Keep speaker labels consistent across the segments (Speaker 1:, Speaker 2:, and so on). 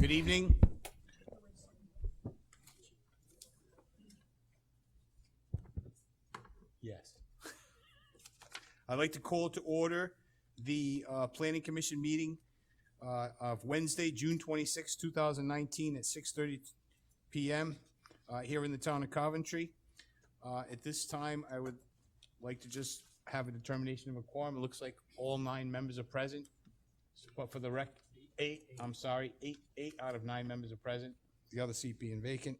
Speaker 1: Good evening. Yes. I'd like to call to order the Planning Commission meeting of Wednesday, June 26, 2019 at 6:30 p.m. Here in the town of Coventry. At this time, I would like to just have a determination of a quorum. It looks like all 9 members are present. But for the eight out of 9 members are present. The other seat being vacant.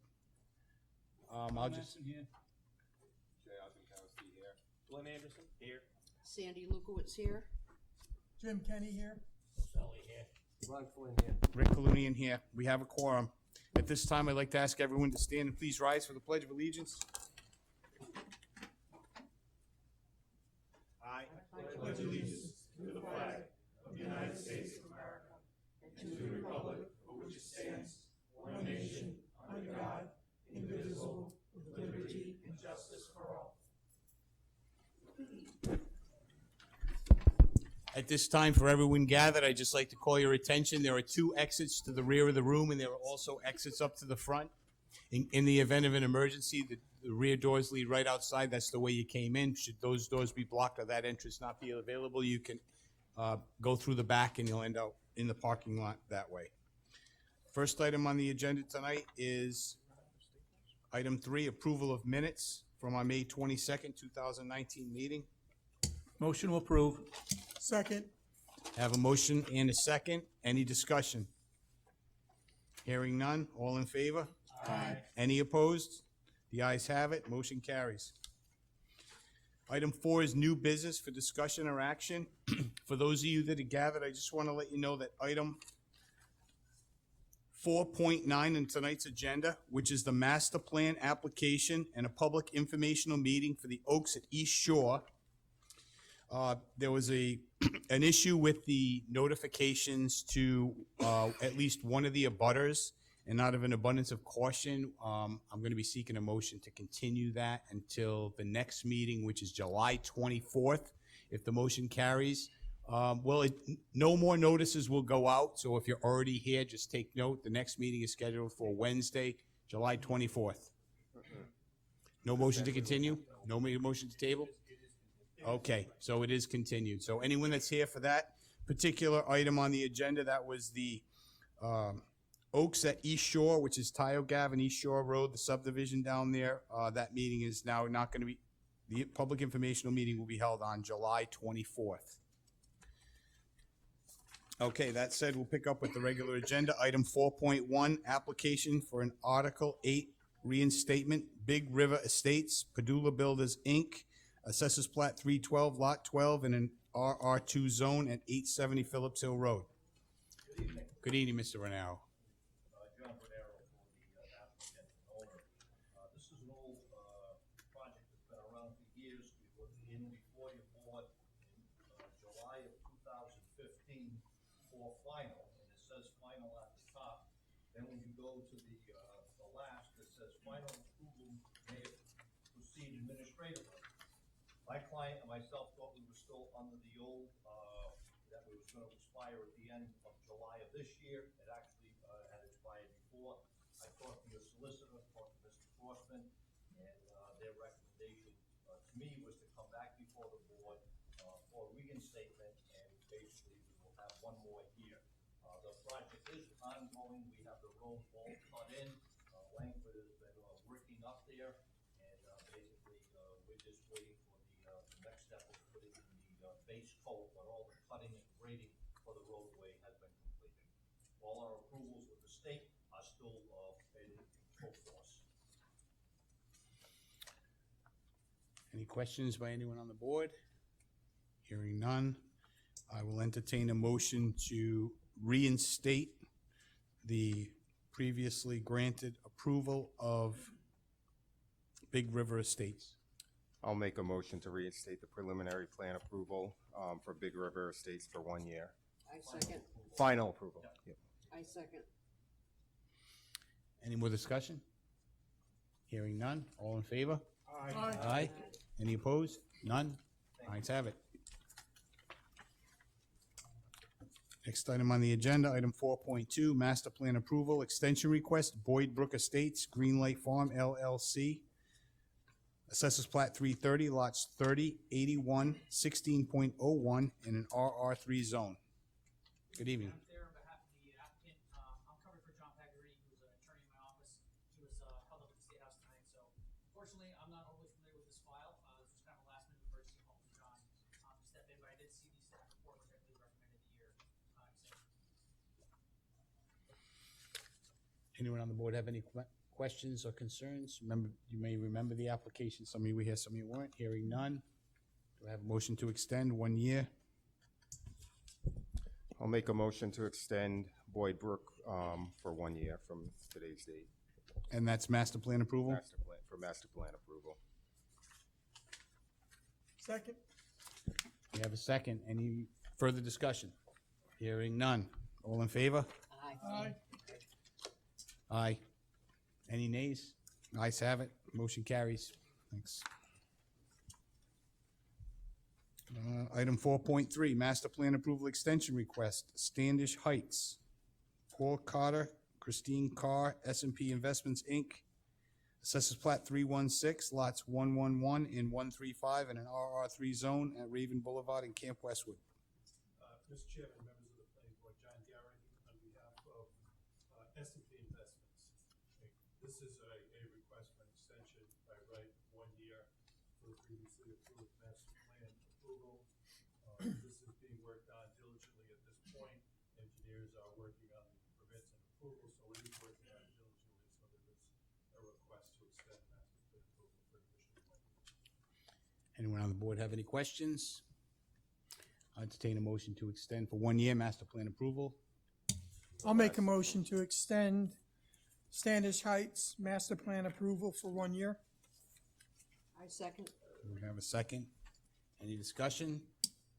Speaker 1: I'll just.
Speaker 2: Glenn Anderson, here.
Speaker 3: Sandy Lukowitz here.
Speaker 4: Jim Kenny here.
Speaker 2: Sally here. Ron Flynn here.
Speaker 1: Rick Colunian here. We have a quorum. At this time, I'd like to ask everyone to stand and please rise for the Pledge of Allegiance. I pledge allegiance to the flag of the United States of America and to the republic for which it stands, one nation, under God, indivisible, with liberty and justice for all. At this time, for everyone gathered, I'd just like to call your attention. There are 2 exits to the rear of the room, and there are also exits up to the front. In the event of an emergency, the rear doors lead right outside. That's the way you came in. Should those doors be blocked or that entrance not be available, you can go through the back, and you'll end up in the parking lot that way. First item on the agenda tonight is item 3, approval of minutes from our May 22nd, 2019 meeting.
Speaker 4: Motion to approve. Second.
Speaker 1: Have a motion and a second. Any discussion? Hearing none. All in favor?
Speaker 4: Aye.
Speaker 1: Any opposed? The ayes have it. Motion carries. Item 4 is new business for discussion or action. For those of you that are gathered, I just want to let you know that item 4.9 in tonight's agenda, which is the master plan application and a public informational meeting for the Oaks at East Shore. There was an issue with the notifications to at least one of the abutters, and out of an abundance of caution, I'm going to be seeking a motion to continue that until the next meeting, which is July 24th. If the motion carries, no more notices will go out, so if you're already here, just take note. The next meeting is scheduled for Wednesday, July 24th. No motion to continue? No motion to table? Okay, so it is continued. So anyone that's here for that particular item on the agenda, that was the Oaks at East Shore, which is Tiogav and East Shore Road, the subdivision down there. That meeting is now not going to be, the public informational meeting will be held on July 24th. Okay, that said, we'll pick up with the regular agenda. Item 4.1, application for an Article 8 reinstatement, Big River Estates, Padula Builders, Inc., Assessors Plat 312, Lot 12, in an RR2 zone at 870 Phillips Hill Road.
Speaker 5: Good evening.
Speaker 1: Good evening, Mr. Renaro.
Speaker 5: John Bernero for the applicant and owner. This is an old project that's been around for years. We were in before your board in July of 2015 for final, and it says final at the top. Then when you go to the last, it says final approval may proceed administratively. My client and myself thought we were still under the old, that it was going to expire at the end of July of this year. It actually had expired before. I talked to your solicitor, talked to Mr. Crossman, and their recommendation to me was to come back before the board for a reinstatement, and basically we will have one more year. The project is ongoing. We have the road all cut in. Langford has been working up there, and basically we're just waiting for the next step of putting in the base coat, but all the cutting and grading for the roadway has been completed. All our approvals with the state are still in full force.
Speaker 1: Any questions by anyone on the board? Hearing none, I will entertain a motion to reinstate the previously granted approval of Big River Estates.
Speaker 6: I'll make a motion to reinstate the preliminary plan approval for Big River Estates for 1 year.
Speaker 3: I second.
Speaker 6: Final approval. Yep.
Speaker 3: I second.
Speaker 1: Any more discussion? Hearing none, all in favor?
Speaker 4: Aye.
Speaker 1: Aye. Any opposed? None? Ayes have it. Next item on the agenda, item 4.2, master plan approval, extension request, Boydbrook Estates, Greenlight Farm LLC. Assessors plat 330, lots 30, 81, 16.01, in an RR3 zone. Good evening.
Speaker 7: I'm there on behalf of the applicant. I'm covering for John Pagarini, who's an attorney in my office. He was held up at the State House tonight, so unfortunately, I'm not overly familiar with this file. This was kind of a last-minute emergency call from John to step in, but I did see the staff report, which I believe recommended the year extension.
Speaker 1: Anyone on the board have any questions or concerns? Remember, you may remember the application. Some of you were here, some of you weren't. Hearing none. Do I have a motion to extend 1 year?
Speaker 6: I'll make a motion to extend Boydbrook for 1 year from today's date.
Speaker 1: And that's master plan approval?
Speaker 6: Master plan approval.
Speaker 4: Second.
Speaker 1: We have a second. Any further discussion? Hearing none. All in favor?
Speaker 3: Aye.
Speaker 4: Aye.
Speaker 1: Aye. Any nays? Ayes have it. Motion carries. Thanks. Item 4.3, master plan approval extension request, Standish Heights. Paul Carter, Christine Carr, S&P Investments, Inc. Assessors plat 316, lots 111 and 135 in an RR3 zone at Raven Boulevard in Camp Westwood.
Speaker 8: Mr. Chairman, members of the planning board, John Garrity on behalf of S&P Investments. This is a request for an extension by right 1 year for the previously approved master plan approval. This is being worked on diligently at this point. Engineers are working on the permits and approval, so it is working on diligently. So there is a request to extend master plan approval for additional 1 year.
Speaker 1: Anyone on the board have any questions? I entertain a motion to extend for 1 year master plan approval.
Speaker 4: I'll make a motion to extend Standish Heights master plan approval for 1 year.
Speaker 3: I second.
Speaker 1: We have a second. Any discussion?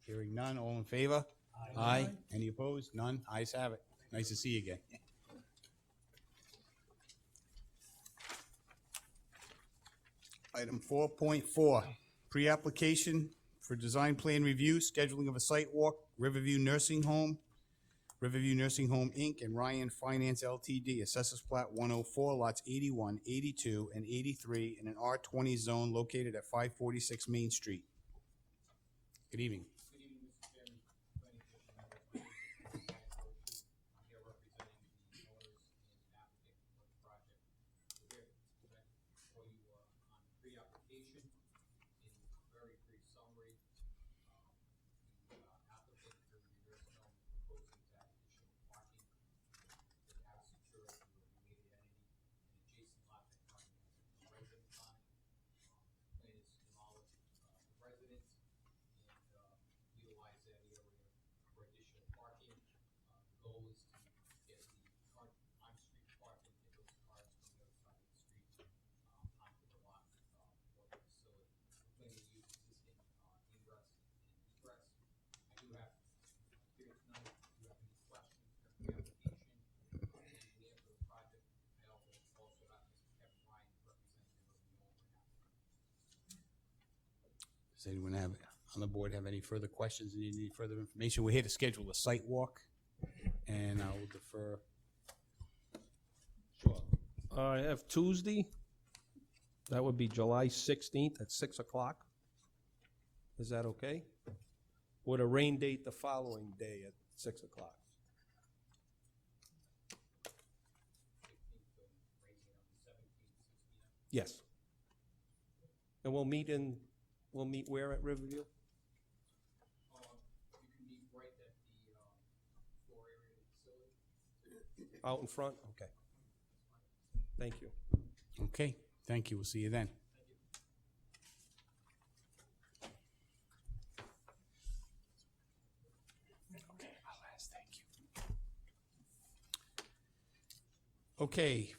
Speaker 1: Hearing none. All in favor? Aye. Any opposed? None. Ayes have it. Nice to see you again. Item 4.4, pre-application for design plan review, scheduling of a site walk, Riverview Nursing Home, Inc., and Ryan Finance LTD, Assessors Plat 104, lots 81, 82, and 83 in an R20 zone located at 546 Main Street. Good evening.
Speaker 2: Good evening, Mr. Chairman, planning commission members. My name is I'm here representing the owners and applicant for the project. We're here tonight for you on pre-application. In very brief summary, the applicant, Riverview Nursing Home, is proposing to add additional parking. They have secured through a related entity an adjacent lot that currently has a residence on it. Plan is to demolish the residence and utilize that area for additional parking. The goal is to get the current on-street parking, get those cars from the other side of the street onto the lot for the facility. We're planning to use existing ingress and egress. I do have here tonight, if you have any questions for the application, the engineer for the project. I also have Mr. Kevin Ryan, representative of the owner and applicant.
Speaker 1: Does anyone on the board have any further questions, need any further information? We're here to schedule a site walk, and I will defer. Sure.
Speaker 9: I have Tuesday. That would be July 16th at 6 o'clock. Is that okay? With a rain date the following day at 6 o'clock. Yes. And we'll meet where at Riverview?
Speaker 2: You can meet right at the floor area of the facility.
Speaker 9: Out in front? Okay. Thank you.
Speaker 1: Okay, thank you. We'll see you then. Okay, I'll ask, thank you. Okay,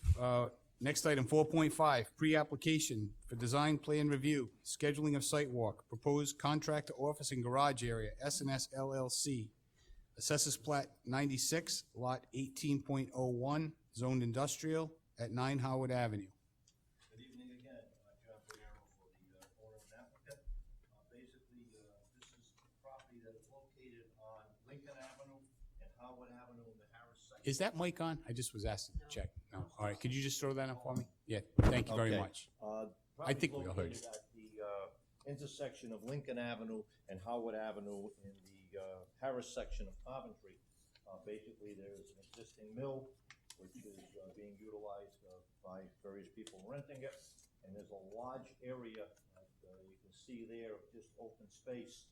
Speaker 1: next item, 4.5, pre-application for design plan review, scheduling of site walk, proposed contractor office and garage area, S&S LLC. Assessors plat 96, lot 18.01, zoned industrial at 9 Howard Avenue.
Speaker 5: Good evening again, John Guerrero for the owner and applicant. Basically, this is property that is located on Lincoln Avenue and
Speaker 1: Is that mic on? I just was asked to check. No, all right, could you just throw that up for me? Yeah, thank you very
Speaker 5: Okay.
Speaker 1: much.
Speaker 5: I
Speaker 1: think we all heard you.
Speaker 5: At the intersection of Lincoln Avenue and Howard Avenue in the Harris section of Coventry. Basically, there is an existing mill which is being utilized by various people renting it. And there's a large area that you can see there of just open space.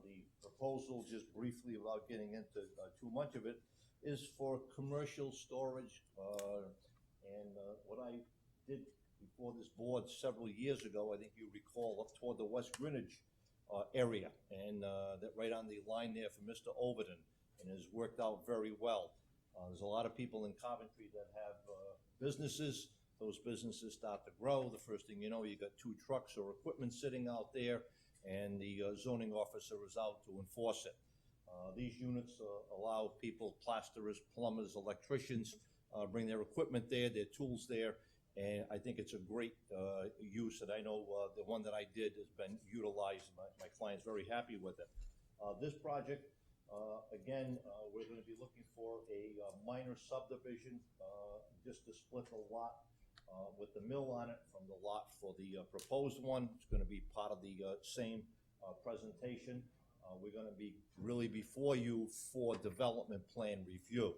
Speaker 5: The proposal, just briefly without getting into too much of it, is for commercial storage. And what I did before this board several years ago, I think you recall, up toward the West Greenwich area, and that right on the line there for Mr. Overton, and has worked out very well. There's a lot of people in Coventry that have businesses. Those businesses start to grow. The first thing you know, you got 2 trucks or equipment sitting out there, and the zoning officer is out to enforce it. These units allow people, plasterers, plumbers, electricians, bring their equipment there, their tools there, and I think it's a great use, and I know the one that I did has been utilized. My client's very happy with it. This project, again, we're going to be looking for a minor subdivision just to split the lot with the mill on it from the lot for the proposed one. It's going to be part of the same presentation. We're going to be really before you for development plan review,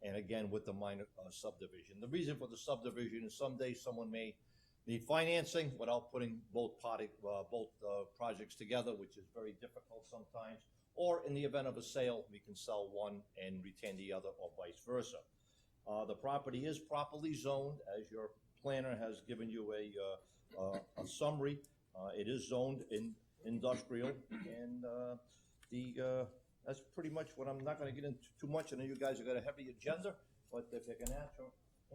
Speaker 5: and again with the minor subdivision. The reason for the subdivision is someday someone may need financing without putting both projects together, which is very difficult sometimes. Or in the event of a sale, we can sell one and retain the other, or vice versa. The property is properly zoned, as your planner has given you a summary. It is zoned in industrial, and that's pretty much what I'm not going to get into too much. I know you guys have got a heavy agenda, but if I can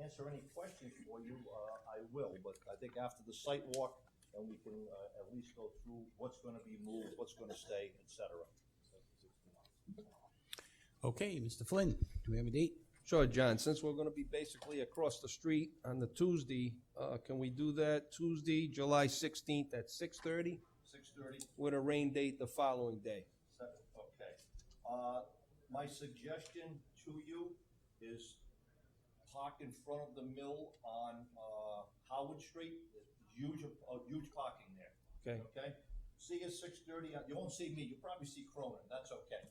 Speaker 5: answer any questions for you, I will. But I think after the site walk, then we can at least go through what's going to be moved, what's going to stay, etc.
Speaker 1: Okay, Mr. Flynn, do we have a date?
Speaker 9: Sure, John, since we're gonna be basically across the street on the Tuesday, can we do that Tuesday, July 16th at 6:30?
Speaker 5: 6:30.
Speaker 9: With a rain date the following day?
Speaker 5: Okay. My suggestion to you is park in front of the mill on Howard Street. There's huge parking there.
Speaker 9: Okay.
Speaker 5: Okay? See you at 6:30. You won't see me. You'll probably see Cronin. That's okay.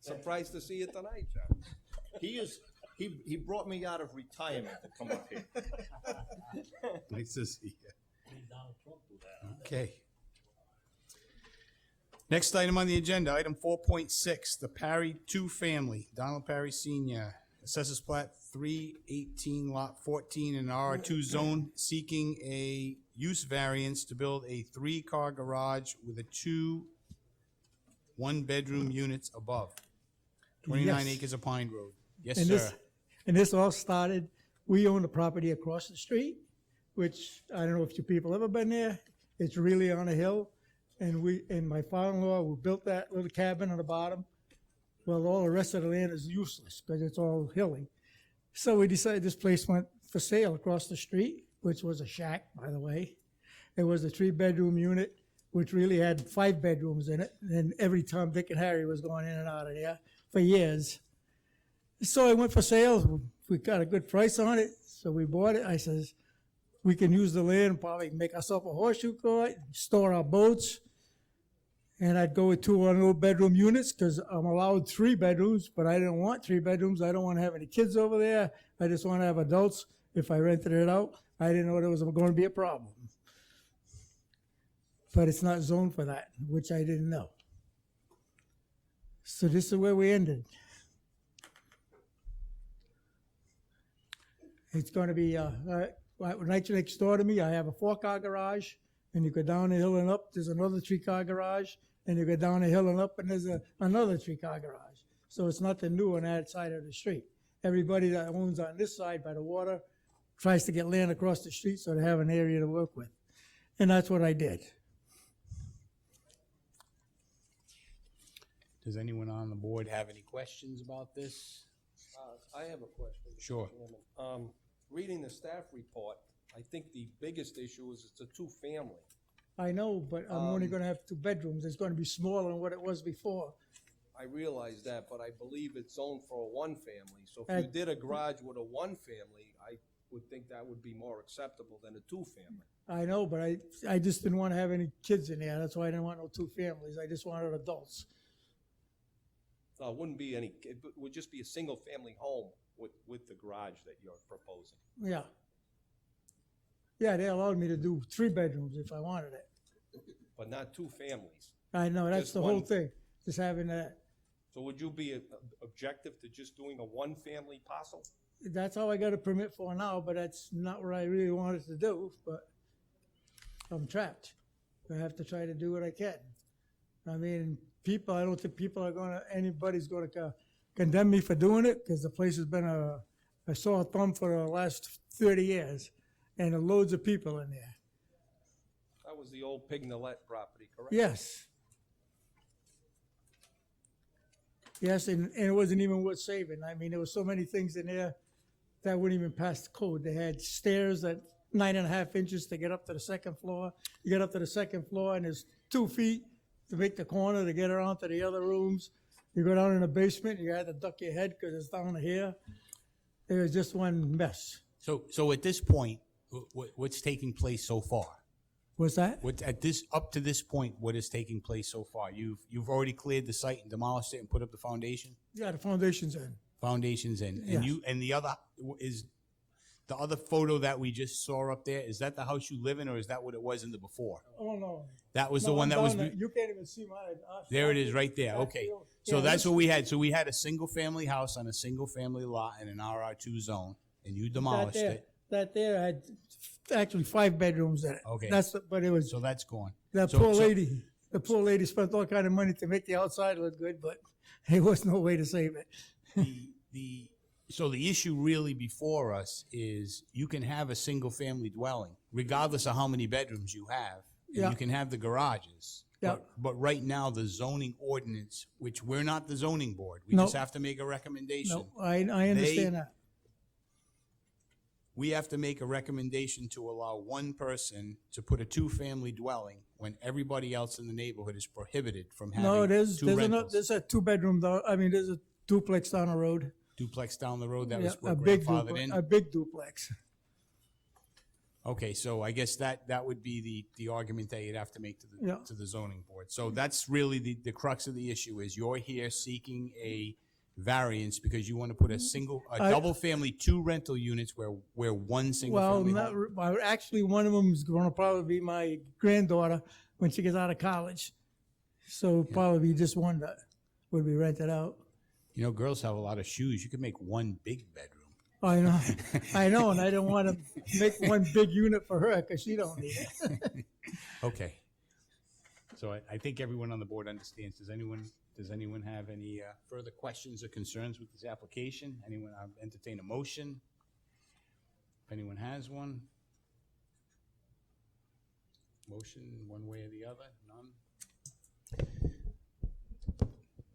Speaker 9: Surprised to see you tonight, John.
Speaker 5: He brought me out of retirement to come up here.
Speaker 1: Nice to see you. Okay. Next item on the agenda, item 4.6, the Parry two-family, Donald Parry Senior, Assessors Plat 318, Lot 14, in R2 zone, seeking a use variance to build a 3-car garage with a 2 one-bedroom units above. 29
Speaker 4: Yes.
Speaker 1: acres of Pine Road. Yes,
Speaker 4: And
Speaker 1: sir.
Speaker 4: this all started, we own the property across the street, which, I don't know if you people ever been there. It's really on a hill. And my father-in-law, who built that little cabin on the bottom, well, all the rest of the land is useless because it's all hilly. So we decided this place went for sale across the street, which was a shack, by the way. It was a 3-bedroom unit, which really had 5 bedrooms in it. And every time Dick and Harry was going in and out of there for years. So it went for sale. We got a good price on it, so we bought it. I says, we can use the land and probably make ourselves a horseshoe court, store our boats. And I'd go with 2 one-bedroom units because I'm allowed 3 bedrooms, but I didn't want 3 bedrooms. I don't want to have any kids over there. I just want to have adults. If I rented it out, I didn't know there was going to be a problem. But it's not zoned for that, which I didn't know. So this is where we ended. It's going to be, right next door to me, I have a 4-car garage, and you go down the hill and up, there's another 3-car garage, and you go down the hill and up, and there's another 3-car garage. So it's nothing new on that side of the street. Everybody that owns on this side by the water tries to get land across the street so they have an area to work with. And that's what I did.
Speaker 1: Does anyone on the board have any questions about this?
Speaker 9: I have a question. Mr.
Speaker 1: Sure.
Speaker 9: Chairman. Reading the staff report, I think the biggest issue is it's a 2-family.
Speaker 4: I know, but I'm only going to have 2 bedrooms. It's going to be smaller than what it was before.
Speaker 9: I realize that, but I believe it's zoned for a one-family. So if you did a garage with a one-family, I would think that would be more acceptable than a two-family.
Speaker 4: I know, but I just didn't want to have any kids in there. That's why I didn't want no two families. I just wanted adults.
Speaker 9: No, it wouldn't be any, it would just be a single-family home with the garage that you're proposing.
Speaker 4: Yeah. Yeah, they allowed me to do 3 bedrooms if I wanted it.
Speaker 9: But not two families.
Speaker 4: I know, that's
Speaker 9: Just
Speaker 4: the whole
Speaker 9: one.
Speaker 4: thing, just having that.
Speaker 9: So would you be objective to just doing a one-family parcel?
Speaker 4: That's how I got a permit for now, but that's not what I really wanted to do, but I'm trapped. I have to try to do what I can. I mean, I don't think anybody's gonna condemn me for doing it, because the place has been a sore thumb for the last 30 years, and there are loads of people in there.
Speaker 9: That was the old Pignolet property, correct?
Speaker 4: Yes. Yes, and it wasn't even worth saving. I mean, there were so many things in there that wouldn't even pass the code. They had stairs at 9.5 inches to get up to the second floor. You get up to the second floor and there's 2 feet to make the corner to get around to the other rooms. You go down in the basement, you had to duck your head because it's down here. It was just one mess.
Speaker 1: So at this point, what's taking place so far?
Speaker 4: What's that?
Speaker 1: Up to this point, what is taking place so far? You've already cleared the site and demolished it and put up the foundation?
Speaker 4: Yeah, the foundation's in.
Speaker 1: Foundation's in.
Speaker 4: Yes.
Speaker 1: And the other photo that we just saw up there, is that the house you live in, or is that what it was in the before?
Speaker 4: Oh, no.
Speaker 1: That was the
Speaker 4: No,
Speaker 1: one
Speaker 4: I'm
Speaker 1: that was,
Speaker 4: down there. You can't even see mine.
Speaker 1: there it is, right there, okay. So
Speaker 4: Yeah,
Speaker 1: that's
Speaker 4: this-
Speaker 1: what we had. So we had a single-family house on a single-family lot in an RR2 zone, and you demolished it.
Speaker 4: That there had actually 5 bedrooms in it.
Speaker 1: Okay.
Speaker 4: But it was,
Speaker 1: So that's gone.
Speaker 4: that
Speaker 1: So-
Speaker 4: poor
Speaker 1: so-
Speaker 4: lady spent all kind of money to make the outside look good, but there was no way to save it.
Speaker 1: So the issue really before us is you can have a single-family dwelling, regardless of how many bedrooms you have. And
Speaker 4: Yeah.
Speaker 1: you can have the garages.
Speaker 4: Yeah.
Speaker 1: But right now, the zoning ordinance, which we're not the zoning board, we
Speaker 4: No.
Speaker 1: just have to make a recommendation.
Speaker 4: No, I understand that.
Speaker 1: We have to make a recommendation to allow one person to put a 2-family dwelling when everybody else in the neighborhood is prohibited from
Speaker 4: No,
Speaker 1: having
Speaker 4: there's
Speaker 1: 2
Speaker 4: another,
Speaker 1: rentals.
Speaker 4: there's a 2-bedroom, there's a duplex down the road.
Speaker 1: Duplex down the road that
Speaker 4: Yeah,
Speaker 1: was
Speaker 4: a big
Speaker 1: grandfathered
Speaker 4: duplex,
Speaker 1: in?
Speaker 4: a big duplex.
Speaker 1: Okay, so I guess that would be the argument that you'd have to make
Speaker 4: Yeah.
Speaker 1: to the zoning board. So that's really the crux of the issue is you're here seeking a variance because you want to put a double family, 2 rental units where one single
Speaker 4: Well,
Speaker 1: family
Speaker 4: not,
Speaker 1: home.
Speaker 4: well, actually, one of them is gonna probably be my granddaughter when she gets out of college. So probably just one that would be rented out.
Speaker 1: You know, girls have a lot of shoes. You could make one big bedroom.
Speaker 4: I know, and I don't want to make one big unit for her because she don't need it.
Speaker 1: Okay. So I think everyone on the board understands. Does anyone have any further questions or concerns with this application? Anyone entertain a motion? If anyone has one? Motion, one way or the other? None?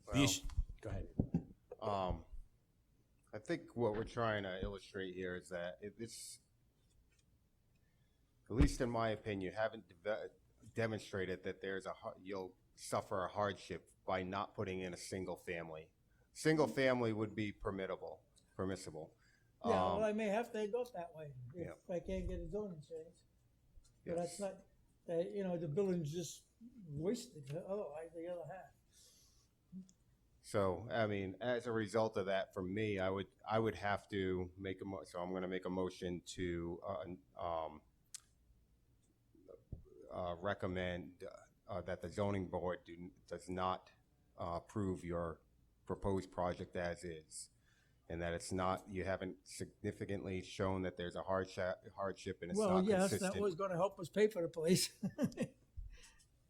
Speaker 6: Well,
Speaker 1: Go ahead.
Speaker 6: I think what we're trying to illustrate here is that this, at least in my opinion, you haven't demonstrated that you'll suffer a hardship by not putting in a single family. Single family would be permissible.
Speaker 4: Yeah, well, I may have to go that way if
Speaker 6: Yeah.
Speaker 4: I can't get a zoning change. But
Speaker 6: Yes.
Speaker 4: that's not, the building's just wasted, otherwise the other half.
Speaker 6: So, I mean, as a result of that, for me, I would have to make so I'm going to make a motion to recommend that the zoning board does not approve your proposed project as is, and that you haven't significantly shown that there's a hardship and it's
Speaker 4: Well,
Speaker 6: not
Speaker 4: yes,
Speaker 6: consistent.
Speaker 4: that was gonna help us pay for the place.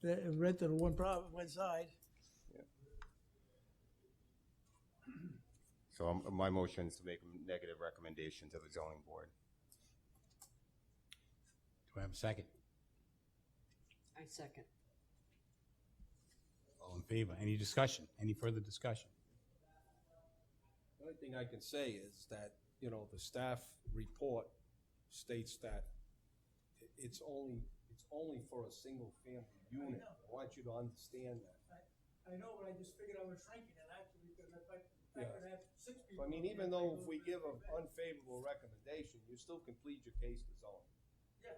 Speaker 4: The rented one side.
Speaker 6: So my motion is to make a negative recommendation to the zoning board.
Speaker 1: Do I have a second?
Speaker 3: I second.
Speaker 1: All in favor? Any discussion? Any further discussion?
Speaker 9: The only thing I can say is that, the staff report states that it's only for a single family unit. I want you to understand that.
Speaker 4: I know, but I just figured I was shrinking it actually, because if I
Speaker 9: Yeah.
Speaker 4: could have 6 people.
Speaker 9: I mean, even though if we give an unfavorable recommendation, you still can plead your case to zoning.
Speaker 4: Yeah.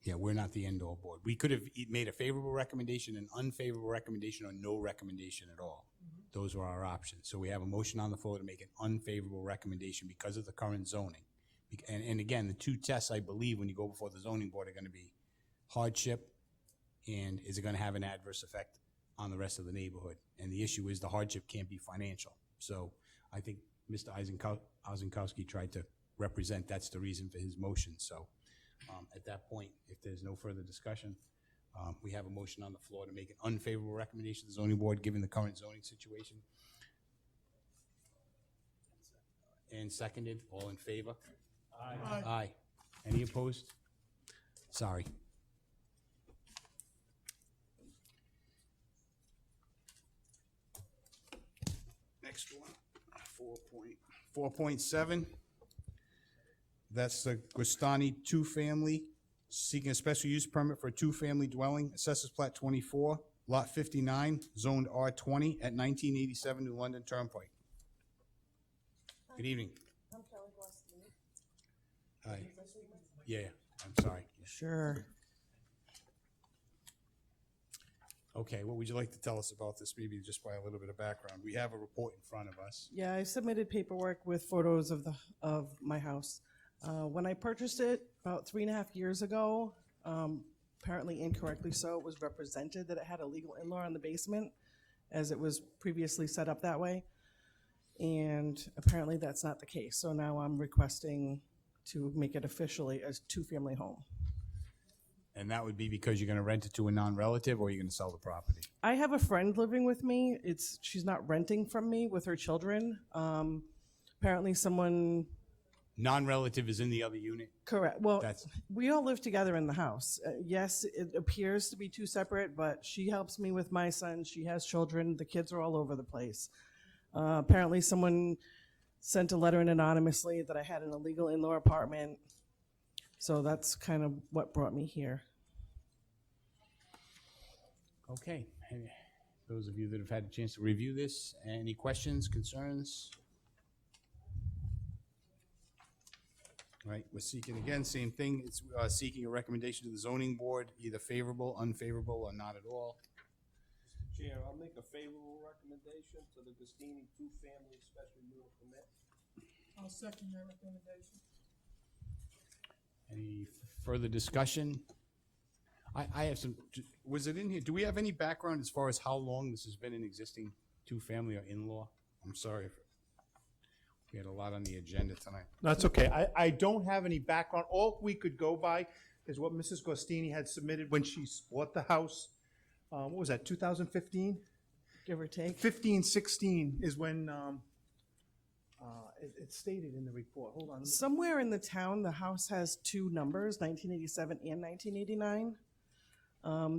Speaker 1: Yeah, we're not the end-all board. We could have made a favorable recommendation, an unfavorable recommendation, or no recommendation at all. Those were our options. So we have a motion on the floor to make an unfavorable recommendation because of the current zoning. And again, the two tests, I believe, when you go before the zoning board are gonna be hardship and is it gonna have an adverse effect on the rest of the neighborhood? And the issue is the hardship can't be financial. So I think Mr. Ozenkowski tried to represent that's the reason for his motion. So at that point, if there's no further discussion, we have a motion on the floor to make an unfavorable recommendation to the zoning board, given the current zoning situation. And seconded, all in favor? Aye. Aye. Any opposed? Sorry. Next one, 4.7. That's the Guastani two-family, seeking a special use permit for a two-family dwelling, Assessors Plat 24, Lot 59, zoned R20 at 1987 New London Turnpike. Good evening.
Speaker 10: I'm Kelly Gostini.
Speaker 1: Hi. Yeah, I'm sorry.
Speaker 10: Sure.
Speaker 1: Okay, what would you like to tell us about this, maybe just by a little bit of background? We have a report in front of us.
Speaker 10: Yeah, I submitted paperwork with photos of my house. When I purchased it about 3.5 years ago, apparently incorrectly so, it was represented that it had a legal in-law in the basement, as it was previously set up that way. And apparently that's not the case. So now I'm requesting to make it officially a two-family home.
Speaker 1: And that would be because you're gonna rent it to a non-relative, or you're gonna sell the property?
Speaker 10: I have a friend living with me. She's not renting from me with her children. Apparently someone,
Speaker 1: Non-relative is in the other unit?
Speaker 10: correct, well,
Speaker 1: That's,
Speaker 10: we all live together in the house. Yes, it appears to be two separate, but she helps me with my son. She has children. The kids are all over the place. Apparently someone sent a letter in anonymously that I had an illegal in-law apartment. So that's kind of what brought me here.
Speaker 1: okay. And those of you that have had a chance to review this, any questions, concerns? All right, we're seeking, again, same thing, it's seeking a recommendation to the zoning board, either favorable, unfavorable, or not at all.
Speaker 9: Mr. Chair, I'll make a favorable recommendation to the Gustini two-family special use permit.
Speaker 4: I'll second your recommendation.
Speaker 1: Any further discussion? I have some, was it in here, do we have any background as far as how long this has been an existing two-family or in-law? I'm sorry, we had a lot on the agenda tonight.
Speaker 8: That's okay. I don't have any background. All we could go by is what Mrs. Gostini had submitted when she bought the house. What was that, 2015?
Speaker 10: Give or take.
Speaker 8: 15, 16 is when it's stated in the report. Hold on.
Speaker 10: Somewhere in the town, the house has two numbers, 1987 and 1989.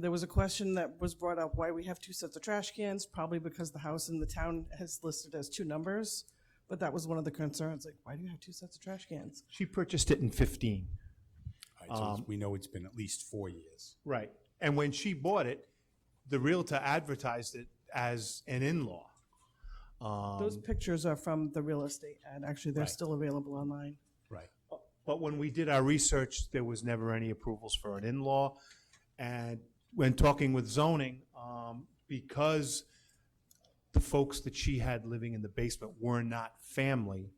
Speaker 10: There was a question that was brought up, why we have two sets of trash cans, probably because the house in the town has listed as two numbers. But that was one of the concerns, like, why do you have two sets of trash cans?
Speaker 8: She purchased it in 15.
Speaker 1: All right, so we know it's been at least 4 years.
Speaker 8: Right. And when she bought it, the Realtor advertised it as an in-law.
Speaker 10: Those pictures are from the real estate ad. Actually, they're
Speaker 1: Right.
Speaker 10: still available online.
Speaker 1: Right.
Speaker 8: But when we did our research, there was never any approvals for an in-law. And when talking with zoning, because the folks that she had living in the basement were not family,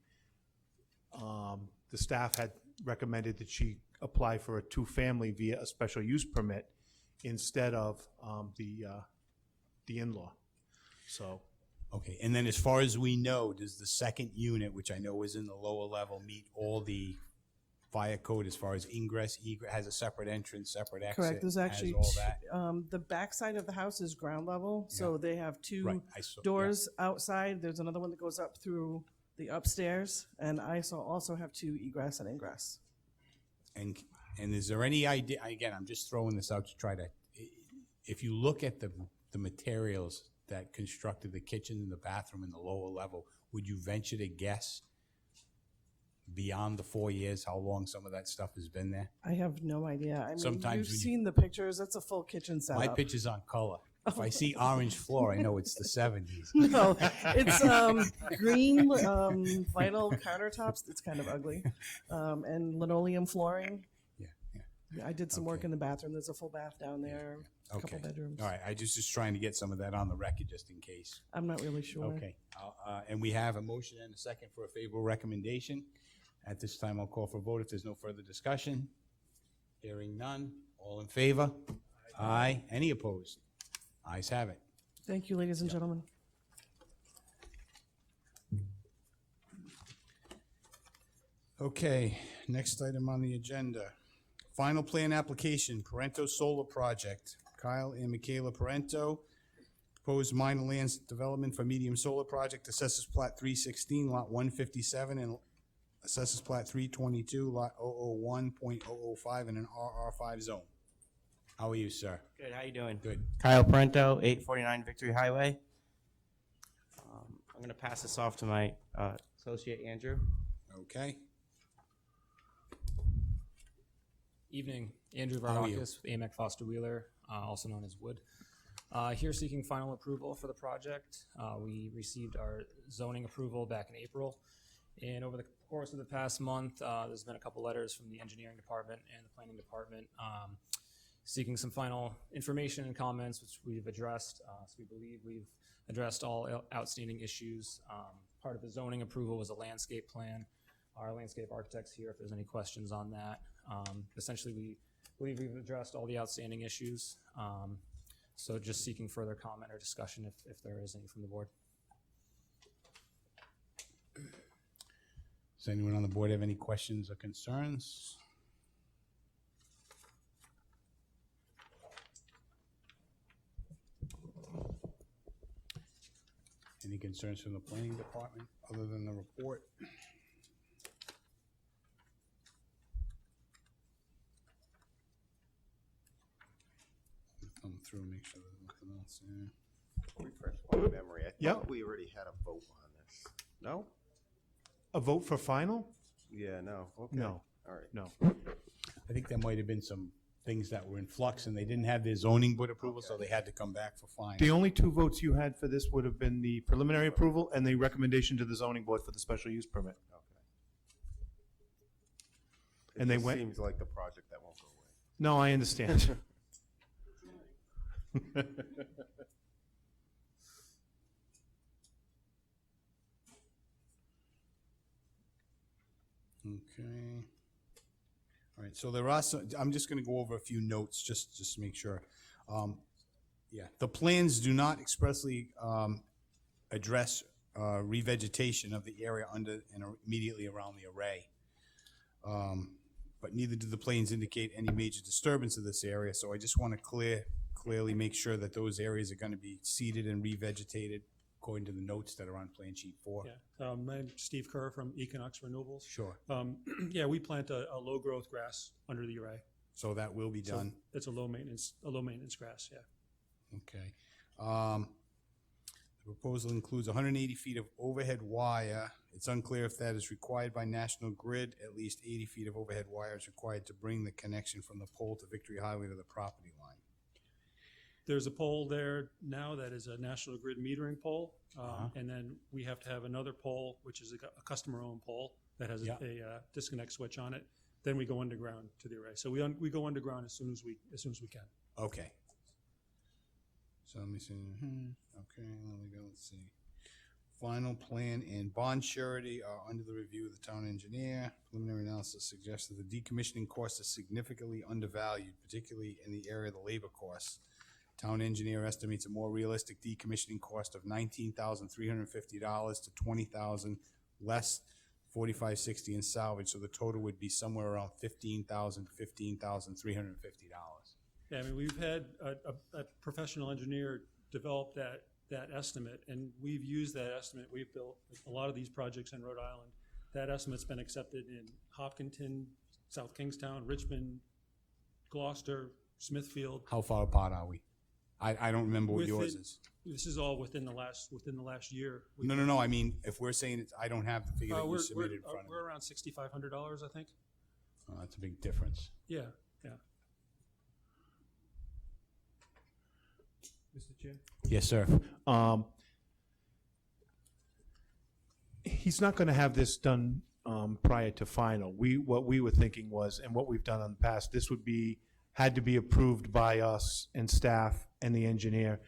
Speaker 8: the staff had recommended that she apply for a two-family via a special use permit instead of the in-law. So,
Speaker 1: Okay, and then as far as we know, does the second unit, which I know is in the lower level, meet all the fire code as far as ingress, egress, has a separate entrance, separate exit?
Speaker 10: Correct. There's actually,
Speaker 1: has all that?
Speaker 10: the backside of the house is ground level, so
Speaker 1: Yeah.
Speaker 10: they have two
Speaker 1: Right, I saw- yeah.
Speaker 10: doors outside. There's another one that goes up through the upstairs, and I also have two egress and ingress.
Speaker 1: And is there any idea, again, I'm just throwing this out to try to, if you look at the materials that constructed the kitchen and the bathroom in the lower level, would you venture to guess beyond the 4 years how long some of that stuff has been there?
Speaker 10: I have no idea. I mean,
Speaker 1: Sometimes
Speaker 10: you've
Speaker 1: when you-
Speaker 10: seen the pictures. That's a full kitchen
Speaker 1: My
Speaker 10: setup.
Speaker 1: picture's on color, If I see orange floor, I know it's the 70s.
Speaker 10: No, it's green vinyl countertops. It's kind of ugly, and linoleum flooring.
Speaker 1: Yeah, yeah.
Speaker 10: I did some work
Speaker 1: Okay.
Speaker 10: in the bathroom. There's a full bath down there. A couple
Speaker 1: Okay.
Speaker 10: bedrooms.
Speaker 1: All right, I just trying to get some of that on the record just in case.
Speaker 10: I'm not really sure.
Speaker 1: Okay, and we have a motion and a second for a favorable recommendation. At this time, I'll call for a vote if there's no further discussion. Hearing none, all in favor? Aye. Any opposed? Ayes have it.
Speaker 10: Thank you, ladies and gentlemen.
Speaker 1: Okay, next item on the agenda. Final plan application, Corinthos Solar Project. Kyle and Michaela Parento. Proposed minor lands development for medium solar project, assessors plat 316, lot 157, and assessors plat 322, lot 001.005 in an RR5 zone. How are you, sir?
Speaker 11: Good, how you doing?
Speaker 1: Good.
Speaker 11: Kyle Parento, 849 Victory Highway. I'm gonna pass this off to my associate Andrew.
Speaker 1: Okay.
Speaker 12: Evening, Andrew
Speaker 1: How are you?
Speaker 12: Varadakis with AMEC Foster Wheeler, also known as Wood. Here seeking final approval for the project. We received our zoning approval back in April. And over the course of the past month, there's been a couple letters from the engineering department and the planning department seeking some final information and comments, which we've addressed. So we believe we've addressed all outstanding issues. Part of the zoning approval was a landscape plan. Our landscape architect's here if there's any questions on that. Essentially, we believe we've addressed all the outstanding issues. So just seeking further comment or discussion if there is any from the board.
Speaker 1: Does anyone on the board have any questions or concerns? Any concerns from the planning department other than the report? Thumb through, make sure there's nothing else there.
Speaker 6: Refresh my memory. I
Speaker 8: Yep.
Speaker 6: thought we already had a vote on this. No?
Speaker 8: A vote for final?
Speaker 6: Yeah, no. Okay.
Speaker 8: No.
Speaker 6: All right.
Speaker 8: No.
Speaker 1: I think there might have been some things that were in flux and they didn't have their zoning board approval, so they had to come back for final.
Speaker 8: The only two votes you had for this would have been the preliminary approval and the recommendation to the zoning board for the special use permit.
Speaker 6: Okay.
Speaker 8: And they
Speaker 6: just
Speaker 8: went-
Speaker 6: Seems like the project that won't go away.
Speaker 8: No, I understand.
Speaker 1: Okay. All right, so there are some, I'm just gonna go over a few notes, just to make sure. Yeah, the plans do not expressly, address, revegetation of the area under and immediately around the array. But neither do the plans indicate any major disturbance of this area, so I just wanna clearly make sure that those areas are gonna be seeded and revegetated according to the notes that are on Plan Sheet 4.
Speaker 13: Yeah, my name's Steve Kerr from Equinox Renewables.
Speaker 1: Sure,
Speaker 13: Yeah, we plant a low-growth grass under the array.
Speaker 1: so that will be
Speaker 13: So
Speaker 1: done.
Speaker 13: It's a low-maintenance grass, yeah.
Speaker 1: Okay. The proposal includes 180 feet of overhead wire. It's unclear if that is required by National Grid. At least 80 feet of overhead wire is required to bring the connection from the pole to Victory Highway to the property line.
Speaker 13: There's a pole there now that is a National Grid metering pole. And then we have to have another pole, which is a customer-owned pole that has
Speaker 1: Yeah.
Speaker 13: a disconnect switch on it. Then we go underground to the array. So we go underground as soon as we can.
Speaker 1: Okay. So let me see. Okay, let me go, let's see. Final plan and bond surety are under the review of the town engineer. Preliminary analysis suggests that the decommissioning cost is significantly undervalued, particularly in the area of the labor costs. Town engineer estimates a more realistic decommissioning cost of $19,350 to $20,000 less, $45.60 in salvage, so the total would be somewhere around $15,000 to $15,350.
Speaker 13: Yeah, I mean, we've had a professional engineer develop that estimate, and we've used that estimate. We've built a lot of these projects in Rhode Island. That estimate's been accepted in Hopkinton, South Kingstown, Richmond, Gloucester, Smithfield.
Speaker 1: How far apart are we? I don't remember what yours
Speaker 13: Within-
Speaker 1: is.
Speaker 13: This is all within the last year.
Speaker 1: No, I mean, if we're saying it's, I don't have the figure that you
Speaker 13: We're
Speaker 1: submitted in front of me.
Speaker 13: we're around $6,500, I think.
Speaker 1: Oh, that's a big difference.
Speaker 13: Yeah.
Speaker 8: Mr. Chair?
Speaker 1: Yes, sir.
Speaker 8: He's not gonna have this done, prior to final. What we were thinking was, and what we've done in the past, this had to be approved by us and staff and the engineer,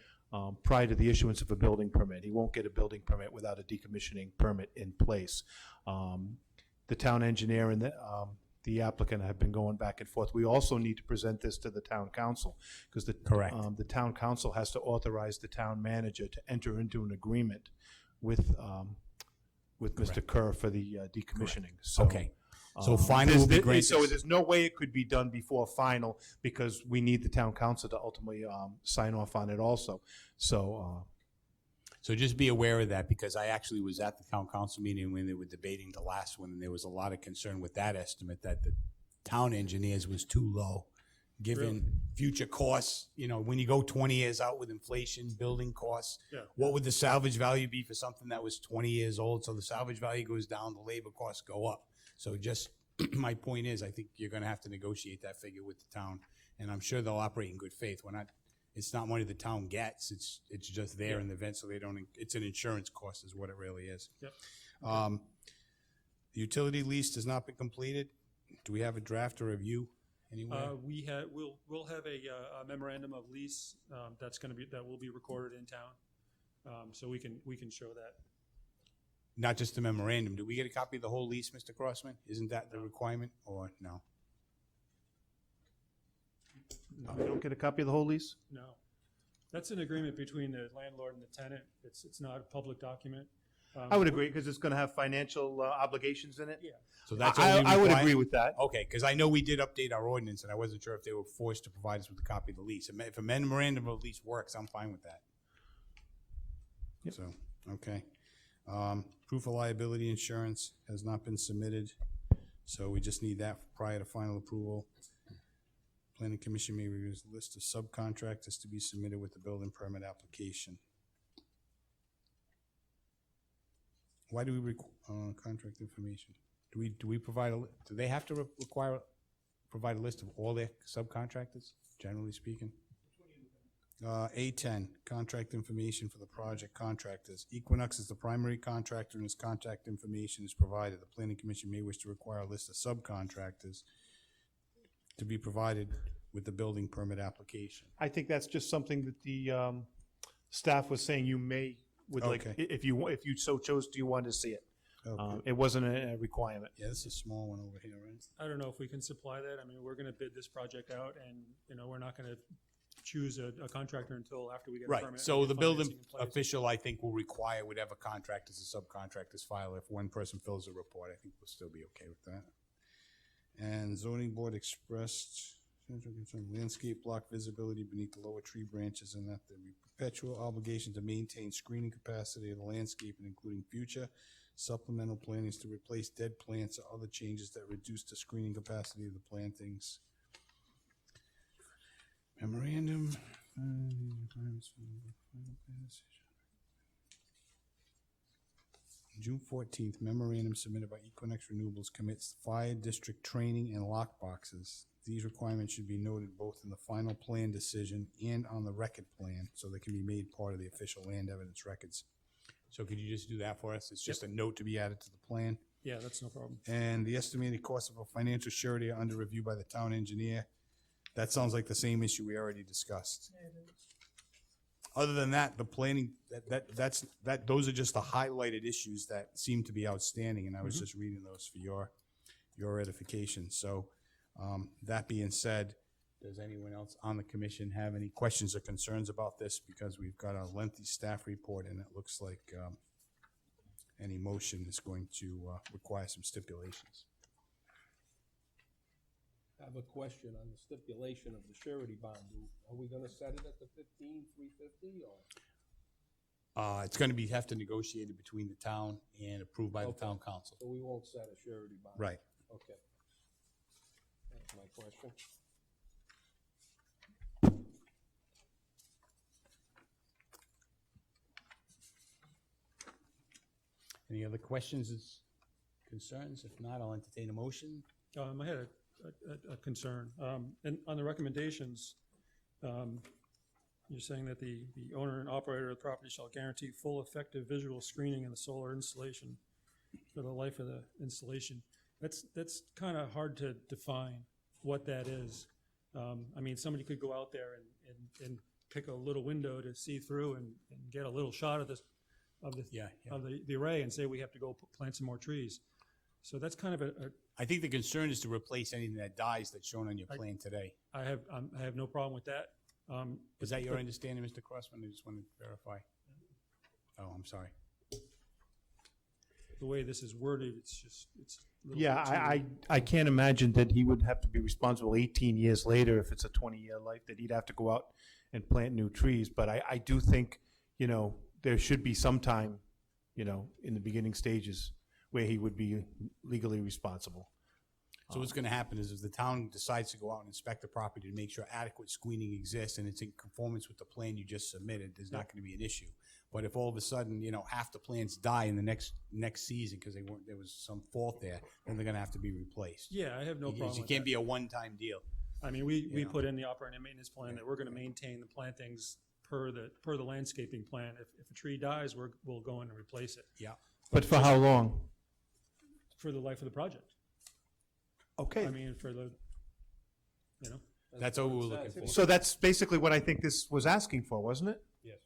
Speaker 8: prior to the issuance of a building permit. He won't get a building permit without a decommissioning permit in place. The town engineer and the applicant have been going back and forth. We also need to present this to the town council, because the town council has to authorize the town manager to enter into an agreement with Mr. Kerr for the decommissioning. So,
Speaker 1: Okay. So final will be granted.
Speaker 8: So there's no way it could be done before final, because we need the town council to ultimately sign off on it also. So,
Speaker 1: So just be aware of that, because I actually was at the town council meeting when they were debating the last one, and there was a lot of concern with that estimate that the town engineers was too low, given future costs. You know, when you go 20 years out with inflation, building costs, what would the salvage value be for something that was 20 years old? So the salvage value goes down, the labor costs go up. So just, my point is, I think you're gonna have to negotiate that figure with the town, and I'm sure they'll operate in good faith. It's not money the town gets, it's just there in the event, so they don't, it's an insurance cost is what it really is.
Speaker 13: Yep.
Speaker 1: The utility lease has not been completed. Do we have a draft or review anywhere?
Speaker 13: We'll have a memorandum of lease, that will be recorded in town. So we can show that.
Speaker 1: Not just the memorandum. Do we get a copy of the whole lease, Mr. Crossman? Isn't that the requirement, or no?
Speaker 8: we don't get a copy of the whole lease?
Speaker 13: No. That's an agreement between the landlord and the tenant. It's not a public document.
Speaker 8: I would agree, because it's gonna have financial obligations in it.
Speaker 13: Yeah.
Speaker 1: So that's all we
Speaker 8: I would
Speaker 1: require?
Speaker 8: agree with that.
Speaker 1: Okay, because I know we did update our ordinance, and I wasn't sure if they were forced to provide us with a copy of the lease. If a memorandum of lease works, I'm fine with that.
Speaker 8: Yep.
Speaker 1: So, okay. Proof of liability insurance has not been submitted, so we just need that prior to final approval. Planning Commission may review the list of subcontractors to be submitted with the building permit application. Why do we require contract information? Do we provide do they have to provide a list of all their subcontractors, generally speaking? A10, contract information for the project contractors. Equinox is the primary contractor, and his contact information is provided. The Planning Commission may wish to require a list of subcontractors to be provided with the building permit application.
Speaker 8: I think that's just something that the staff was saying would like,
Speaker 1: Okay.
Speaker 8: if you so chose, do you want to see it?
Speaker 1: Okay.
Speaker 8: It wasn't a requirement.
Speaker 1: Yeah, this is a small one over here, right?
Speaker 13: I don't know if we can supply that. I mean, we're gonna bid this project out, and, we're not gonna choose a contractor until after we get a permit.
Speaker 1: Right, so
Speaker 13: and
Speaker 1: the
Speaker 13: get
Speaker 1: building
Speaker 13: financing in place.
Speaker 1: official, I think, will require whatever contractors or subcontractors file. If one person fills a report, I think we'll still be okay with that. And zoning board expressed landscape block visibility beneath the lower tree branches, and that there be perpetual obligation to maintain screening capacity of the landscape, including future supplemental plantings to replace dead plants or other changes that reduce the screening capacity of the plantings. Memorandum. June 14th, memorandum submitted by Equinox Renewables commits fire district training and lock boxes. These requirements should be noted both in the final plan decision and on the record plan, so they can be made part of the official land evidence records. So could you just do that for us? It's just a note to be added to the plan.
Speaker 13: Yeah, that's no problem.
Speaker 1: And the estimated cost of a financial surety are under review by the town engineer. That sounds like the same issue we already discussed. Other than that, the planning, those are just the highlighted issues that seem to be outstanding, and I was just reading those for your edification. So, that being said, does anyone else on the commission have any questions or concerns about this? Because we've got a lengthy staff report, and it looks like, any motion is going to, require some stipulations.
Speaker 9: I have a question on the stipulation of the surety bond. Are we gonna set it at the 15,350 or?
Speaker 1: It's gonna have to negotiate it between the town and approved by the town council.
Speaker 9: So we won't set a surety bond?
Speaker 1: Right.
Speaker 9: Okay. That's my question.
Speaker 1: Any other questions, concerns? If not, I'll entertain a motion.
Speaker 13: I had a concern, and on the recommendations, You're saying that the owner and operator of the property shall guarantee full effective visual screening in the solar installation for the life of the installation. That's kind of hard to define what that is. I mean, somebody could go out there and pick a little window to see through and get a little shot of the array and say we have to go plant some more trees. So that's kind of
Speaker 1: I think the concern is to replace anything that dies that's shown on your plan today.
Speaker 13: I have no problem with that.
Speaker 1: Is that your understanding, Mr. Crossman? I just want to verify. Oh, I'm sorry.
Speaker 13: The way this is worded, it's a little
Speaker 14: Yeah,
Speaker 13: bit too-
Speaker 14: I can't imagine that he would have to be responsible 18 years later if it's a 20-year life, that he'd have to go out and plant new trees. But I do think, there should be some time, in the beginning stages where he would be legally responsible.
Speaker 1: So what's going to happen is if the town decides to go out and inspect the property to make sure adequate screening exists and it's in conformance with the plan you just submitted, there's not going to be an issue. But if all of a sudden, half the plants die in the next season because there was some fault there, then they're going to have to be replaced.
Speaker 13: Yeah, I have no problem
Speaker 1: It
Speaker 13: with
Speaker 1: can't
Speaker 13: that.
Speaker 1: be a one-time deal.
Speaker 13: I mean, we put in the operating and maintenance plan that we're gonna maintain the plantings per the landscaping plan. If a tree dies, we'll go in and replace it
Speaker 1: Yeah.
Speaker 14: But for how long?
Speaker 13: for the life of the project.
Speaker 14: Okay.
Speaker 13: I mean,
Speaker 1: That's all we were looking for.
Speaker 14: So that's basically what I think this was asking for, wasn't it?
Speaker 13: Yes.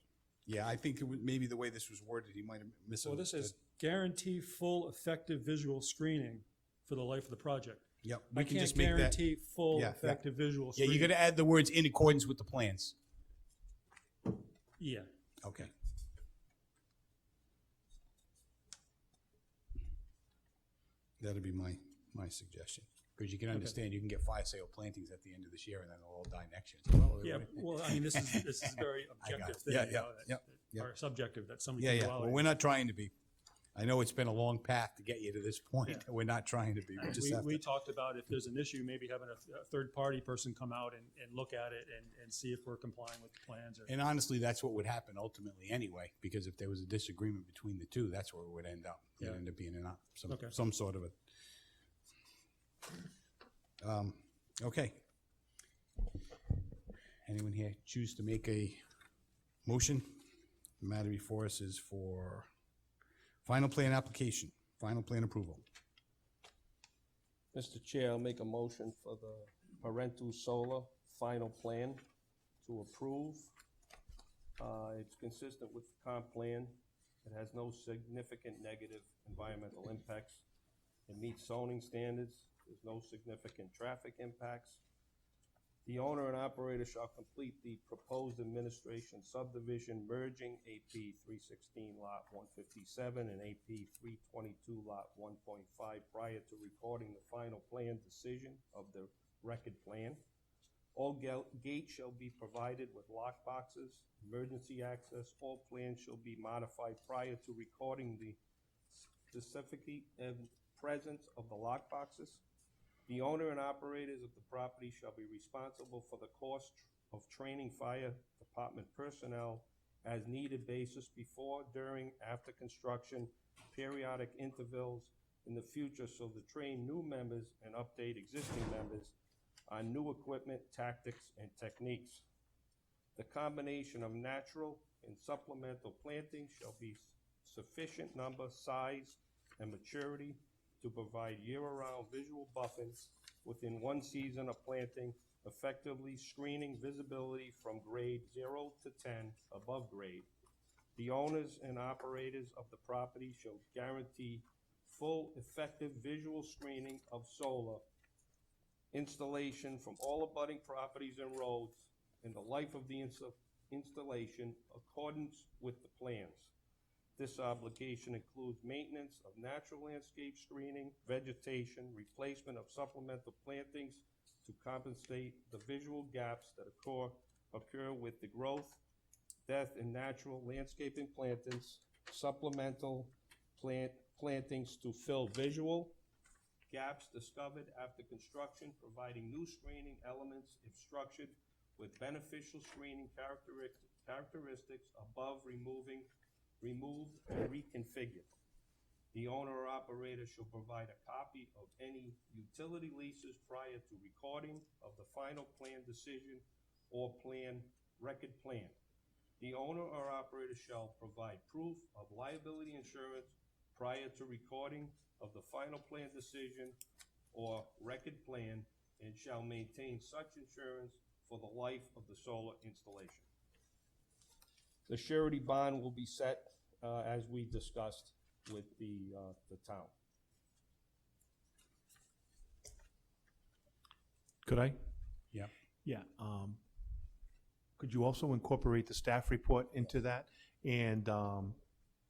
Speaker 1: Yeah, I think maybe the way this was worded, he might have
Speaker 13: Well, this
Speaker 1: misunderstood.
Speaker 13: is guarantee full effective visual screening for the life of the project.
Speaker 1: Yep.
Speaker 13: I
Speaker 1: We can
Speaker 13: can't
Speaker 1: just make that.
Speaker 13: guarantee full
Speaker 1: Yeah, yeah.
Speaker 13: effective visual
Speaker 1: Yeah,
Speaker 13: screening.
Speaker 1: you got to add the words in accordance with the plans.
Speaker 13: Yeah.
Speaker 1: Okay. That'd be my suggestion. Because you can understand, you can get fire sale plantings at the end of this year and then they'll all die next year. So, well,
Speaker 13: Yeah, well, I mean, this is a very
Speaker 1: I got
Speaker 13: objective
Speaker 1: it.
Speaker 13: thing,
Speaker 1: Yeah,
Speaker 13: you
Speaker 1: yeah,
Speaker 13: know,
Speaker 1: yeah,
Speaker 13: that-
Speaker 1: yeah.
Speaker 13: or subjective, that somebody
Speaker 1: Yeah,
Speaker 13: can
Speaker 1: yeah.
Speaker 13: go out
Speaker 1: Well,
Speaker 13: and-
Speaker 1: we're not trying to be. I know it's been a long path to get you to this point.
Speaker 13: Yeah.
Speaker 1: We're not trying to be. We just have
Speaker 13: We
Speaker 1: to.
Speaker 13: talked about if there's an issue, maybe having a third-party person come out and look at it and see if we're complying with the plans. Or
Speaker 1: And honestly, that's what would happen ultimately anyway, because if there was a disagreement between the two, that's where it would end up. It'd
Speaker 13: Yeah.
Speaker 1: end up being
Speaker 13: Okay.
Speaker 1: some sort of a. Okay. Anyone here choose to make a motion? The matter before us is for final plan application, final plan approval.
Speaker 9: Mr. Chair, I'll make a motion for the parental solar final plan to approve. It's consistent with the comp plan. It has no significant negative environmental impacts. It meets zoning standards. There's no significant traffic impacts. The owner and operator shall complete the proposed administration subdivision merging AP 316 lot 157 and AP 322 lot 1.5 prior to recording the final plan decision of the record plan. All gates shall be provided with lock boxes, emergency access. All plans shall be modified prior to recording the specific and presence of the lock boxes. The owner and operators of the property shall be responsible for the cost of training fire department personnel as needed basis before, during, after construction, periodic intervals in the future, so to train new members and update existing members on new equipment, tactics, and techniques. The combination of natural and supplemental plantings shall be sufficient number, size, and maturity to provide year-round visual buffing within one season of planting, effectively screening visibility from grade 0 to 10 above grade. The owners and operators of the property shall guarantee full effective visual screening of solar installation from all abutting properties and roads in the life of the installation accordance with the plans. This obligation includes maintenance of natural landscape screening, vegetation, replacement of supplemental plantings to compensate the visual gaps that occur with the growth, death in natural landscaping plantings, supplemental plantings to fill visual gaps discovered after construction, providing new screening elements if structured with beneficial screening characteristics above removed and reconfigured. The owner or operator shall provide a copy of any utility leases prior to recording of the final plan decision or plan record plan. The owner or operator shall provide proof of liability insurance prior to recording of the final plan decision or record plan, and shall maintain such insurance for the life of the solar installation. The surety bond will be set, as we discussed with the town.
Speaker 14: Could I?
Speaker 1: Yeah.
Speaker 14: Yeah, could you also incorporate the staff report into that? And,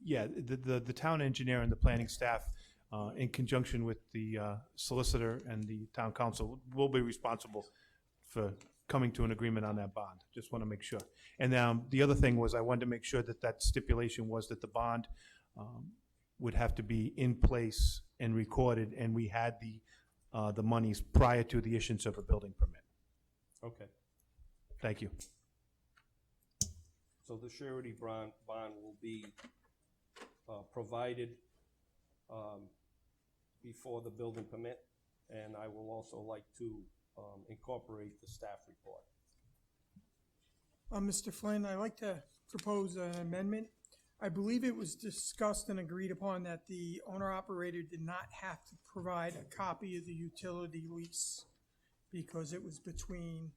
Speaker 14: yeah, the town engineer and the planning staff, in conjunction with the solicitor and the town council, will be responsible for coming to an agreement on that bond. Just want to make sure. And the other thing was, I wanted to make sure that that stipulation was that the bond would have to be in place and recorded, and we had the monies prior to the issuance of a building permit.
Speaker 9: Okay.
Speaker 14: Thank you.
Speaker 9: So the surety bond will be provided before the building permit, and I will also like to incorporate the staff report.
Speaker 15: Mr. Flynn, I'd like to propose an amendment. I believe it was discussed and agreed upon that the owner-operator did not have to provide a copy of the utility lease because it was between,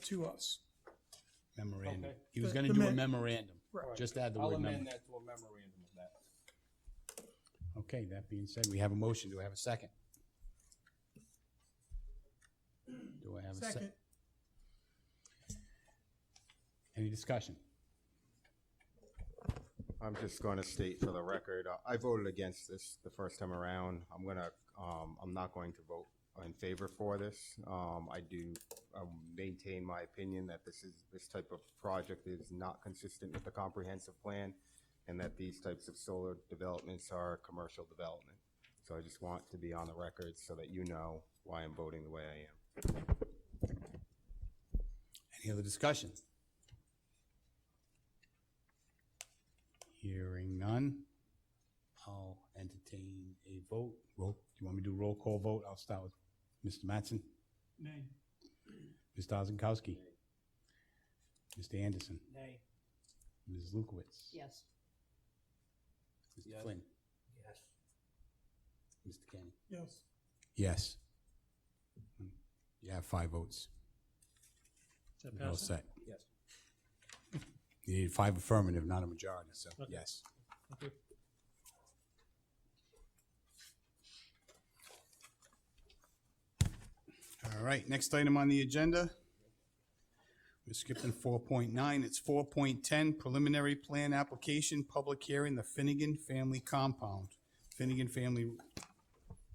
Speaker 15: to us.
Speaker 1: Memorandum.
Speaker 9: Okay.
Speaker 1: He was
Speaker 15: The-
Speaker 1: gonna
Speaker 15: the
Speaker 1: do a
Speaker 15: men-
Speaker 1: memorandum.
Speaker 15: Right.
Speaker 1: Just add the
Speaker 9: I'll
Speaker 1: word
Speaker 9: amend
Speaker 1: memo.
Speaker 9: that to a memorandum of that.
Speaker 1: Okay, that being said, we have a motion. Do I have a second? Do I have a second?
Speaker 15: Second.
Speaker 1: Any discussion?
Speaker 6: I'm just going to state for the record, I voted against this the first time around. I'm not going to vote in favor for this. I do maintain my opinion that this type of project is not consistent with the comprehensive plan, and that these types of solar developments are commercial development. So I just want to be on the record so that you know why I'm voting the way I am.
Speaker 1: Any other discussion? Hearing none, I'll entertain a vote. Do you want me to do roll call vote? I'll start with Mr. Mattson.
Speaker 15: Nay.
Speaker 1: Mr. Ozenkowski. Mr. Anderson.
Speaker 3: Nay.
Speaker 1: Mrs. Lukowitz.
Speaker 3: Yes.
Speaker 1: Mr.
Speaker 9: Yes.
Speaker 1: Flynn.
Speaker 9: Yes.
Speaker 1: Mr. Kenny.
Speaker 15: Yes.
Speaker 1: Yes. You have 5 votes.
Speaker 13: Is that
Speaker 1: You're all
Speaker 13: passing?
Speaker 1: set.
Speaker 9: Yes.
Speaker 1: You need 5 affirmative, not a majority, so
Speaker 13: Okay.
Speaker 1: yes.
Speaker 13: Okay.
Speaker 1: All right, next item on the agenda. We're skipping 4.9. It's 4.10, preliminary plan application, public hearing, the Finnegan Family Compound. Finnegan Family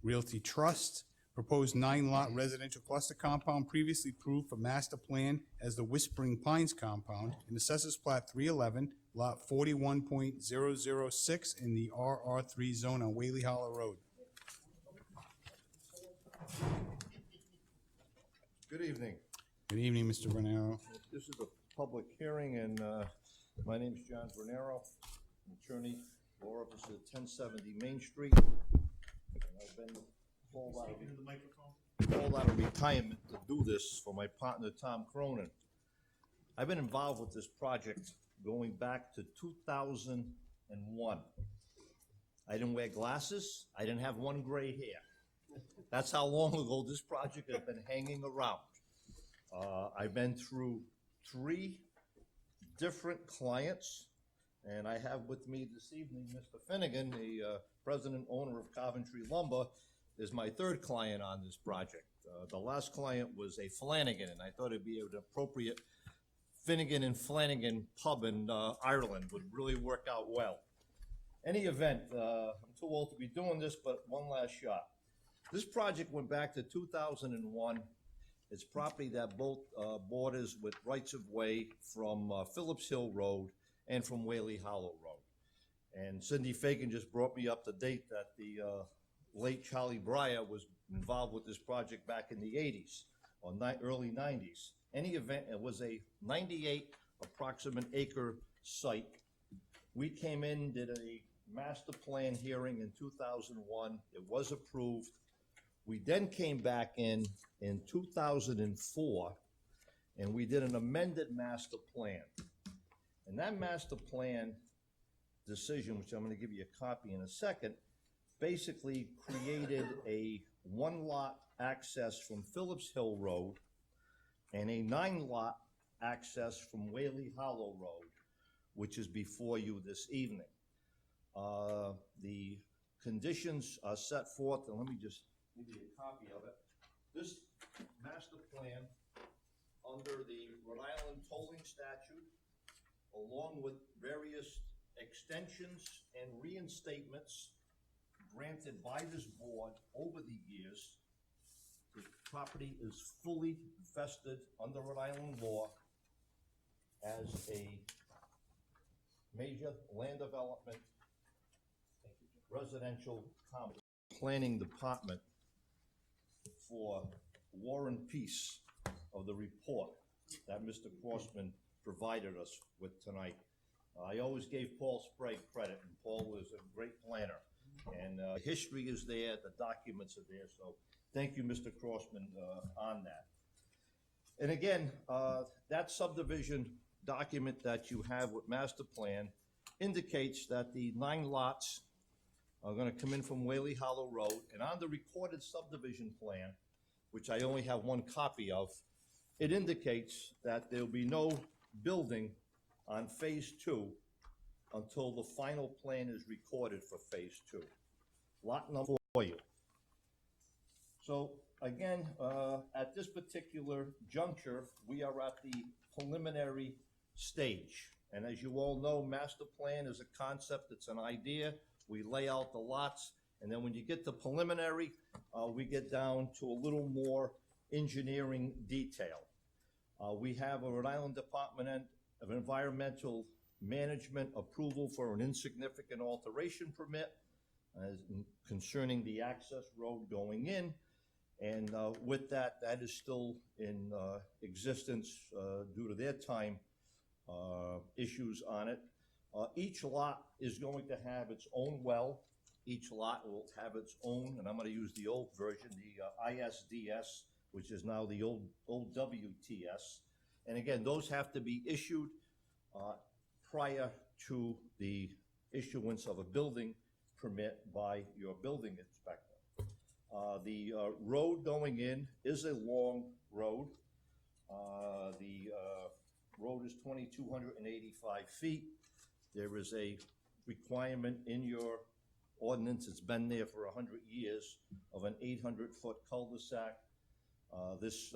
Speaker 1: Realty Trust, proposed 9-lot residential cluster compound previously approved for master plan as the Whispering Pines Compound in Assessors Plat 311, Lot 41.006 in the RR3 zone on Whaley Hollow Road.
Speaker 5: Good evening.
Speaker 1: Good evening, Mr. Renero.
Speaker 5: This is a public hearing, and my name's John Vernero, attorney, law office at 1070 Main Street. And I've been called out of retirement to do this for my partner, Tom Cronin. I've been involved with this project going back to 2001. I didn't wear glasses. I didn't have one gray hair. That's how long ago this project has been hanging around. I've been through 3 different clients, and I have with me this evening Mr. Finnegan, the president owner of Coventry Lumber, is my 3rd client on this project. The last client was a Flanagan, and I thought it'd be an appropriate Finnegan and Flanagan pub in Ireland would really work out well. Any event, I'm too old to be doing this, but one last shot. This project went back to 2001. It's property that both borders with rights-of-way from Phillips Hill Road and from Whaley Hollow Road. And Cindy Fagan just brought me up to date that the late Charlie Breyer was involved with this project back in the 80s or early 90s. Any event, it was a 98 approximate acre site. We came in, did a master plan hearing in 2001. It was approved. We then came back in 2004, and we did an amended master plan. And that master plan decision, which I'm gonna give you a copy in a second, basically created a one-lot access from Phillips Hill Road and a 9-lot access from Whaley Hollow Road, which is before you this evening. The conditions are set forth, and let me just give you a copy of it. This master plan, under the Rhode Island tolling statute, along with various extensions and reinstatements granted by this board over the years, the property is fully vested under Rhode Island law as a major land development residential complex. Planning department for War and Peace of the report that Mr. Crossman provided us with tonight. I always gave Paul Sprague credit, and Paul was a great planner. And history is there, the documents are there, so thank you, Mr. Crossman, on that. And again, that subdivision document that you have with master plan indicates that the 9 lots are gonna come in from Whaley Hollow Road, and on the recorded subdivision plan, which I only have one copy of, it indicates that there'll be no building on phase 2 until the final plan is recorded for phase 2. Lot number for you. So again, at this particular juncture, we are at the preliminary stage. And as you all know, master plan is a concept, it's an idea. We lay out the lots, and then when you get to preliminary, we get down to a little more engineering detail. We have a Rhode Island Department of Environmental Management approval for an insignificant alteration permit concerning the access road going in. And with that, that is still in existence due to their time issues on it. Each lot is going to have its own well. Each lot will have its own, and I'm going to use the old version, the ISDS, which is now the old WTS. And again, those have to be issued prior to the issuance of a building permit by your building inspector. The road going in is a long road. The road is 2,285 feet. There is a requirement in your ordinance, it's been there for 100 years, of an 800-foot cul-de-sac. This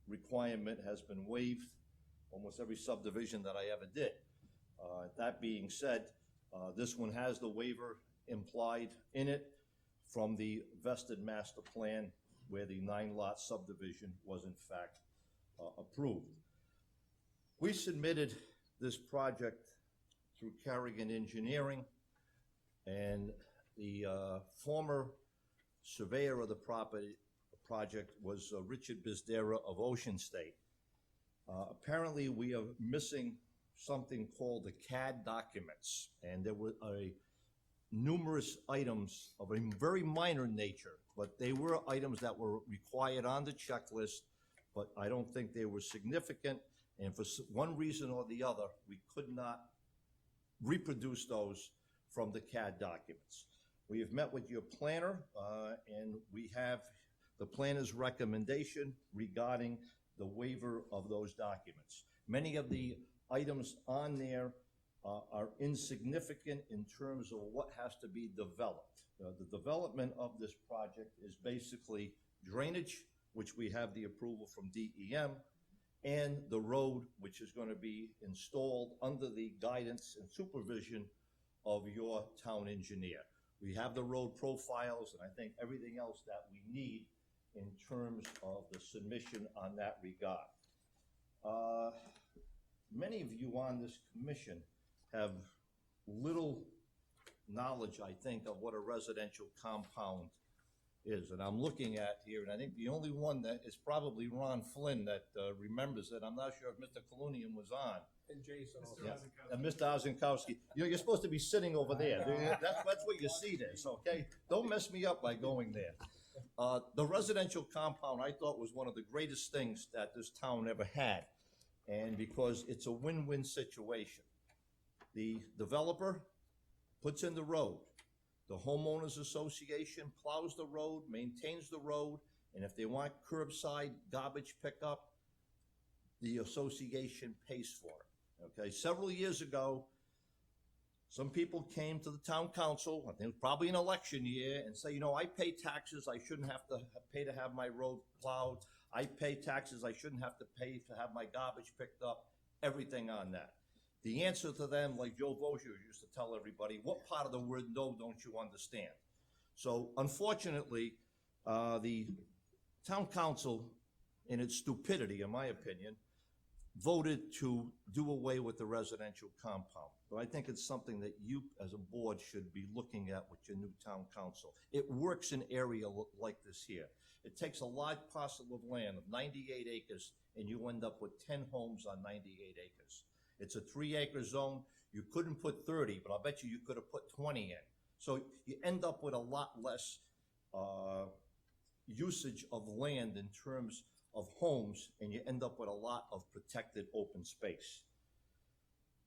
Speaker 5: requirement has been waived almost every subdivision that I ever did. That being said, this one has the waiver implied in it from the vested master plan where the 9-lot subdivision was in fact approved. We submitted this project through Carrigan Engineering, and the former surveyor of the project was Richard Bizdera of Ocean State. Apparently, we are missing something called the CAD documents, and there were numerous items of a very minor nature, but they were items that were required on the checklist, but I don't think they were significant, and for one reason or the other, we could not reproduce those from the CAD documents. We have met with your planner, and we have the planner's recommendation regarding the waiver of those documents. Many of the items on there are insignificant in terms of what has to be developed. The development of this project is basically drainage, which we have the approval from DEM, and the road, which is going to be installed under the guidance and supervision of your town engineer. We have the road profiles, and I think everything else that we need in terms of the submission on that regard. Many of you on this commission have little knowledge, I think, of what a residential compound is. And I'm looking at here, and I think the only one that is probably Ron Flynn that remembers it. I'm not sure if Mr. Kalunian was on.
Speaker 8: And Jason also.
Speaker 5: Yeah. And Mr. Ozenkowski. You know, you're supposed to be sitting over there. That's what your seat is, okay? Don't mess me up by going there. The residential compound, I thought, was one of the greatest things that this town ever had. And because it's a win-win situation. The developer puts in the road. The homeowners association plows the road, maintains the road, and if they want curbside garbage pickup, the association pays for it. Okay, several years ago, some people came to the town council, I think it was probably an election year, and say, you know, I pay taxes, I shouldn't have to pay to have my road plowed. I pay taxes, I shouldn't have to pay to have my garbage picked up, everything on that. The answer to them, like Joe Bozier used to tell everybody, what part of the word no don't you understand? So unfortunately, the town council, in its stupidity, in my opinion, voted to do away with the residential compound. But I think it's something that you, as a board, should be looking at with your new town council. It works in area like this here. It takes a large parcel of land of 98 acres, and you end up with 10 homes on 98 acres. It's a 3-acre zone. You couldn't put 30, but I bet you could have put 20 in. So you end up with a lot less usage of land in terms of homes, and you end up with a lot of protected open space.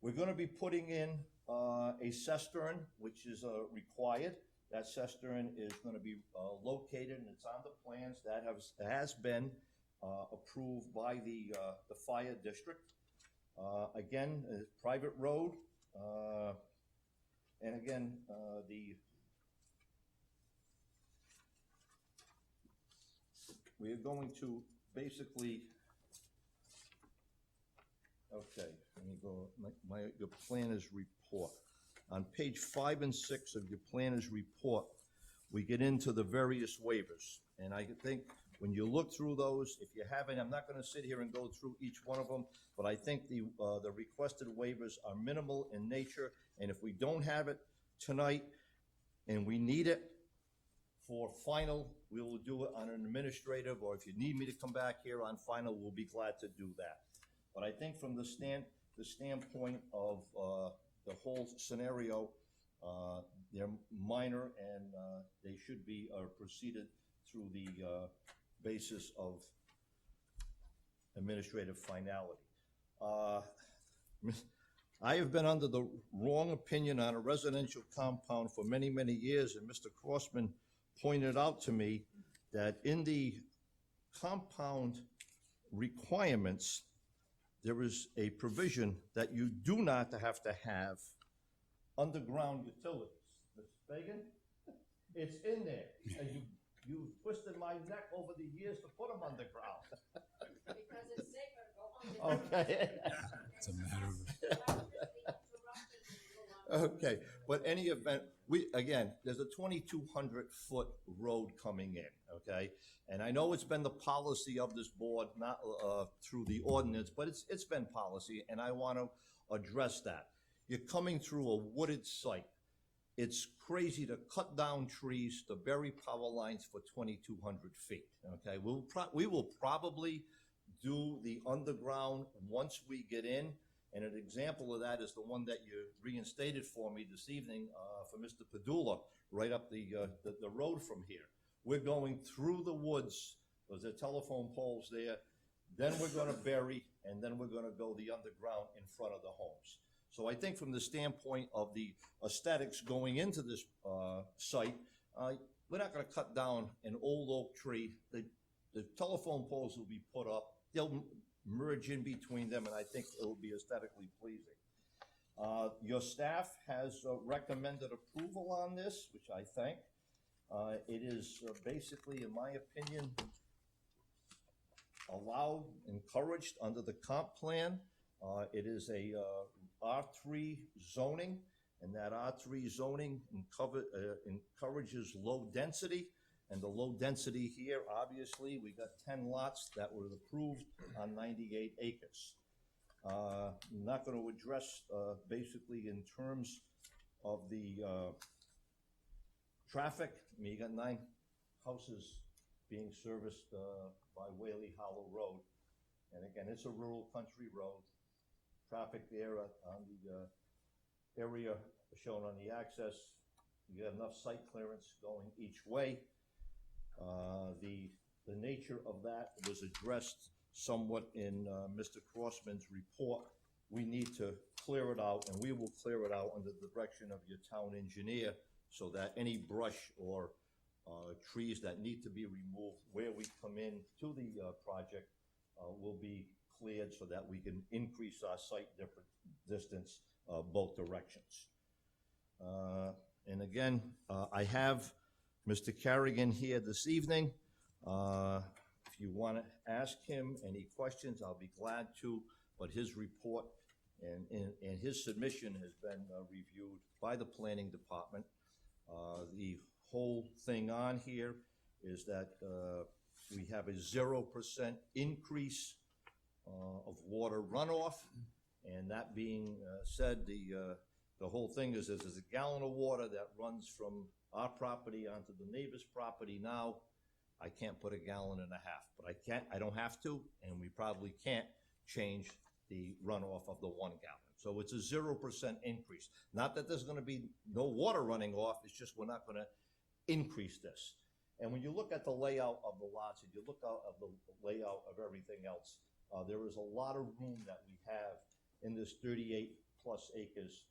Speaker 5: We're going to be putting in a cistern, which is required. That cistern is going to be located, and it's on the plans. That has been approved by the fire district. Again, a private road, and again, we are going to basically, okay, let me go, your planner's report. On page 5 and 6 of your planner's report, we get into the various waivers. And I think when you look through those, if you haven't, I'm not gonna sit here and go through each one of them, but I think the requested waivers are minimal in nature, and if we don't have it tonight and we need it for final, we will do it on an administrative, or if you need me to come back here on final, we'll be glad to do that. But I think from the standpoint of the whole scenario, they're minor, and they should be proceeded through the basis of administrative finality. I have been under the wrong opinion on a residential compound for many, many years, and Mr. Crossman pointed out to me that in the compound requirements, there is a provision that you do not have to have underground utilities. Mr. Fagan, it's in there, and you twisted my neck over the years to put them underground.
Speaker 3: Because it's safer to go under.
Speaker 5: Okay.
Speaker 8: It's a matter of.
Speaker 5: Okay, but any event, there's a 2,200-foot road coming in, okay? And I know it's been the policy of this board, not through the ordinance, but it's been policy, and I want to address that. You're coming through a wooded site. It's crazy to cut down trees to bury power lines for 2,200 feet, okay? We will probably do the underground once we get in. And an example of that is the one that you reinstated for me this evening for Mr. Padula, right up the road from here. We're going through the woods, there's telephone poles there, then we're gonna bury, and then we're gonna go the underground in front of the homes. So I think from the standpoint of the aesthetics going into this site, we're not gonna cut down an old oak tree. The telephone poles will be put up. They'll merge in between them, and I think it will be aesthetically pleasing. Your staff has recommended approval on this, which I thank. It is basically, in my opinion, allowed, encouraged under the comp plan. It is a R3 zoning, and that R3 zoning encourages low density. And the low density here, obviously, we got 10 lots that were approved on 98 acres. I'm not going to address basically in terms of the traffic. I mean, you got 9 houses being serviced by Whaley Hollow Road. And again, it's a rural country road. Traffic there on the area shown on the access. You got enough site clearance going each way. The nature of that was addressed somewhat in Mr. Crossman's report. We need to clear it out, and we will clear it out under the direction of your town engineer so that any brush or trees that need to be removed where we come in to the project will be cleared so that we can increase our site distance both directions. And again, I have Mr. Carrigan here this evening. If you want to ask him any questions, I'll be glad to, but his report and his submission has been reviewed by the planning department. The whole thing on here is that we have a 0% increase of water runoff, and that being said, the whole thing is there's a gallon of water that runs from our property onto the neighbor's property now. I can't put 1.5 gallons, but I don't have to, and we probably can't change the runoff of the 1 gallon. So it's a 0% increase. Not that there's gonna be no water running off, it's just we're not gonna increase this. And when you look at the layout of the lots, and you look out of the layout of everything else, there is a lot of room that we have in this 38+ acres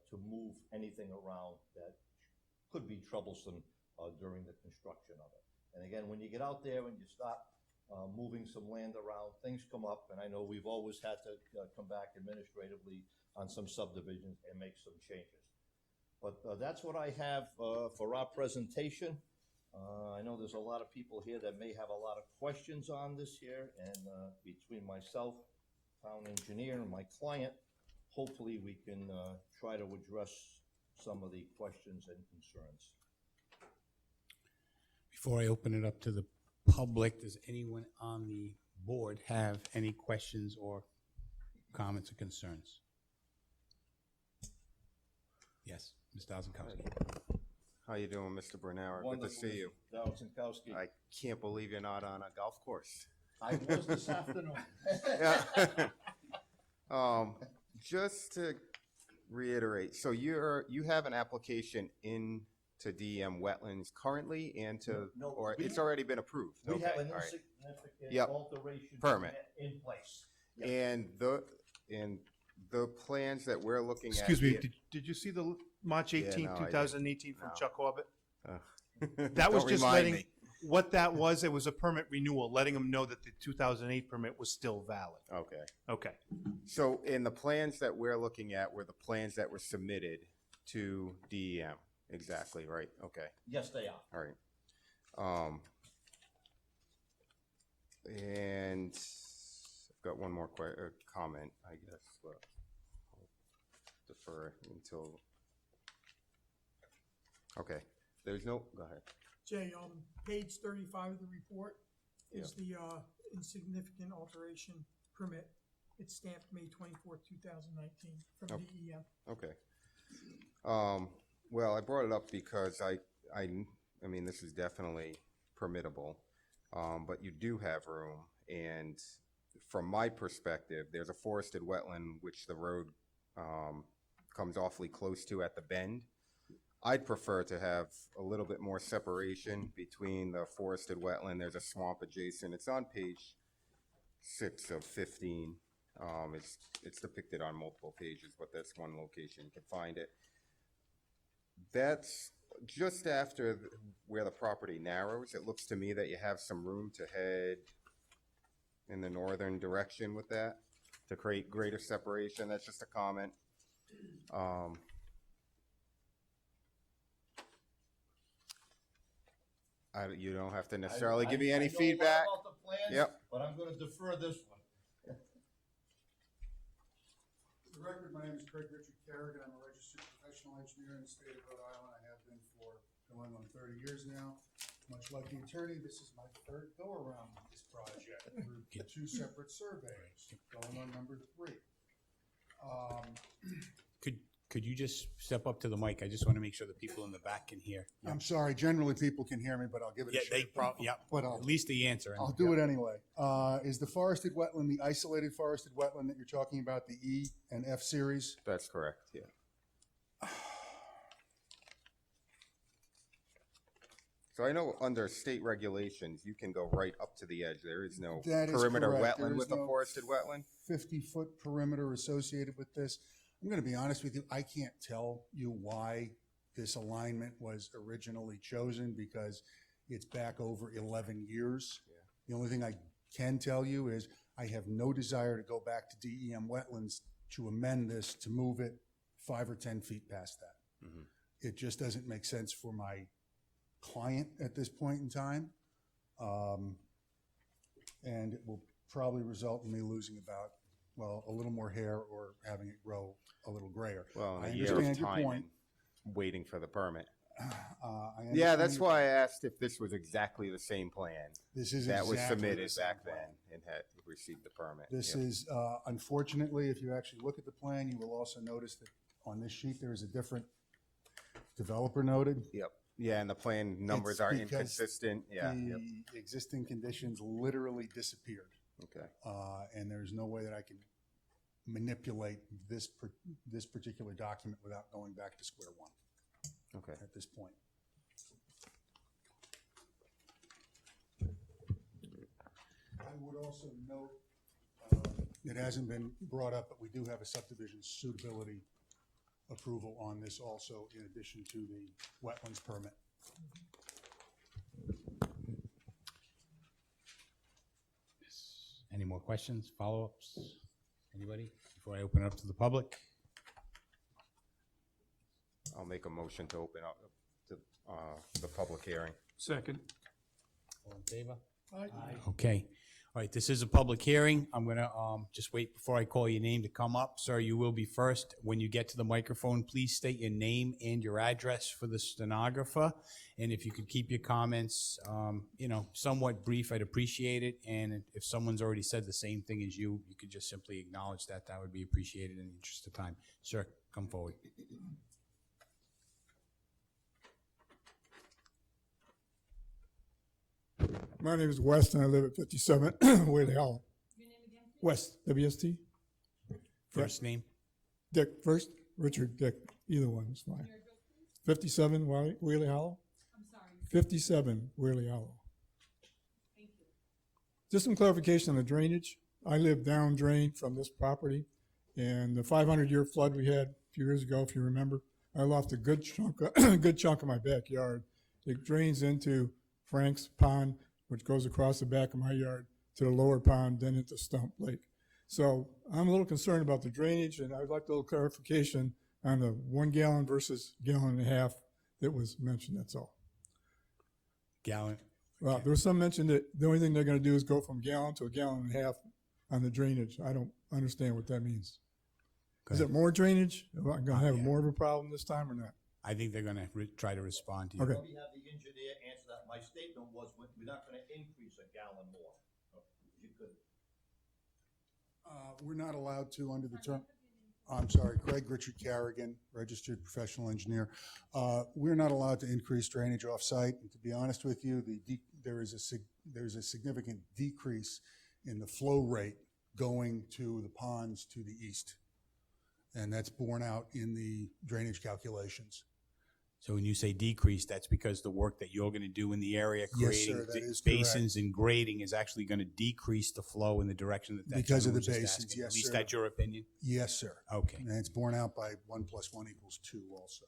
Speaker 5: to move anything around that could be troublesome during the construction of it. And again, when you get out there and you start moving some land around, things come up, and I know we've always had to come back administratively on some subdivisions and make some changes. But that's what I have for our presentation. I know there's a lot of people here that may have a lot of questions on this here, and between myself, town engineer, and my client, hopefully we can try to address some of the questions and concerns.
Speaker 1: Before I open it up to the public, does anyone on the board have any questions or comments or concerns? Yes, Mr. Ozenkowski.
Speaker 6: How you doing, Mr. Bernauer? Good to see you.
Speaker 5: Ozenkowski.
Speaker 6: I can't believe you're not on a golf course.
Speaker 5: I was this afternoon.
Speaker 6: Just to reiterate, so you have an application into DEM wetlands currently and to,
Speaker 5: No,
Speaker 6: or
Speaker 5: we-
Speaker 6: it's already been approved?
Speaker 5: We have
Speaker 6: Okay,
Speaker 5: an
Speaker 6: all right.
Speaker 5: insignificant
Speaker 6: Yep.
Speaker 5: alteration
Speaker 6: Permit.
Speaker 5: in place. Yes.
Speaker 6: And the plans that we're looking at.
Speaker 14: Excuse me,
Speaker 6: here-
Speaker 14: did you see the March
Speaker 6: Yeah,
Speaker 14: 18,
Speaker 6: no, I didn't.
Speaker 14: 2018 from
Speaker 6: No.
Speaker 14: Chuck Orbit?
Speaker 6: That
Speaker 14: was just what that was. It was a permit renewal, letting them know that the 2008 permit was still valid.
Speaker 6: Okay.
Speaker 14: Okay.
Speaker 6: So in the plans that we're looking at were the plans that were submitted to DEM. Exactly, right? Okay.
Speaker 5: Yes, they are.
Speaker 6: All right. And I've got one more comment, I guess. But I'll defer until. Okay. There's no. Go ahead.
Speaker 15: Jay, page 35 of the report is the insignificant alteration permit. It's stamped May 24th, 2019 from DEM.
Speaker 6: Okay. Well, I brought it up because I mean, this is definitely permittable, but you do have room, and from my perspective, there's a forested wetland which the road comes awfully close to at the bend. I'd prefer to have a little bit more separation between the forested wetland. There's a swamp adjacent. It's on page 6 of 15. It's depicted on multiple pages, but that's one location. You can find it. That's just after where the property narrows. It looks to me that you have some room to head in the northern direction with that to create greater separation. That's just a comment. You don't have to necessarily give me any feedback.
Speaker 5: I know a lot about the plans,
Speaker 6: Yep.
Speaker 5: but I'm gonna defer this one.
Speaker 16: For the record, my name is Craig Richard Carrigan. I'm a registered professional engineer in the state of Rhode Island. I have been for going on 30 years now. Much like the attorney, this is my third go around with this project. We're 2 separate surveys, going on number 3.
Speaker 1: Could you just step up to the mic? I just want to make sure the people in the back can hear.
Speaker 16: I'm sorry, generally people can hear me, but I'll give it
Speaker 1: Yeah,
Speaker 16: a shot.
Speaker 1: they probably, yeah,
Speaker 16: But
Speaker 1: at least the answer.
Speaker 16: I'll do it anyway. Is the forested wetland, the isolated forested wetland that you're talking about, the E and F series?
Speaker 6: That's correct, yeah. So I know under state regulations, you can go right up to the edge. There is no
Speaker 16: That is
Speaker 6: perimeter
Speaker 16: correct. There
Speaker 6: wetland
Speaker 16: is
Speaker 6: with a
Speaker 16: no
Speaker 6: forested wetland?
Speaker 16: 50-foot perimeter associated with this. I'm going to be honest with you, I can't tell you why this alignment was originally chosen because it's back over 11 years. The only thing I can tell you is I have no desire to go back to DEM wetlands to amend this, to move it 5 or 10 feet past that. It just doesn't make sense for my client at this point in time. And it will probably result in me losing about, well, a little more hair or having it grow a little grayer.
Speaker 6: Well,
Speaker 16: I
Speaker 6: a year
Speaker 16: understand
Speaker 6: of
Speaker 16: your
Speaker 6: time
Speaker 16: point.
Speaker 6: and waiting for the permit.
Speaker 16: I
Speaker 6: Yeah,
Speaker 16: understand
Speaker 6: that's
Speaker 16: your-
Speaker 6: why I asked if this was exactly the same plan.
Speaker 16: This is
Speaker 6: that was
Speaker 16: exactly
Speaker 6: submitted
Speaker 16: the same
Speaker 6: back
Speaker 16: plan.
Speaker 6: then and had received the permit.
Speaker 16: This
Speaker 6: Yep.
Speaker 16: is, unfortunately, if you actually look at the plan, you will also notice that on this sheet, there is a different developer noted.
Speaker 6: Yep. Yeah, and the plan numbers
Speaker 16: It's
Speaker 6: are
Speaker 16: because
Speaker 6: inconsistent. Yeah. Yep.
Speaker 16: The existing conditions literally disappeared.
Speaker 6: Okay.
Speaker 16: And there's no way that I can manipulate this particular document without going back to square one.
Speaker 6: Okay.
Speaker 16: At this point. I would also note, it hasn't been brought up, but we do have a subdivision suitability approval on this also, in addition to the wetlands permit.
Speaker 1: Any more questions, follow-ups? Anybody? Before I open it up to the public?
Speaker 6: I'll make a motion to open up to the public hearing.
Speaker 13: Second.
Speaker 1: All in favor?
Speaker 15: Aye.
Speaker 1: Okay. All right, this is a public hearing. I'm gonna just wait before I call your name to come up. Sir, you will be first. When you get to the microphone, please state your name and your address for the stenographer. And if you could keep your comments, somewhat brief, I'd appreciate it. And if someone's already said the same thing as you, you could just simply acknowledge that. That would be appreciated in the interest of time. Sir, come forward.
Speaker 17: My name is West, and I live at 57 Whaley Hollow. West, WST.
Speaker 1: First name?
Speaker 17: Dick first, Richard, Dick, either one is fine. 57 Whaley Hollow? I'm sorry. 57 Whaley Hollow. Thank you. Just some clarification on the drainage. I live down drain from this property, and the 500-year flood we had a few years ago, if you remember, I lost a good chunk of my backyard. It drains into Frank's Pond, which goes across the back of my yard to the lower pond, then into Stump Lake. So I'm a little concerned about the drainage, and I'd like a little clarification on the 1 gallon versus gallon and a half that was mentioned, that's all.
Speaker 1: Gallon.
Speaker 17: Well, there was some mention that the only thing they're gonna do is go from gallon to a gallon and a half on the drainage. I don't understand what that means. Is it more drainage? Am I gonna have more of a problem this time or not?
Speaker 1: I think they're gonna try to respond to you.
Speaker 17: Okay.
Speaker 5: Let me have the engineer answer that. My statement was, we're not gonna increase a gallon more. You could.
Speaker 16: We're not allowed to under the term. I'm sorry, Craig Richard Carrigan, registered professional engineer. We're not allowed to increase drainage off-site. And to be honest with you, there's a significant decrease in the flow rate going to the ponds to the east. And that's borne out in the drainage calculations.
Speaker 1: So when you say decrease, that's because the work that you're gonna do in the area,
Speaker 16: Yes, sir,
Speaker 1: creating
Speaker 16: that is
Speaker 1: basins and grading is actually gonna decrease the flow in the direction that
Speaker 16: Because of
Speaker 1: gentleman
Speaker 16: the
Speaker 1: was just
Speaker 16: basins,
Speaker 1: asking.
Speaker 16: yes,
Speaker 1: At least
Speaker 16: sir.
Speaker 1: that's your opinion?
Speaker 16: Yes, sir.
Speaker 1: Okay,
Speaker 16: And it's borne out by 1 + 1 = 2 also.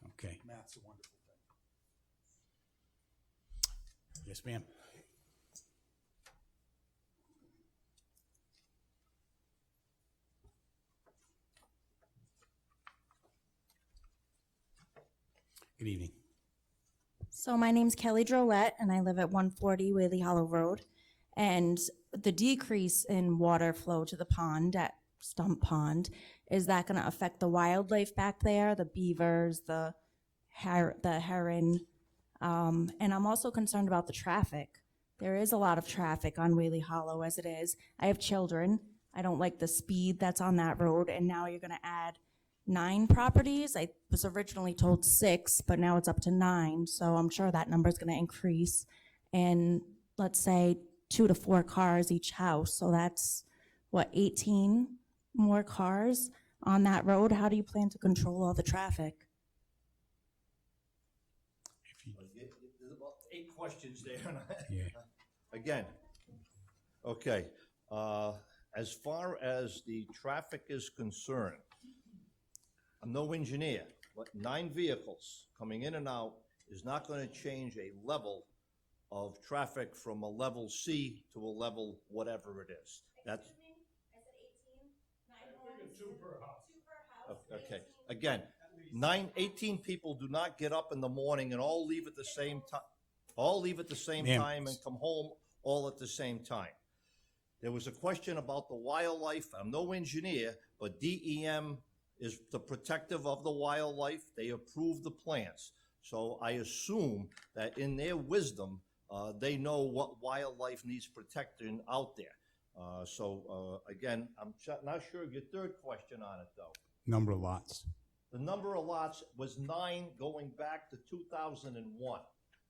Speaker 1: okay.
Speaker 16: Math's a wonderful thing.
Speaker 1: Yes, ma'am. Good evening.
Speaker 18: So my name's Kelly Drolette, and I live at 140 Whaley Hollow Road. And the decrease in water flow to the pond at Stump Pond, is that going to affect the wildlife back there, the beavers, the heron? And I'm also concerned about the traffic. There is a lot of traffic on Whaley Hollow as it is. I have children. I don't like the speed that's on that road, and now you're going to add 9 properties. I was originally told 6, but now it's up to 9. So I'm sure that number is going to increase. And let's say 2 to 4 cars each house. So that's, 18 more cars on that road? How do you plan to control all the traffic?
Speaker 5: There's about 8 questions there.
Speaker 1: Yeah.
Speaker 5: Again, okay, as far as the traffic is concerned, I'm no engineer, but 9 vehicles coming in and out is not gonna change a level of traffic from a level C to a level whatever it is. That's, okay, again, 18 people do not get up in the morning and all leave at the same time,
Speaker 1: Ma'am.
Speaker 5: time and come home all at the same time. There was a question about the wildlife. I'm no engineer, but DEM is the protective of the wildlife. They approve the plans. So I assume that in their wisdom, they know what wildlife needs protecting out there. Again, I'm not sure of your third question on it, though.
Speaker 1: Number of lots.
Speaker 5: The number of lots was 9 going back to 2001.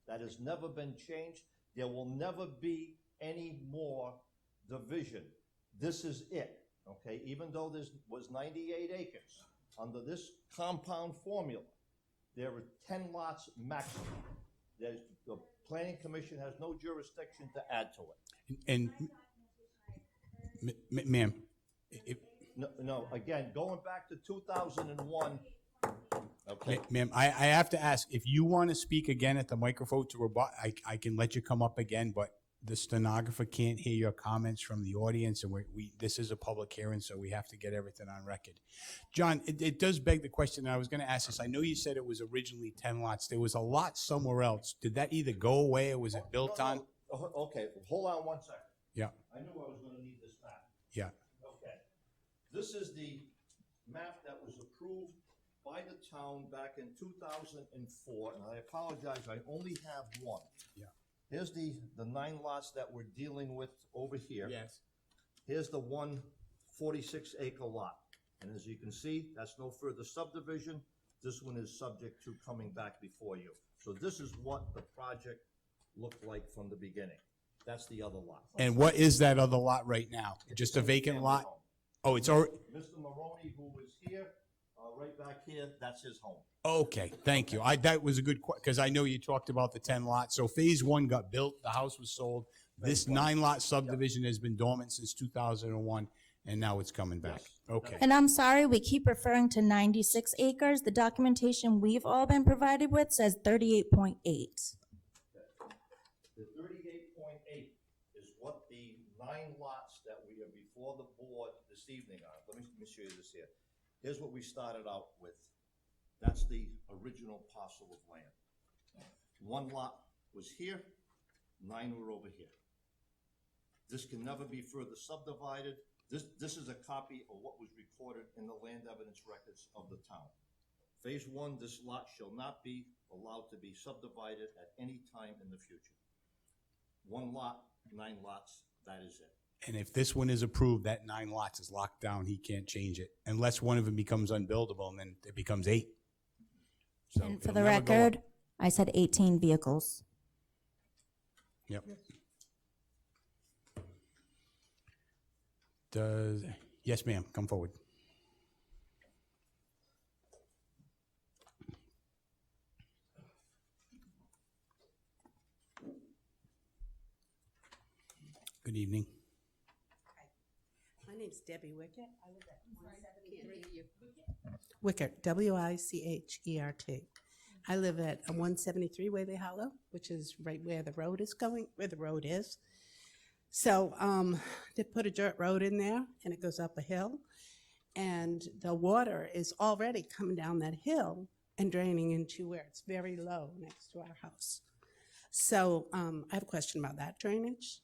Speaker 5: That has never been changed. There will never be any more division. This is it, okay? Even though there was 98 acres, under this compound formula, there are 10 lots maximum. The planning commission has no jurisdiction to add to it.
Speaker 1: And, ma'am,
Speaker 5: No, again, going back to 2001, okay?
Speaker 1: ma'am, I have to ask, if you want to speak again at the microphone to rebut, I can let you come up again, but the stenographer can't hear your comments from the audience, and this is a public hearing, so we have to get everything on record. John, it does beg the question, and I was going to ask this. I know you said it was originally 10 lots. There was a lot somewhere else. Did that either go away, or was it built on?
Speaker 5: Okay, hold on 1 second.
Speaker 1: Yeah,
Speaker 5: I knew I was gonna need this map.
Speaker 1: yeah.
Speaker 5: Okay. This is the map that was approved by the town back in 2004, and I apologize, I only have one.
Speaker 1: Yeah.
Speaker 5: Here's the 9 lots that we're dealing with over here.
Speaker 1: Yes.
Speaker 5: Here's the 1 46-acre lot. And as you can see, that's no further subdivision. This one is subject to coming back before you. So this is what the project looked like from the beginning. That's the other lot.
Speaker 1: And what is that other lot right now? Just a vacant lot? Oh, it's already,
Speaker 5: Mr. Maroney, who was here, right back here, that's his home.
Speaker 1: okay, thank you. That was a good because I know you talked about the 10 lots. So phase 1 got built, the house was sold. This 9 lot subdivision has been dormant since 2001, and now it's coming back. Okay.
Speaker 18: And I'm sorry, we keep referring to 96 acres. The documentation we've all been provided with says 38.8.
Speaker 5: The 38.8 is what the 9 lots that we are before the board this evening are. Let me show you this here. Here's what we started out with. That's the original parcel of land. 1 lot was here, 9 were over here. This can never be further subdivided. This is a copy of what was recorded in the land evidence records of the town. Phase 1, this lot shall not be allowed to be subdivided at any time in the future. 1 lot, 9 lots, that is it.
Speaker 1: And if this one is approved, that 9 lots is locked down. He can't change it unless one of them becomes unbuildable, and then it becomes 8. So
Speaker 18: And for
Speaker 1: it'll
Speaker 18: the
Speaker 1: never go up.
Speaker 18: record, I said 18 vehicles.
Speaker 1: Yep. Yes, ma'am, come forward. Good evening.
Speaker 19: My name's Debbie Wickett. I live at 173. Wickert, Wichert. I live at 173 Whaley Hollow, which is right where the road is going, where the road is. So they put a dirt road in there, and it goes up a hill, and the water is already coming down that hill and draining into where it's very low next to our house. So I have a question about that drainage.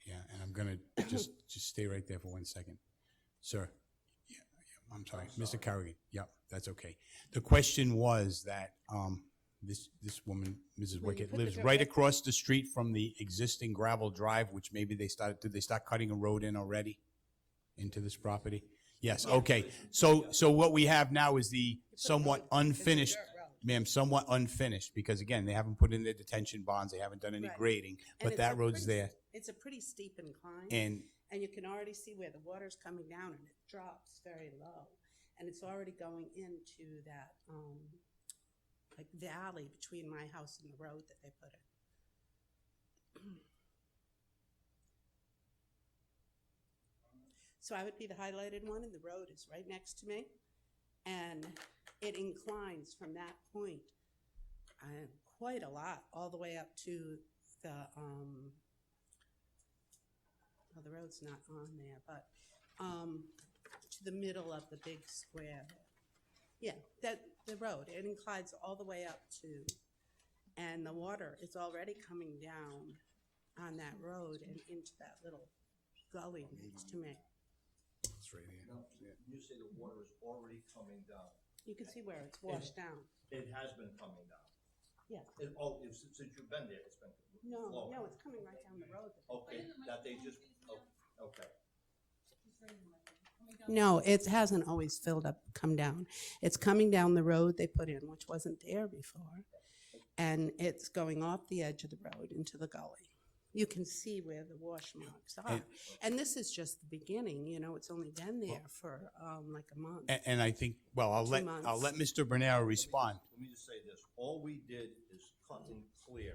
Speaker 1: Yeah, and I'm gonna just stay right there for 1 second. Sir, yeah, I'm sorry, Mr. Carrigan, yep, that's okay. The question was that, this woman, Mrs. Wickett, lives right across the street from the existing gravel drive, which maybe did they start cutting a road in already into this property? Yes, okay. So what we have now is the somewhat unfinished, ma'am, somewhat unfinished, because again, they haven't put in their detention bonds, they haven't done any
Speaker 19: Right.
Speaker 1: grading,
Speaker 19: And
Speaker 1: but
Speaker 19: it's
Speaker 1: that
Speaker 19: a
Speaker 1: road's
Speaker 19: pretty-
Speaker 1: there.
Speaker 19: It's a pretty steep incline.
Speaker 1: And
Speaker 19: you can already see where the water's coming down and it drops very low. And it's already going into that like valley between my house and the road that they put in. So I would be the highlighted one, and the road is right next to me. And it inclines from that point quite a lot, all the way up to the, well, the road's not on there, but to the middle of the big square. Yeah, the road, it inclines all the way up to, and the water is already coming down on that road and into that little gully next to me.
Speaker 1: It's right here.
Speaker 5: Now, you say the water is already coming down.
Speaker 19: You can see where it's washed down.
Speaker 5: It has been coming down.
Speaker 19: Yeah.
Speaker 5: Since you've been there, it's been
Speaker 19: No,
Speaker 5: flowing.
Speaker 19: no, it's coming right down the road.
Speaker 5: Okay, that they just, okay.
Speaker 19: No, it hasn't always filled up, come down. It's coming down the road they put in, which wasn't there before. And it's going off the edge of the road into the gully. You can see where the wash marks are. And this is just the beginning, you know, it's only been there for like a month.
Speaker 1: And I think, well, I'll
Speaker 19: 2
Speaker 1: let
Speaker 19: months.
Speaker 1: Mr. Bernero respond.
Speaker 5: Let me just say this, all we did is cut and clear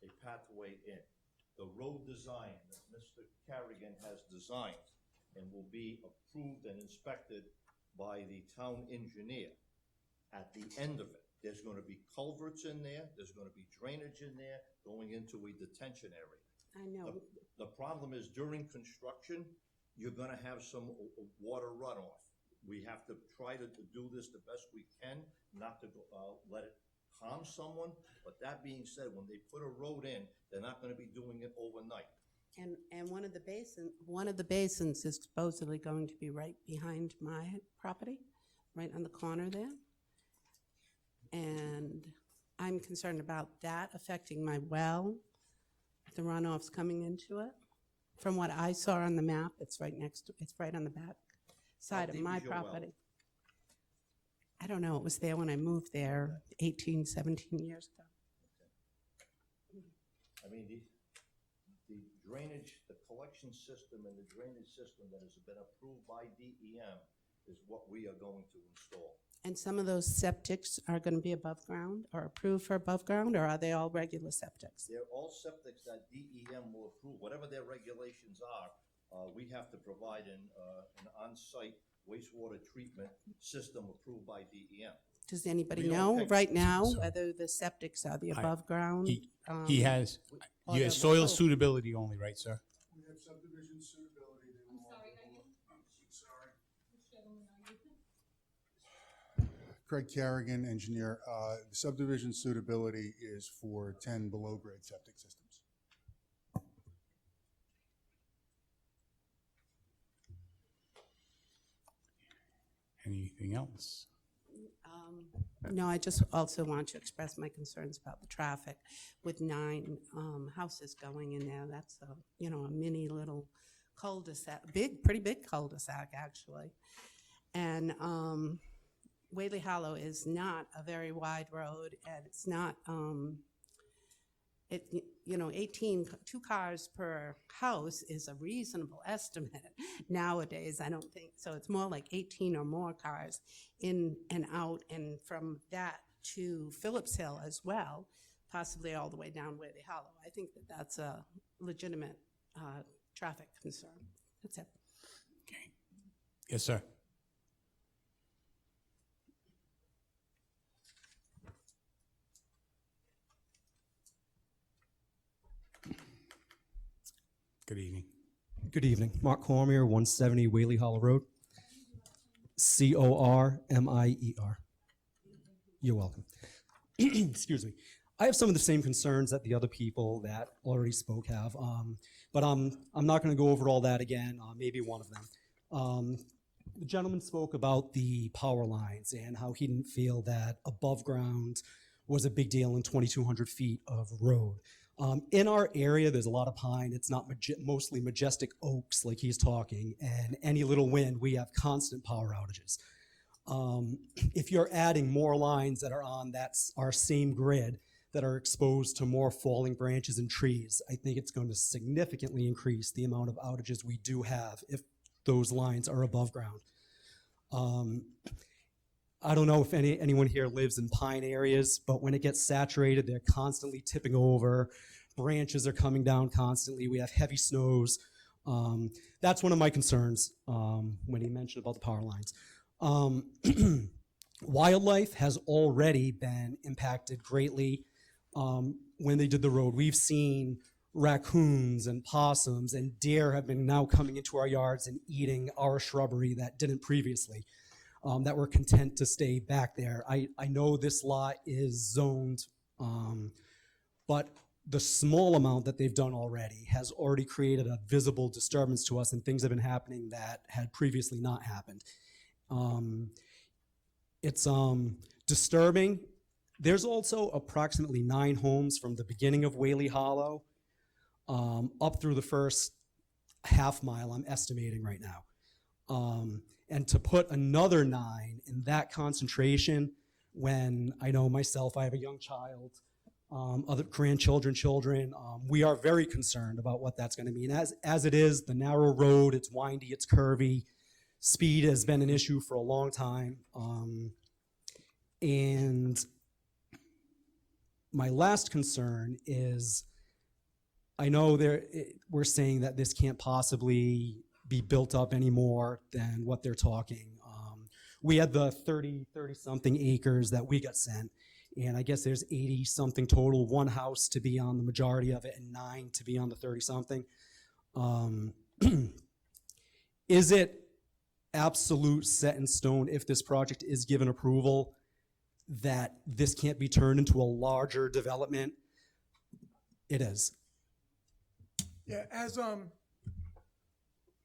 Speaker 5: a pathway in. The road design that Mr. Carrigan has designed and will be approved and inspected by the town engineer. At the end of it, there's gonna be culverts in there, there's gonna be drainage in there, going into a detention area.
Speaker 19: I know.
Speaker 5: The problem is during construction, you're gonna have some water runoff. We have to try to do this the best we can, not to let it harm someone. But that being said, when they put a road in, they're not gonna be doing it overnight.
Speaker 19: And one of the basins is supposedly going to be right behind my property, right on the corner there. And I'm concerned about that affecting my well, the runoffs coming into it. From what I saw on the map, it's right on the back side of
Speaker 5: deep
Speaker 19: my
Speaker 5: is your well?
Speaker 19: property. I don't know, it was there when I moved there 18, 17 years ago.
Speaker 5: I mean, the drainage, the collection system and the drainage system that has been approved by DEM is what we are going to install.
Speaker 19: And some of those septics are gonna be above ground or approved for above ground, or are they all regular septics?
Speaker 5: They're all septics that DEM will approve, whatever their regulations are. We have to provide an on-site wastewater treatment system approved by DEM.
Speaker 19: Does anybody
Speaker 5: We don't
Speaker 19: know
Speaker 5: pick-
Speaker 19: right now whether the septics are the above ground?
Speaker 1: He has soil suitability only, right, sir?
Speaker 16: We have subdivision suitability. They will all- Sorry. Craig Carrigan, engineer. The subdivision suitability is for 10 below-grade septic systems.
Speaker 1: Anything else?
Speaker 19: No, I just also want to express my concerns about the traffic with 9 houses going in there. That's a mini little cul-de-sac, pretty big cul-de-sac actually. And Whaley Hollow is not a very wide road, and it's not, 2 cars per house is a reasonable estimate nowadays. I don't think, so it's more like 18 or more cars in and out, and from that to Phillips Hill as well, possibly all the way down Whaley Hollow. I think that that's a legitimate traffic concern. That's it.
Speaker 1: Okay. Yes, sir. Good evening.
Speaker 20: Good evening. Mark Cormier, 170 Whaley Hollow Road. Cormier. You're welcome. Excuse me. I have some of the same concerns that the other people that already spoke have, but I'm not going to go over all that again, maybe one of them. The gentleman spoke about the power lines and how he didn't feel that above ground was a big deal in 2,200 feet of road. In our area, there's a lot of pine. It's not mostly majestic oaks like he's talking, and any little wind, we have constant power outages. If you're adding more lines that are on our same grid that are exposed to more falling branches and trees, I think it's going to significantly increase the amount of outages we do have if those lines are above ground. I don't know if anyone here lives in pine areas, but when it gets saturated, they're constantly tipping over. Branches are coming down constantly. We have heavy snows. That's one of my concerns when he mentioned about the power lines. Wildlife has already been impacted greatly when they did the road. We've seen raccoons and possums and deer have been now coming into our yards and eating our shrubbery that didn't previously, that were content to stay back there. I know this lot is zoned, but the small amount that they've done already has already created a visible disturbance to us, and things have been happening that had previously not happened. It's disturbing. There's also approximately 9 homes from the beginning of Whaley Hollow up through the first half mile, I'm estimating right now. And to put another 9 in that concentration, when I know myself, I have a young child, other grandchildren, children, we are very concerned about what that's going to mean. As it is, the narrow road, it's windy, it's curvy. Speed has been an issue for a long time. And my last concern is, I know we're saying that this can't possibly be built up any more than what they're talking. We had the 30-something acres that we got sent, and I guess there's 80-something total, 1 house to be on the majority of it and 9 to be on the 30-something. Is it absolute set in stone, if this project is given approval, that this can't be turned into a larger development? It is.
Speaker 15: Yeah, as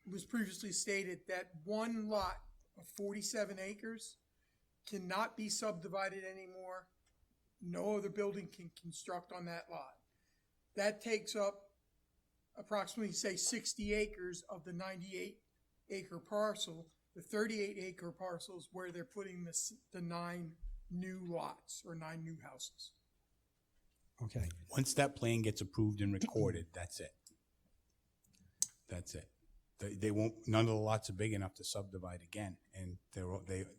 Speaker 15: was previously stated, that one lot of 47 acres cannot be subdivided anymore. No other building can construct on that lot. That takes up approximately, say, 60 acres of the 98-acre parcel. The 38-acre parcel is where they're putting the 9 new lots or 9 new houses.
Speaker 20: Okay.
Speaker 1: Once that plan gets approved and recorded, that's it. That's it. They won't. None of the lots are big enough to subdivide again, and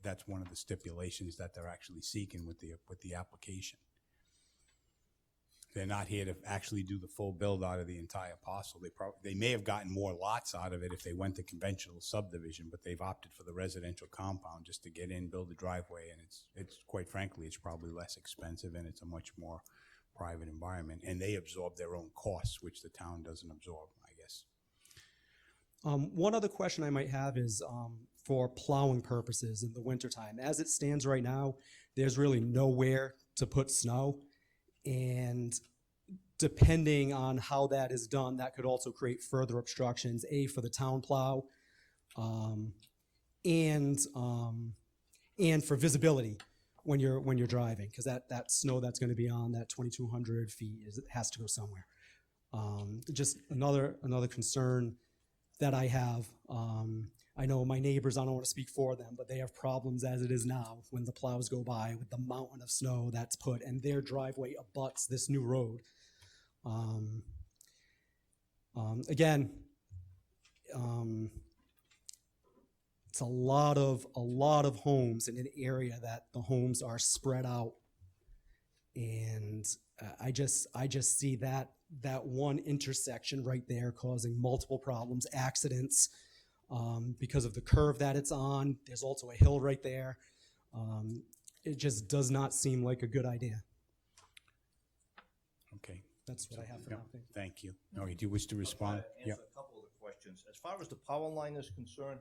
Speaker 1: that's one of the stipulations that they're actually seeking with the application. They're not here to actually do the full build out of the entire parcel. They may have gotten more lots out of it if they went to conventional subdivision, but they've opted for the residential compound just to get in, build a driveway, and it's quite frankly, it's probably less expensive and it's a much more private environment, and they absorb their own costs, which the town doesn't absorb, I guess.
Speaker 20: One other question I might have is for plowing purposes in the wintertime. As it stands right now, there's really nowhere to put snow, and depending on how that is done, that could also create further obstructions, for the town plow, and for visibility when you're driving, because that snow that's going to be on that 2,200 feet has to go somewhere. Just another concern that I have. I know my neighbors, I don't want to speak for them, but they have problems as it is now when the plows go by with the mountain of snow that's put, and their driveway abuts this new road. Again, it's a lot of homes in an area that the homes are spread out, and I just see that one intersection right there causing multiple problems, accidents, because of the curve that it's on. There's also a hill right there. It just does not seem like a good idea.
Speaker 1: Okay.
Speaker 20: That's what I have for now.
Speaker 1: Thank you. No, do you wish to respond?
Speaker 5: Answer a couple of the questions. As far as the power line is concerned,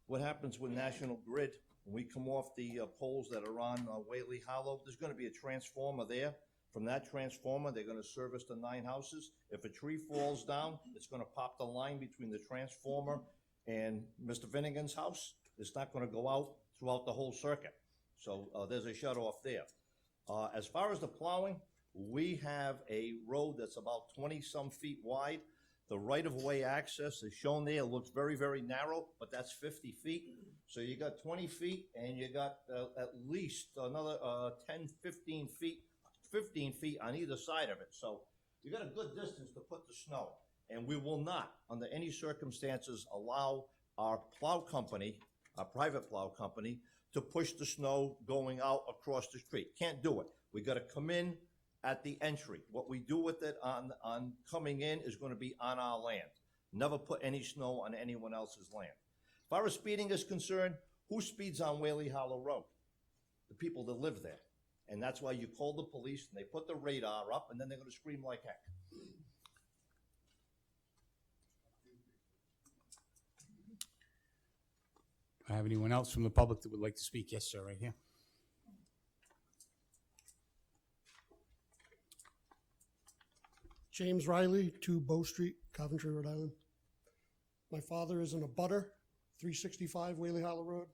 Speaker 5: what happens with National Grid, when we come off the poles that are on Whaley Hollow, there's going to be a transformer there. From that transformer, they're going to service the 9 houses. If a tree falls down, it's going to pop the line between the transformer and Mr. Finnegan's house. It's not going to go out throughout the whole circuit. So there's a shut off there. As far as the plowing, we have a road that's about 20-some feet wide. The right-of-way access is shown there. It looks very, very narrow, but that's 50 feet. So you got 20 feet, and you got at least another 10, 15 feet on either side of it. So you got a good distance to put the snow. And we will not, under any circumstances, allow our plow company, our private plow company, to push the snow going out across the street. Can't do it. We gotta come in at the entry. What we do with it on coming in is gonna be on our land. Never put any snow on anyone else's land. As far as speeding is concerned, who speeds on Whaley Hollow Road? The people that live there. And that's why you call the police and they put the radar up and then they're gonna scream like heck.
Speaker 1: Have anyone else from the public that would like to speak? Yes, sir, right here.
Speaker 21: James Riley, 2 Bow Street, Coventry, Rhode Island. My father is in a butter, 365 Whaley Hollow Road.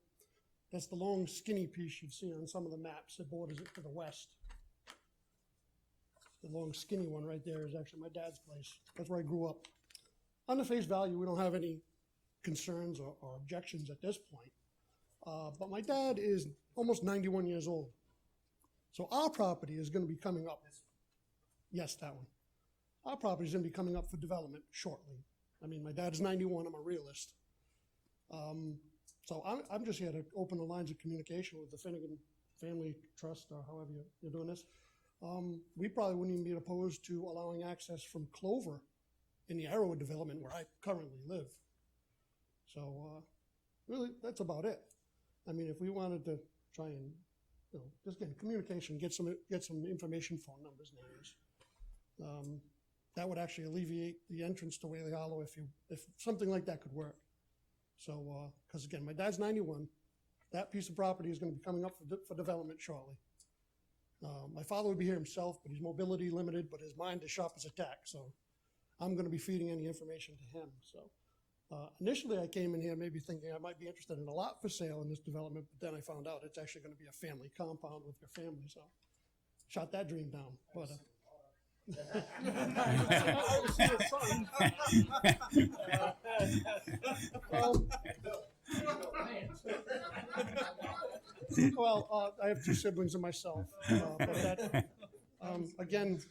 Speaker 21: That's the long skinny piece you'd see on some of the maps that borders it to the west. The long skinny one right there is actually my dad's place. That's where I grew up. On the face value, we don't have any concerns or objections at this point. But my dad is almost 91 years old. So our property is going to be coming up. Yes, that one. Our property is going to be coming up for development shortly. I mean, my dad's 91, I'm a realist. So I'm just here to open the lines of communication with the Finnegan Family Trust, or however you're doing this. We probably wouldn't even be opposed to allowing access from Clover in the Arrowwood development where I currently live. So really, that's about it. I mean, if we wanted to try and, just get communication, get some information, phone numbers, names, that would actually alleviate the entrance to Whaley Hollow if something like that could work. So, because again, my dad's 91. That piece of property is going to be coming up for development shortly. My father would be here himself, but he's mobility limited, but his mind is sharp as a tack. So I'm going to be feeding any information to him. So initially I came in here maybe thinking I might be interested in a lot for sale in this development, but then I found out it's actually going to be a family compound with your family. So shot that dream down. But well, I have 2 siblings and myself. But that, again,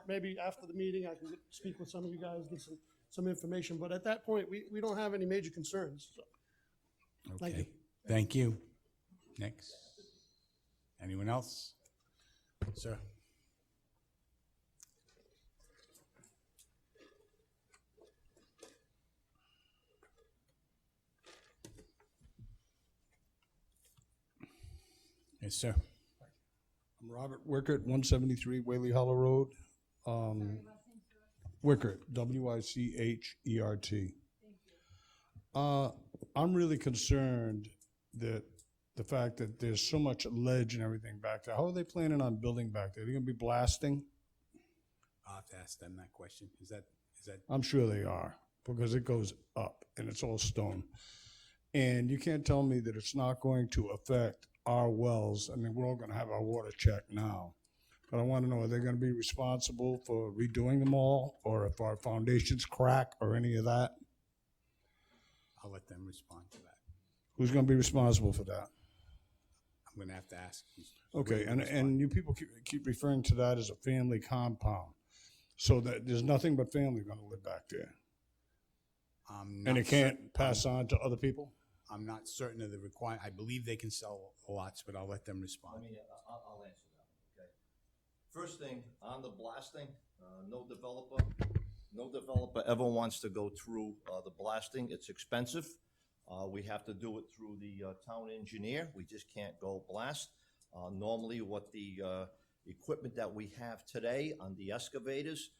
Speaker 21: maybe after the meeting I can speak with some of you guys, get some information. But at that point, we don't have any major concerns. So.
Speaker 1: Okay.
Speaker 21: Thank you.
Speaker 1: Thank you. Next. Anyone else? Sir. Yes, sir.
Speaker 22: I'm Robert Wickert, 173 Whaley Hollow Road. Wickert, W-I-C-H-E-R-T. I'm really concerned that the fact that there's so much ledge and everything back there. How are they planning on building back there? Are they going to be blasting?
Speaker 1: I'll have to ask them that question. Is that?
Speaker 22: I'm sure they are, because it goes up and it's all stone. And you can't tell me that it's not going to affect our wells. I mean, we're all going to have our water checked now. But I want to know, are they going to be responsible for redoing them all, or if our foundations crack or any of that?
Speaker 1: I'll let them respond to that.
Speaker 22: Who's going to be responsible for that?
Speaker 1: I'm going to have to ask.
Speaker 22: Okay, and you people keep referring to that as a family compound, so that there's nothing but family going to live back there. And it can't pass on to other people?
Speaker 1: I'm not certain of the requirement. I believe they can sell lots, but I'll let them respond.
Speaker 5: I'll answer that, okay? First thing, on the blasting, no developer ever wants to go through the blasting. It's expensive. We have to do it through the town engineer. We just can't go blast. Normally what the equipment that we have today on the excavators,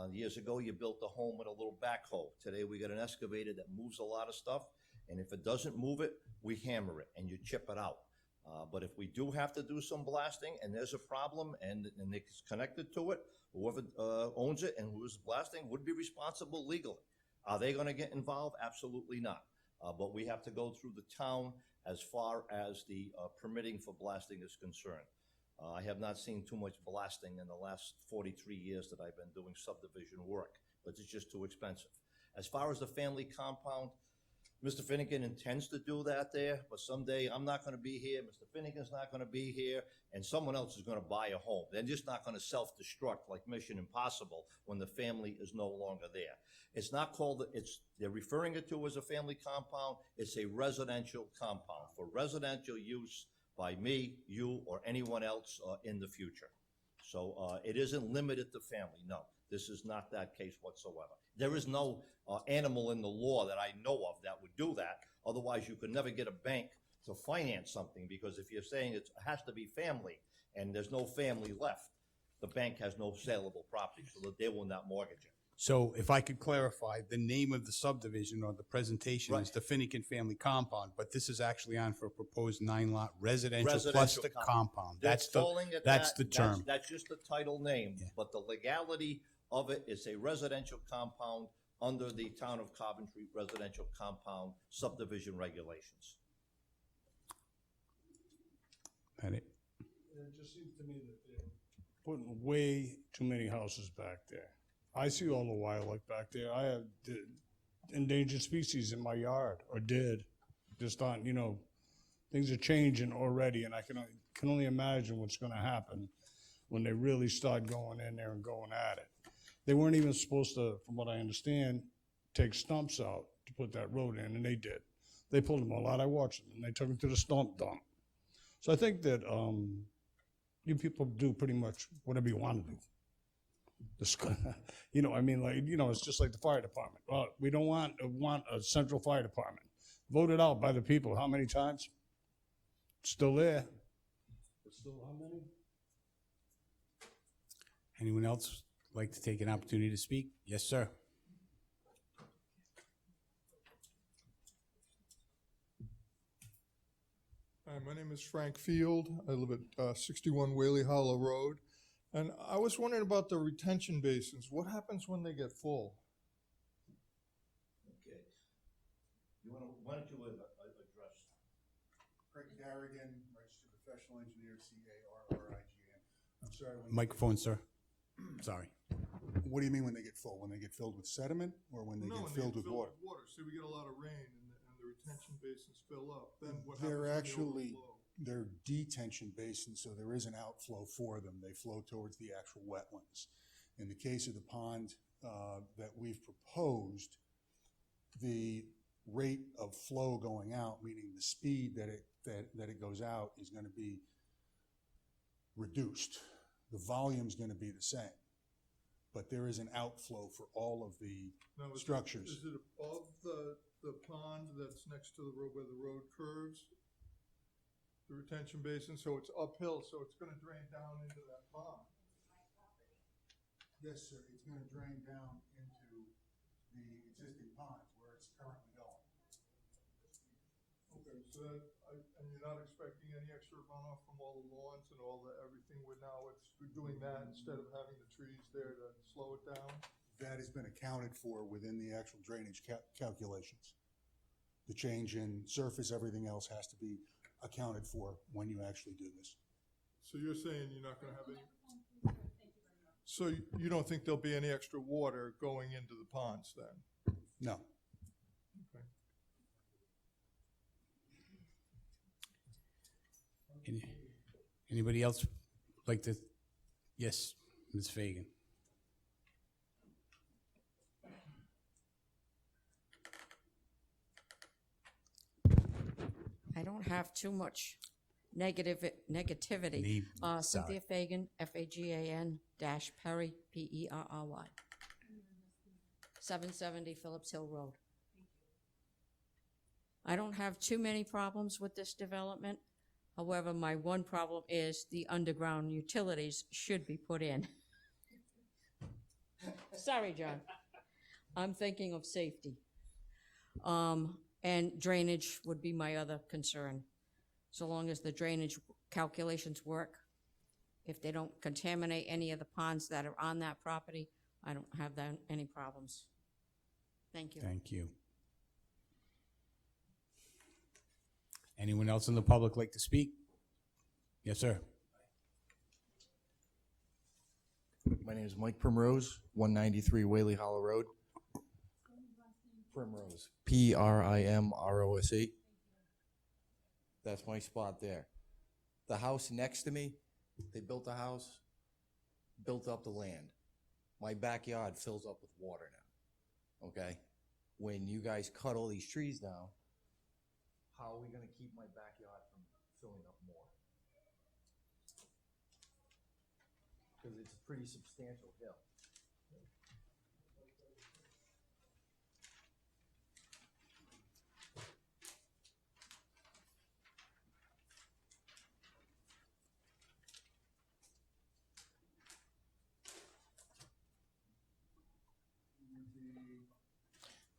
Speaker 5: years ago you built a home with a little backhoe. Today we got an excavator that moves a lot of stuff, and if it doesn't move it, we hammer it and you chip it out. But if we do have to do some blasting and there's a problem and it's connected to it, whoever owns it and who's blasting would be responsible legally. Are they going to get involved? Absolutely not. But we have to go through the town as far as the permitting for blasting is concerned. I have not seen too much blasting in the last 43 years that I've been doing subdivision work, but it's just too expensive. As far as the family compound, Mr. Finnegan intends to do that there, but someday I'm not gonna be here, Mr. Finnegan's not gonna be here, and someone else is gonna buy a home. They're just not gonna self-destruct like Mission Impossible when the family is no longer there. It's not called, they're referring it to as a family compound. It's a residential compound for residential use by me, you, or anyone else in the future. So it isn't limited to family, no. This is not that case whatsoever. There is no animal in the law that I know of that would do that. Otherwise, you could never get a bank to finance something, because if you're saying it has to be family and there's no family left, the bank has no saleable property, so that they will not mortgage it.
Speaker 1: So if I could clarify, the name of the subdivision or the presentation is the Finnegan Family Compound, but this is actually on for a proposed 9-lot residential plus the compound. That's the term.
Speaker 5: That's just the title name, but the legality of it is a residential compound under the Town of Coventry Residential Compound subdivision regulations.
Speaker 1: That it?
Speaker 22: It just seems to me that they're putting way too many houses back there. I see all the wildlife back there. I have endangered species in my yard, or did. Just on, things are changing already, and I can only imagine what's gonna happen when they really start going in there and going at it. They weren't even supposed to, from what I understand, take stumps out to put that road in, and they did. They pulled them all out. I watched them, and they took them to the stump dump. So I think that you people do pretty much whatever you want to do. It's just like the fire department. Well, we don't want a central fire department. Voted out by the people. How many times? Still there. It's still how many?
Speaker 1: Anyone else like to take an opportunity to speak? Yes, sir.
Speaker 2: Hi, my name is Frank Field. I live at 61 Whaley Hollow Road. And I was wondering about the retention basins. What happens when they get full?
Speaker 5: Okay. Why don't you address?
Speaker 16: Craig Garrigan, registered professional engineer, CARRIGN. I'm sorry.
Speaker 1: Microphone, sir. Sorry.
Speaker 16: What do you mean when they get full? When they get filled with sediment, or when they get filled with water?
Speaker 2: Say we get a lot of rain and the retention basins fill up. Then what
Speaker 16: They're
Speaker 2: happens when they
Speaker 16: actually,
Speaker 2: overflow?
Speaker 16: they're detention basins, so there is an outflow for them. They flow towards the actual wetlands. In the case of the pond that we've proposed, the rate of flow going out, meaning the speed that it goes out, is going to be reduced. The volume's going to be the same, but there is an outflow for all of the structures.
Speaker 2: Is it above the pond that's next to the road where the road curves? The retention basin, so it's uphill, so it's gonna drain down into that pond.
Speaker 16: Yes, sir, it's going to drain down into the existing ponds where it's currently going.
Speaker 2: Okay, so that, and you're not expecting any extra runoff from all the lawns and all the, everything, we're doing that instead of having the trees there to slow it down?
Speaker 16: That has been accounted for within the actual drainage calculations. The change in surface, everything else has to be accounted for when you actually do this.
Speaker 2: So you're saying you're not gonna have any, so you don't think there'll be any extra water going into the ponds then?
Speaker 16: No.
Speaker 2: Okay.
Speaker 1: Anybody else like to? Yes, Ms. Fagan.
Speaker 3: I don't have too much negativity. Cynthia Fagan, Fagan - Perry, Perry. 770 Phillips Hill Road. I don't have too many problems with this development. However, my one problem is the underground utilities should be put in. Sorry, John. I'm thinking of safety. And drainage would be my other concern. So long as the drainage calculations work, if they don't contaminate any of the ponds that are on that property, I don't have any problems. Thank you.
Speaker 1: Thank you. Anyone else in the public like to speak? Yes, sir.
Speaker 7: My name is Mike Primrose, 193 Whaley Hollow Road.
Speaker 4: Primrose. Primrose. That's my spot there. The house next to me, they built a house, built up the land. My backyard fills up with water now, okay? When you guys cut all these trees down, how are we gonna keep my backyard from filling up more? Because it's a pretty substantial hill.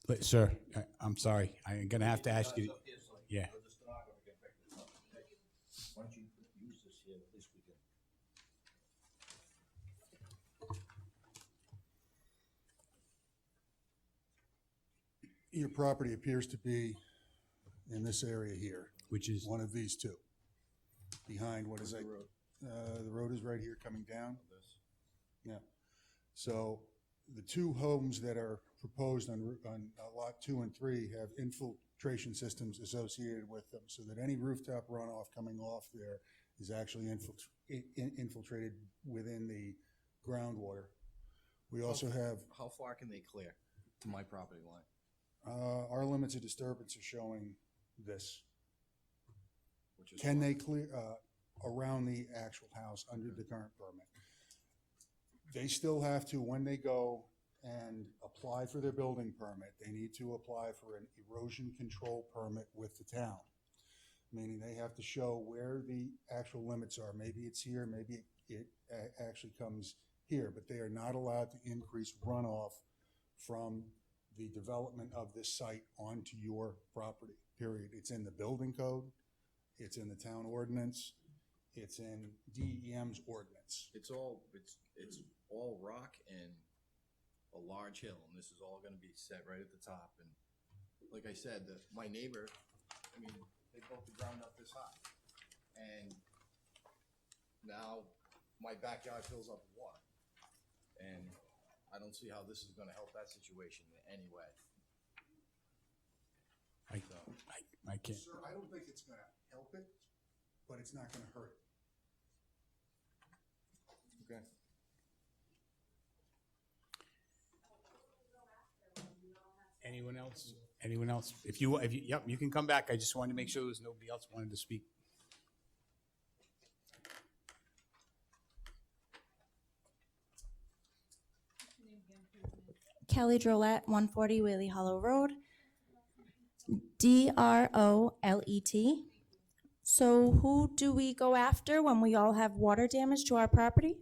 Speaker 1: But, sir, I'm sorry, I'm gonna have to ask you, yeah.
Speaker 5: Why don't you use this here, at least we can.
Speaker 16: Your property appears to be in this area here.
Speaker 1: Which is?
Speaker 16: One of these two. Behind, what is that? The road is right here coming down. Yeah. So the two homes that are proposed on lot 2 and 3 have infiltration systems associated with them, so that any rooftop runoff coming off there is actually infiltrated within the groundwater. We also have.
Speaker 4: How far can they clear to my property line?
Speaker 16: Our limits of disturbance are showing this.
Speaker 4: Which is
Speaker 16: Can they clear around the actual house under the current permit? They still have to, when they go and apply for their building permit, they need to apply for an erosion control permit with the town. Meaning they have to show where the actual limits are. Maybe it's here, maybe it actually comes here, but they are not allowed to increase runoff from the development of this site onto your property, period. It's in the building code, it's in the town ordinance, it's in DEM's ordinance.
Speaker 4: It's all rock and a large hill, and this is all gonna be set right at the top. And like I said, my neighbor, I mean, they built the ground up this high. And now my backyard fills up with water. And I don't see how this is gonna help that situation in any way.
Speaker 1: I can't.
Speaker 16: Sir, I don't think it's gonna help it, but it's not gonna hurt it.
Speaker 4: Okay.
Speaker 1: Anyone else? Anyone else? If you, yep, you can come back. I just wanted to make sure there was nobody else wanted to speak.
Speaker 18: Kelly Drollet, 140 Whaley Hollow Road. DROLET. So who do we go after when we all have water damage to our property?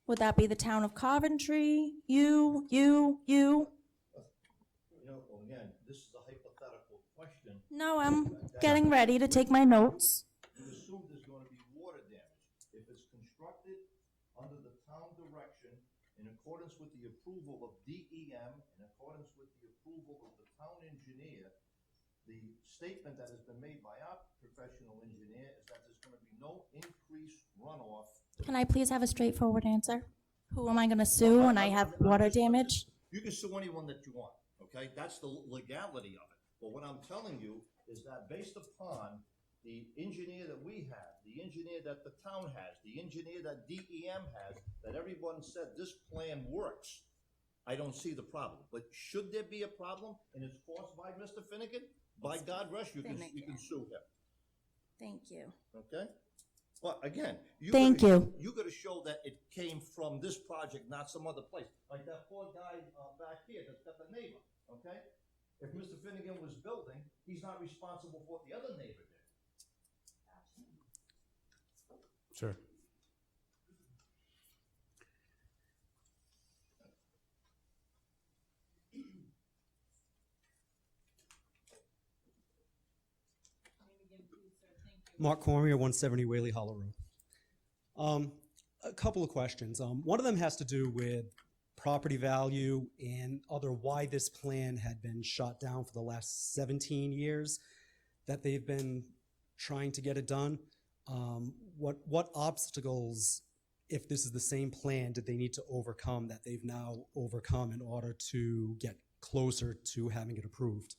Speaker 18: Would that be the town of Coventry? You?
Speaker 5: You know, again, this is a hypothetical question.
Speaker 18: No, I'm getting ready to take my notes.
Speaker 5: You assume there's gonna be water damage. If it's constructed under the town direction, in accordance with the approval of DEM, in accordance with the approval of the town engineer, the statement that has been made by our professional engineer is that there's gonna be no increased runoff.
Speaker 18: Can I please have a straightforward answer? Who am I gonna sue when I have water damage?
Speaker 5: You can sue anyone that you want, okay? That's the legality of it. But what I'm telling you is that based upon the engineer that we have, the engineer that the town has, the engineer that DEM has, that everyone said this plan works, I don't see the problem. But should there be a problem and it's caused by Mr. Finnegan, by God rest, you can sue him,
Speaker 18: Thank you.
Speaker 5: okay? But again, you gotta show that it came from this project, not some other place. Like that poor guy back here that's got the neighbor, okay? If Mr. Finnegan was building, he's not responsible for what the other neighbor did.
Speaker 1: Sure.
Speaker 20: Mark Cormier, 170 Whaley Hollow Road. A couple of questions. One of them has to do with property value and why this plan had been shot down for the last 17 years that they've been trying to get it done. What obstacles, if this is the same plan, did they need to overcome that they've now overcome in order to get closer to having it approved.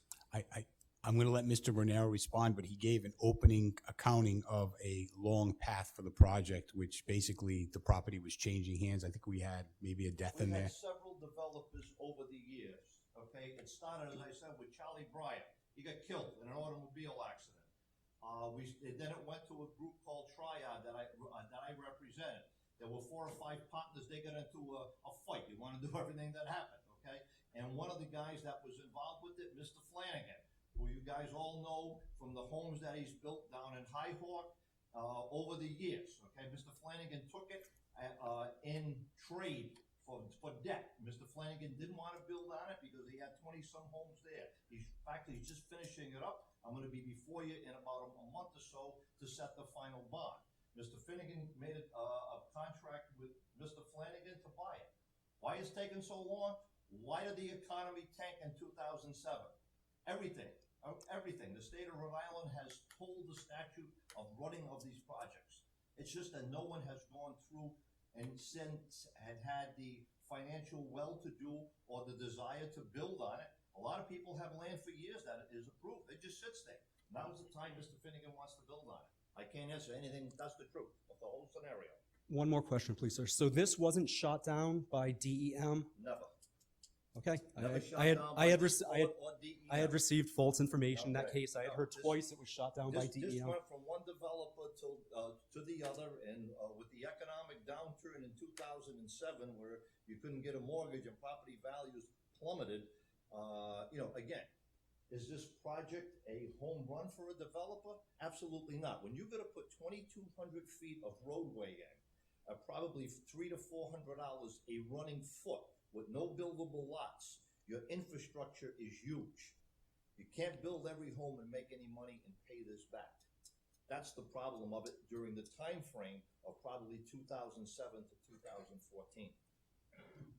Speaker 1: I'm going to let Mr. Bernero respond, but he gave an opening accounting of a long path for the project, which basically the property was changing hands. I think we had maybe a death in
Speaker 5: We
Speaker 1: there.
Speaker 5: had several developers over the years, okay? It started, as I said, with Charlie Bryant. He got killed in an automobile accident. Then it went to a group called Triad that I represented. There were 4 or 5 partners. They got into a fight. They wanted to do everything that happened, okay? And one of the guys that was involved with it, Mr. Flanagan, who you guys all know from the homes that he's built down in High Hawk over the years, okay? Mr. Flanagan took it in trade for debt. Mr. Flanagan didn't want to build on it because he had 20-some homes there. In fact, he's just finishing it up. I'm going to be before you in about a month or so to set the final bond. Mr. Finnegan made a contract with Mr. Flanagan to buy it. Why is it taking so long? Why did the economy tank in 2007? Everything. The state of Rhode Island has pulled the statute of running of these projects. It's just that no one has gone through and since had the financial well-to-do or the desire to build on it. A lot of people have land for years that is approved. It just sits there. Now's the time Mr. Finnegan wants to build on it. I can't answer anything. That's the truth of the whole scenario.
Speaker 20: One more question, please, sir. So this wasn't shot down by DEM?
Speaker 5: Never.
Speaker 20: Okay.
Speaker 5: Never shot down by or DEM.
Speaker 20: I had received false information in that case. I had heard
Speaker 5: This-
Speaker 20: twice it was shot down by
Speaker 5: This
Speaker 20: DEM.
Speaker 5: went from one developer to the other, and with the economic downturn in 2007, where you couldn't get a mortgage and property values plummeted, again, is this project a home run for a developer? Absolutely not. When you're going to put 2,200 feet of roadway in, probably $300 to $400 a running foot with no buildable lots, your infrastructure is huge. You can't build every home and make any money and pay this back. That's the problem of it during the time frame of probably 2007 to 2014.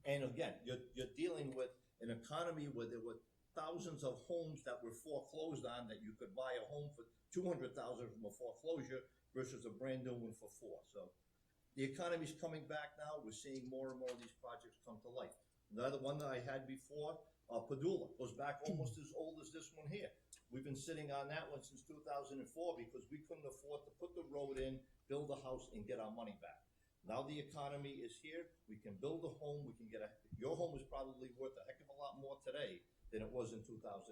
Speaker 5: And again, you're dealing with an economy where there were thousands of homes that were foreclosed on that you could buy a home for $200,000 from a foreclosure versus a brand new one for $4. So the economy's coming back now. We're seeing more and more of these projects come to life. Another one that I had before, Padula, goes back almost as old as this one here. We've been sitting on that one since 2004 because we couldn't afford to put the road in, build a house, and get our money back. Now the economy is here. We can build a home. We can your home is probably worth a heck of a lot more today than it was in 2007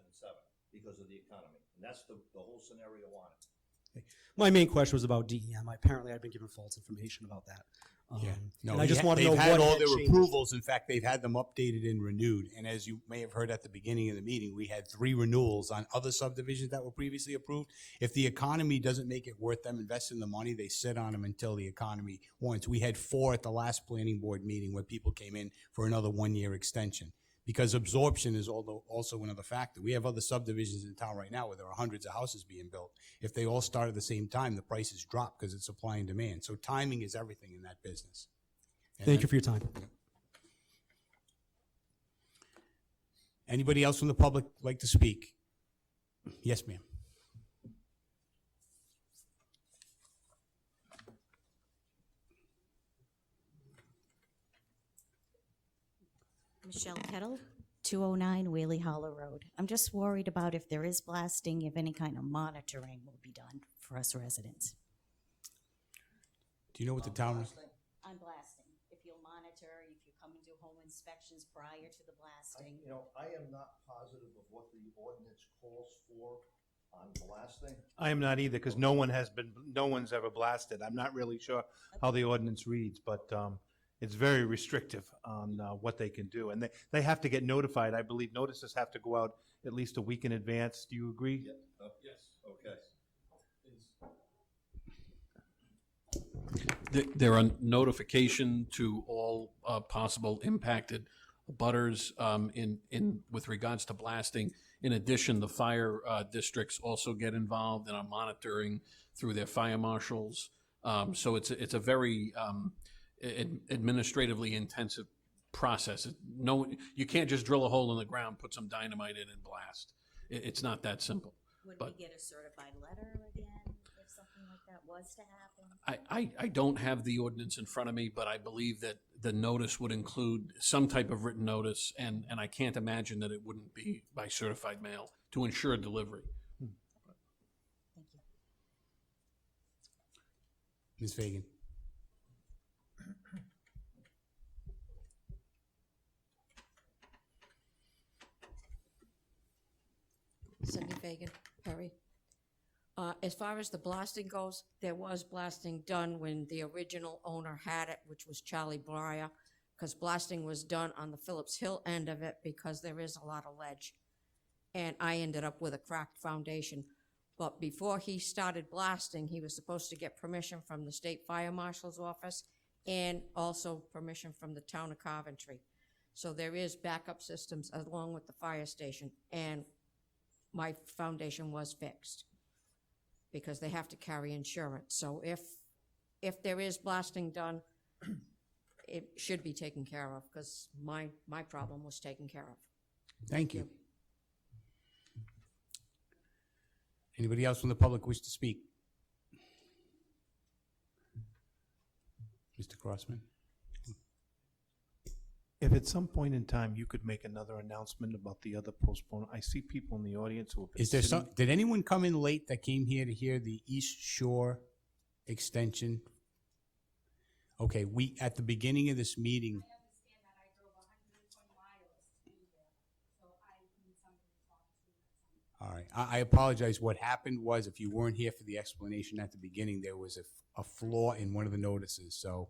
Speaker 5: because of the economy. And that's the whole scenario on it.
Speaker 20: My main question was about DEM. Apparently, I've been given false information about that. And I just want to know
Speaker 1: they've
Speaker 20: what
Speaker 1: had all
Speaker 20: had
Speaker 1: their
Speaker 20: changed.
Speaker 1: approvals. In fact, they've had them updated and renewed. And as you may have heard at the beginning of the meeting, we had 3 renewals on other subdivisions that were previously approved. If the economy doesn't make it worth them investing the money, they sit on them until the economy warrants. We had 4 at the last planning board meeting where people came in for another 1-year extension. Because absorption is also another factor. We have other subdivisions in town right now where there are hundreds of houses being built. If they all start at the same time, the prices drop because it's supply and demand. So timing is everything in that business.
Speaker 20: Thank you for your time.
Speaker 1: Anybody else from the public like to speak? Yes, ma'am.
Speaker 7: Michelle Kettle, 209 Whaley Hollow Road. I'm just worried about if there is blasting, if any kind of monitoring will be done for us residents.
Speaker 1: Do you know what the town is?
Speaker 7: On blasting, if you'll monitor, if you come and do home inspections prior to the blasting.
Speaker 5: I am not positive of what the ordinance calls for on blasting.
Speaker 14: I am not either, because no one's ever blasted. I'm not really sure how the ordinance reads, but it's very restrictive on what they can do. And they have to get notified. I believe notices have to go out at least a week in advance. Do you agree?
Speaker 5: Yeah. Yes. Okay.
Speaker 10: There are notification to all possible impacted butters with regards to blasting. In addition, the fire districts also get involved and are monitoring through their fire marshals. So it's a very administratively intensive process. You can't just drill a hole in the ground, put some dynamite in, and blast. It's not that simple.
Speaker 7: Would we get a certified letter again if something like that was to happen.
Speaker 10: I don't have the ordinance in front of me, but I believe that the notice would include some type of written notice, and I can't imagine that it wouldn't be by certified mail to ensure delivery.
Speaker 1: Ms. Fagan?
Speaker 3: Cindy Fagan, Perry. As far as the blasting goes, there was blasting done when the original owner had it, which was Charlie Breyer, because blasting was done on the Phillips Hill end of it because there is a lot of ledge. And I ended up with a cracked foundation. But before he started blasting, he was supposed to get permission from the State Fire Marshal's office and also permission from the town of Coventry. So there is backup systems along with the fire station, and my foundation was fixed because they have to carry insurance. So if there is blasting done, it should be taken care of because my problem was taken care of.
Speaker 1: Thank you. Anybody else from the public wish to speak? Mr. Crossman?
Speaker 14: If at some point in time you could make another announcement about the other postponement, I see people in the audience who have been
Speaker 1: Is there
Speaker 14: sitting-
Speaker 1: some, did anyone come in late that came here to hear the East Shore extension? Okay, at the beginning of this meeting. All right, I apologize. What happened was, if you weren't here for the explanation at the beginning, there was a flaw in one of the notices, so.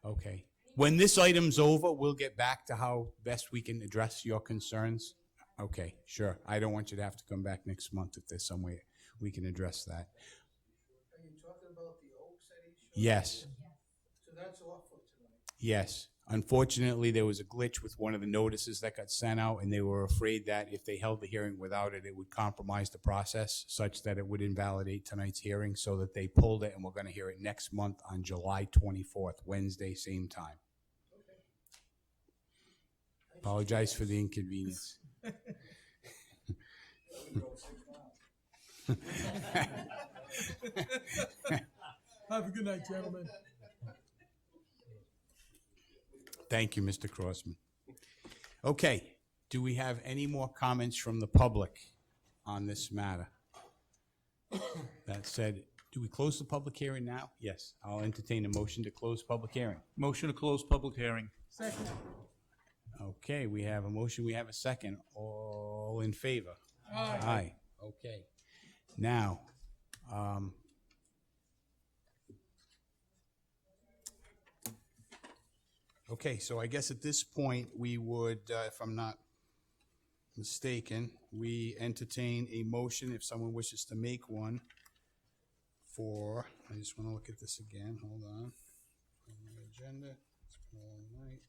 Speaker 1: Okay. When this item's over, we'll get back to how best we can address your concerns. Okay, sure. I don't want you to have to come back next month if there's some way we can address that.
Speaker 5: Are you talking about the Oaks at East Shore?
Speaker 1: Yes,
Speaker 5: So that's off of tonight.
Speaker 1: yes. Unfortunately, there was a glitch with one of the notices that got sent out, and they were afraid that if they held the hearing without it, it would compromise the process such that it would invalidate tonight's hearing, so that they pulled it, and we're gonna hear it next month on July 24th, Wednesday, same time. Apologize for the inconvenience.
Speaker 15: Have a good night, gentlemen.
Speaker 1: Thank you, Mr. Crossman. Okay, do we have any more comments from the public on this matter? That said, do we close the public hearing now? Yes, I'll entertain a motion to close public hearing.
Speaker 11: Motion to close public hearing.
Speaker 15: Second.
Speaker 1: Okay, we have a motion, we have a second. All in favor?
Speaker 15: Aye.
Speaker 1: Aye, okay. Now, okay, so I guess at this point, we would, if I'm not mistaken, we entertain a motion if someone wishes to make one for, I just want to look at this again, hold on. Agenda, it's been a long night.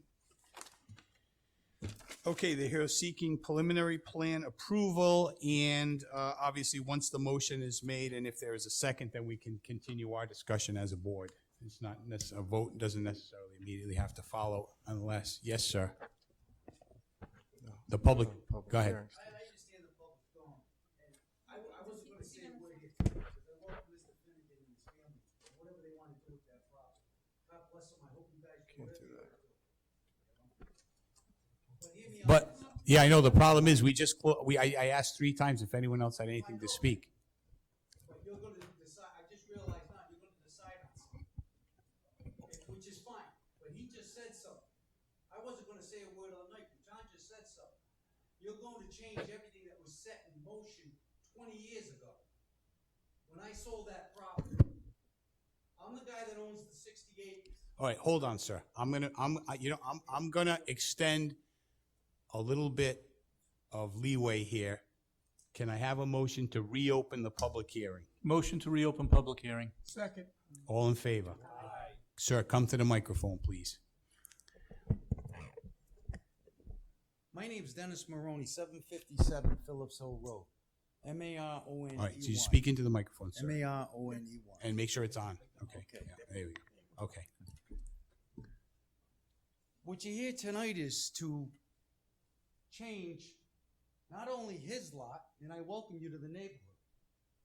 Speaker 1: Okay, they're here seeking preliminary plan approval, and obviously, once the motion is made, and if there is a second, then we can continue our discussion as a board. It's not necessarily, a vote doesn't necessarily immediately have to follow unless, yes, sir. The public, go ahead.
Speaker 5: I understand the public going, and I wasn't gonna say a word here tonight, because I love Mr. Finnegan and his family, and whatever they wanna do with that property. God bless them, I hope you guys do whatever you gotta do. But hear me out.
Speaker 1: But, yeah, I know, the problem is, we just, I asked 3 times if anyone else had anything to speak.
Speaker 5: But you're gonna decide, I just realized now, you're gonna decide on something. Okay, which is fine, but he just said something. I wasn't gonna say a word all night, but John just said something. You're going to change everything that was set in motion 20 years ago. When I sold that property, I'm the guy that owns the 60 acres.
Speaker 1: All right, hold on, sir. I'm gonna extend a little bit of leeway here. Can I have a motion to reopen the public hearing?
Speaker 11: Motion to reopen public hearing.
Speaker 15: Second.
Speaker 1: All in favor? Sir, come to the microphone, please.
Speaker 12: My name's Dennis Maroney, 757 Phillips Hill Road. M-A-R-O-N-E-Y.
Speaker 1: All right, so you speak into the microphone, sir.
Speaker 12: M-A-R-O-N-E-Y.
Speaker 1: And make sure it's on. Okay, yeah, there we go. Okay.
Speaker 12: What you're here tonight is to change not only his lot, and I welcome you to the neighborhood,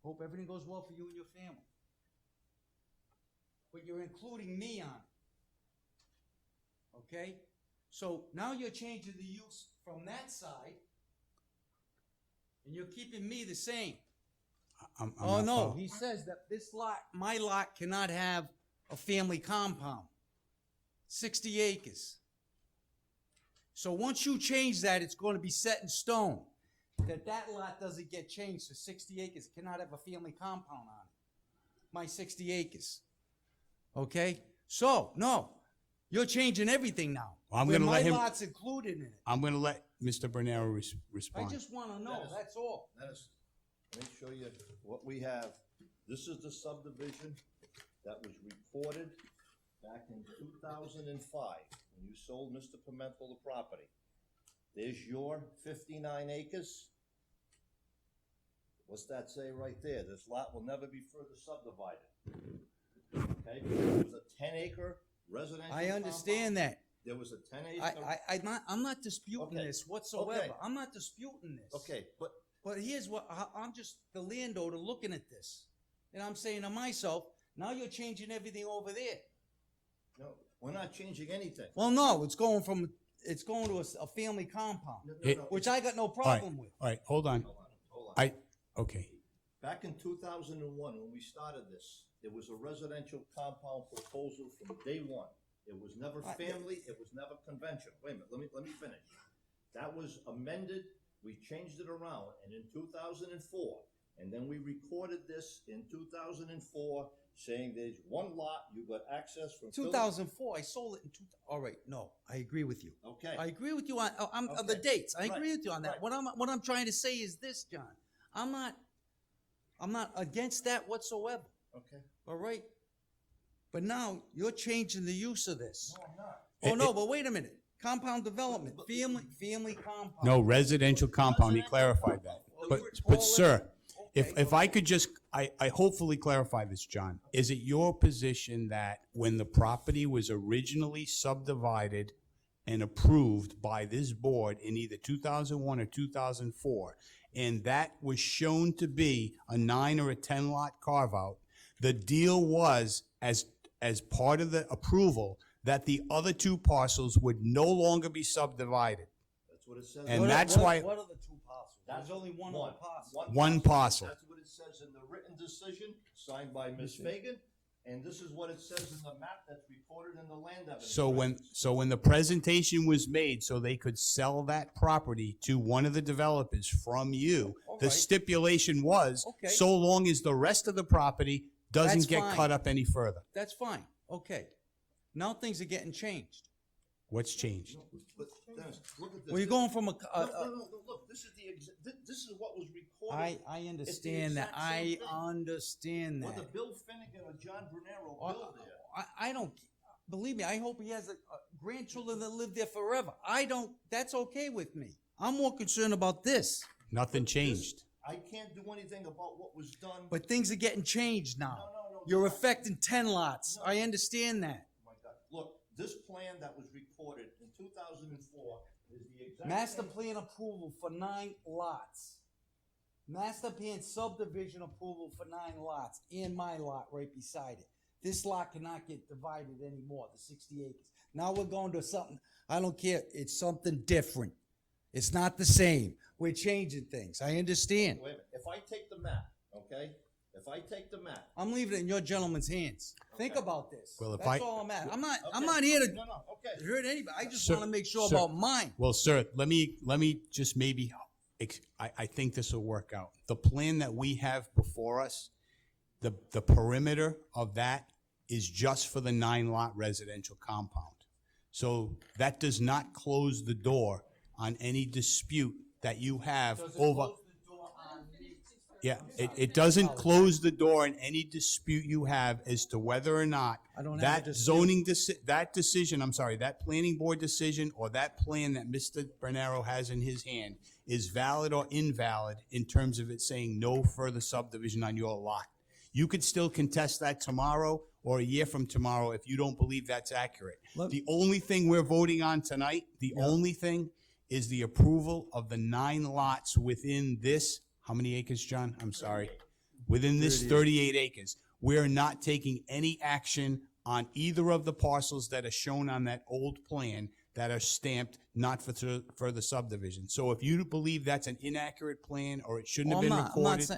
Speaker 12: Hope everything goes well for you and your family. But you're including me on it. Okay? So now you're changing the use from that side, and you're keeping me the same.
Speaker 1: I'm
Speaker 12: Oh,
Speaker 1: not
Speaker 12: no,
Speaker 1: following.
Speaker 12: he says that this lot, my lot cannot have a family compound. 60 acres. So once you change that, it's going to be set in stone. That lot doesn't get changed to 60 acres. It cannot have a family compound on it. My 60 acres. Okay? So, no, you're changing everything now.
Speaker 1: Well, I'm
Speaker 12: Where
Speaker 1: gonna let him-
Speaker 12: my lot's included in it.
Speaker 1: I'm going to let Mr. Bernero
Speaker 12: I
Speaker 1: respond.
Speaker 12: just want to know, that's all.
Speaker 5: Dennis, let me show you what we have. This is the subdivision that was recorded back in 2005, when you sold Mr. Pimentel the property. There's your 59 acres. What's that say right there? This lot will never be further subdivided. Okay, it was a 10-acre residential
Speaker 12: I understand
Speaker 5: compound.
Speaker 12: that.
Speaker 5: There was a 10-acre.
Speaker 12: I'm not disputing
Speaker 5: Okay.
Speaker 12: this whatsoever.
Speaker 5: Okay.
Speaker 12: I'm not disputing this.
Speaker 5: Okay, but
Speaker 12: But here's what, I'm just the landowner looking at this. And I'm saying to myself, now you're changing everything over there.
Speaker 5: no, we're not changing anything.
Speaker 12: Well, no, it's going to a family compound, which I got no problem with.
Speaker 1: All right, hold on.
Speaker 5: Hold on.
Speaker 1: Okay.
Speaker 5: Back in 2001, when we started this, there was a residential compound proposal from day one. It was never family, it was never conventional. Wait a minute, let me finish. That was amended, we changed it around, and in 2004, and then we recorded this in 2004, saying there's one lot, you got access from.
Speaker 12: 2004, I sold it in all right, no, I agree with you.
Speaker 5: Okay.
Speaker 12: I agree with you on the
Speaker 5: Okay.
Speaker 12: dates. I agree
Speaker 5: Right,
Speaker 12: with you on that.
Speaker 5: right.
Speaker 12: What I'm trying to say is this, John. I'm not against that whatsoever.
Speaker 5: Okay.
Speaker 12: All right? But now you're changing the use of this.
Speaker 5: No, I'm not.
Speaker 12: Oh, no, but wait a minute. Compound development, family compound.
Speaker 1: No, residential compound, he clarified that. But sir, if I could just, I hopefully clarify this, John. Is it your position that when the property was originally subdivided and approved by this board in either 2001 or 2004, and that was shown to be a 9 or a 10 lot carve-out, the deal was, as part of the approval, that the other two parcels would no longer be subdivided?
Speaker 5: That's what it says.
Speaker 1: And that's why-
Speaker 12: What are the two parcels? There's only one other parcel.
Speaker 1: One parcel.
Speaker 5: That's what it says in the written decision signed by Ms. Fagan, and this is what it says in the map that's recorded in the land evidence.
Speaker 1: So when the presentation was made so they could sell that property to one of the developers from you, the
Speaker 12: right.
Speaker 1: stipulation was,
Speaker 12: Okay.
Speaker 1: so long as the rest of the property doesn't
Speaker 12: That's
Speaker 1: get
Speaker 12: fine.
Speaker 1: cut up any further.
Speaker 12: That's fine. Okay. Now things are getting changed.
Speaker 1: What's changed?
Speaker 5: But Dennis, look at this.
Speaker 12: Well, you're going from
Speaker 5: No, look, this is this is what was recorded.
Speaker 12: I
Speaker 5: It's the
Speaker 12: understand that.
Speaker 5: exact same
Speaker 12: I
Speaker 5: thing.
Speaker 12: understand that.
Speaker 5: Whether Bill Finnegan or John Brunero built there.
Speaker 12: I don't, believe me, I hope he has a grandchildren that live there forever. I don't, that's okay with me. I'm more concerned about this.
Speaker 1: Nothing changed.
Speaker 5: I can't do anything about what was done.
Speaker 12: But things are getting changed now.
Speaker 5: No,
Speaker 12: You're affecting 10 lots. I understand that.
Speaker 5: Oh my God. Look, this plan that was recorded in 2004 is the exact
Speaker 12: Master
Speaker 5: same.
Speaker 12: plan approval for 9 lots. Master plan subdivision approval for 9 lots and my lot right beside it. This lot cannot get divided anymore, the 60 acres. Now we're going to something, I don't care, it's something different. It's not the same. We're changing things. I understand.
Speaker 5: Wait a minute. If I take the map, okay? If I take the map.
Speaker 12: I'm leaving it in your gentleman's hands. Think about this.
Speaker 1: Well, if
Speaker 12: That's
Speaker 1: I-
Speaker 12: all I'm at. I'm
Speaker 5: Okay.
Speaker 12: not here to
Speaker 5: No, okay.
Speaker 12: hurt anybody. I just
Speaker 1: Sir-
Speaker 12: want to make sure
Speaker 1: sir-
Speaker 12: about mine.
Speaker 1: Well, sir, let me just maybe, I think this will work out. The plan that we have before us, the perimeter of that is just for the 9 lot residential compound. So that does not close the door on any dispute that you have over. Yeah, it doesn't close the door in any dispute you have as to whether or not
Speaker 12: I don't have a
Speaker 1: that
Speaker 12: dispute.
Speaker 1: zoning, that decision, I'm sorry, that planning board decision or that plan that Mr. Bernero has in his hand is valid or invalid in terms of it saying no further subdivision on your lot. You could still contest that tomorrow or a year from tomorrow if you don't believe that's accurate. The only thing we're voting on tonight, the only thing is the approval of the 9 lots within this, how many acres, John? I'm sorry. within this 38 acres. We're not taking any action on either of the parcels that are shown on that old plan that are stamped not for further subdivision. So if you believe that's an inaccurate plan or it shouldn't have been recorded.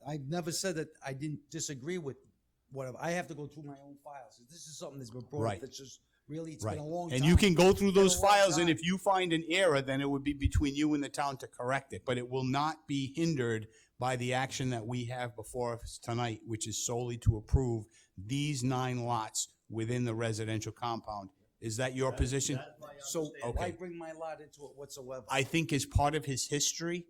Speaker 12: I've never said that I didn't disagree with whatever. I have to go through my own files. This is something that's been brought
Speaker 1: Right.
Speaker 12: up that's just really, it's
Speaker 1: Right.
Speaker 12: been a long time.
Speaker 1: And you can go through
Speaker 12: It's been a
Speaker 1: those
Speaker 12: long
Speaker 1: files, and
Speaker 12: time.
Speaker 1: if you find an error, then it would be between you and the town to correct it. But it will not be hindered by the action that we have before us tonight, which is solely to approve these 9 lots within the residential compound. Is that your position?
Speaker 12: So why
Speaker 1: Okay.
Speaker 12: bring my lot into it whatsoever?
Speaker 1: I think as part of his history,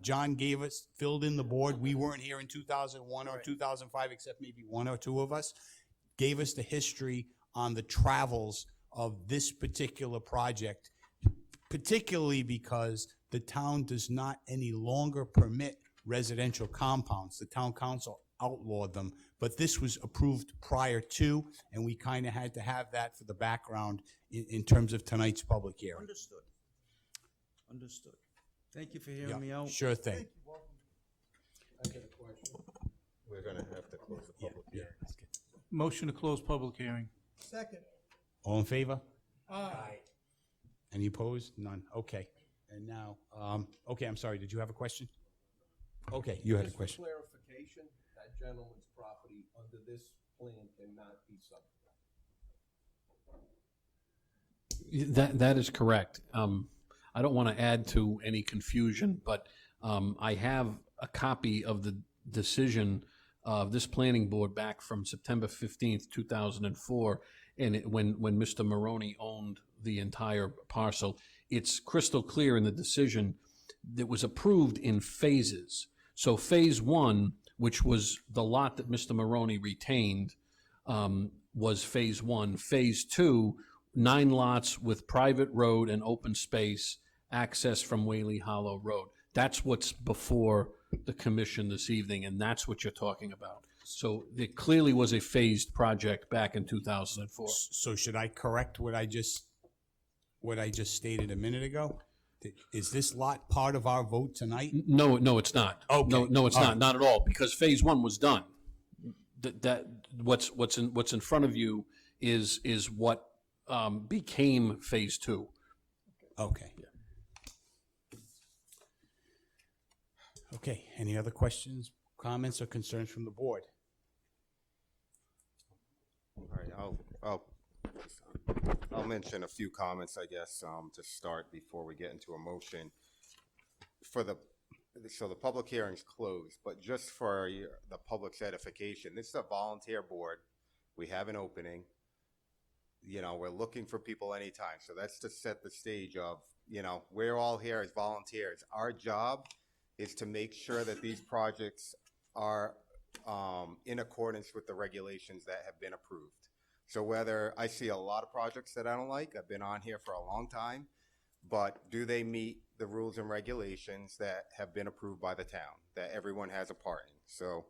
Speaker 1: John gave us, filled in the board. We weren't here in 2001 or 2005, except maybe 1 or 2 of us. Gave us the history on the travels of this particular project, particularly because the town does not any longer permit residential compounds. The town council outlawed them, but this was approved prior to, and we kind of had to have that for the background in terms of tonight's public hearing.
Speaker 12: Understood. Understood. Thank you for hearing
Speaker 1: Yeah,
Speaker 12: me out.
Speaker 1: sure thing.
Speaker 6: I got a question. We're gonna have to close the public hearing.
Speaker 11: Motion to close public hearing.
Speaker 15: Second.
Speaker 1: All in favor?
Speaker 15: Aye.
Speaker 1: Any opposed? None. Okay. And now, okay, I'm sorry, did you have a question? Okay, you had a question.
Speaker 5: Just for clarification, that gentleman's property under this plan cannot be subdivided.
Speaker 10: That is correct. I don't want to add to any confusion, but I have a copy of the decision of this planning board back from September 15th, 2004, and when Mr. Maroney owned the entire parcel. It's crystal clear in the decision that was approved in phases. So phase 1, which was the lot that Mr. Maroney retained, was phase 1. Phase 2, 9 lots with private road and open space access from Whaley Hollow Road. That's what's before the commission this evening, and that's what you're talking about. So there clearly was a phased project back in 2004.
Speaker 1: So should I correct what I just stated a minute ago? Is this lot part of our vote tonight?
Speaker 10: No, it's not.
Speaker 1: Okay.
Speaker 10: No, it's
Speaker 1: All
Speaker 10: not.
Speaker 1: right.
Speaker 10: Not at all, because phase 1 was done. What's in front of you is what became phase 2.
Speaker 1: Okay. Okay, any other questions, comments, or concerns from the board?
Speaker 6: All right, I'll mention a few comments, I guess, to start before we get into a motion. So the public hearing's closed, but just for the public's edification, this is a volunteer board. We have an opening. You know, we're looking for people anytime. So that's to set the stage of, you know, we're all here as volunteers. Our job is to make sure that these projects are in accordance with the regulations that have been approved. So whether I see a lot of projects that I don't like, I've been on here for a long time, but do they meet the rules and regulations that have been approved by the town, that everyone has a part in? So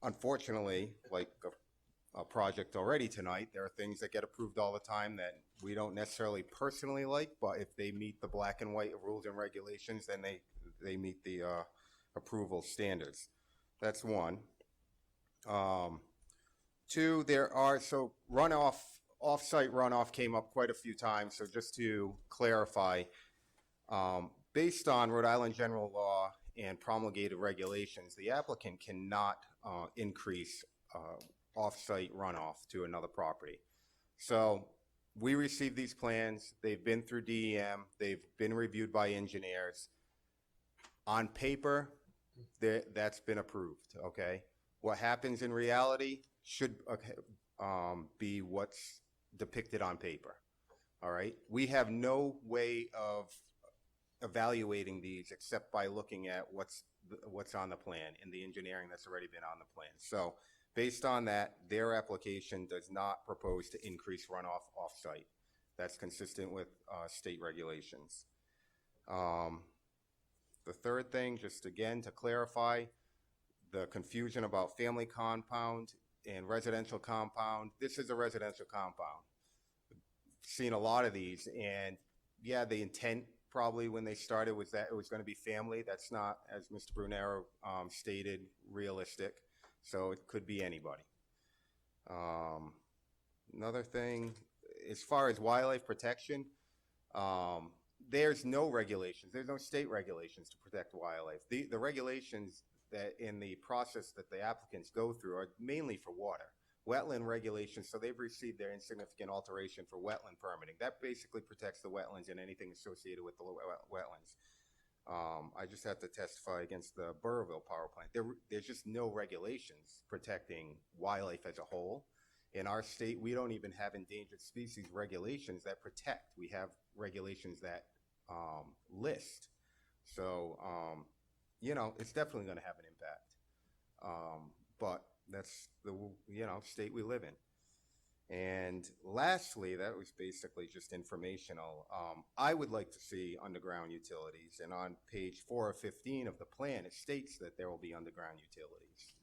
Speaker 6: unfortunately, like a project already tonight, there are things that get approved all the time that we don't necessarily personally like, but if they meet the black and white rules and regulations, then they meet the approval standards. That's one. 2, so runoff, off-site runoff came up quite a few times. So just to clarify, based on Rhode Island general law and promulgated regulations, the applicant cannot increase off-site runoff to another property. So we received these plans. They've been through DEM. They've been reviewed by engineers. On paper, that's been approved, okay? What happens in reality should be what's depicted on paper, all right? We have no way of evaluating these except by looking at what's on the plan and the engineering that's already been on the plan. So based on that, their application does not propose to increase runoff off-site. That's consistent with state regulations. The third thing, just again to clarify, the confusion about family compound and residential compound. This is a residential compound. Seen a lot of these, and yeah, the intent probably when they started was that it was going to be family. That's not, as Mr. Brunero stated, realistic. So it could be anybody. Another thing, as far as wildlife protection, there's no regulations. There's no state regulations to protect wildlife. The regulations that in the process that the applicants go through are mainly for water. Wetland regulations, so they've received their insignificant alteration for wetland permitting. That basically protects the wetlands and anything associated with the wetlands. I just have to testify against the Burrowville power plant. There's just no regulations protecting wildlife as a whole. In our state, we don't even have endangered species regulations that protect. We have regulations that list. So, you know, it's definitely going to have an impact. But that's the, you know, state we live in. And lastly, that was basically just informational. I would like to see underground utilities, and on page 4 of 15 of the plan, it states that there will be underground utilities.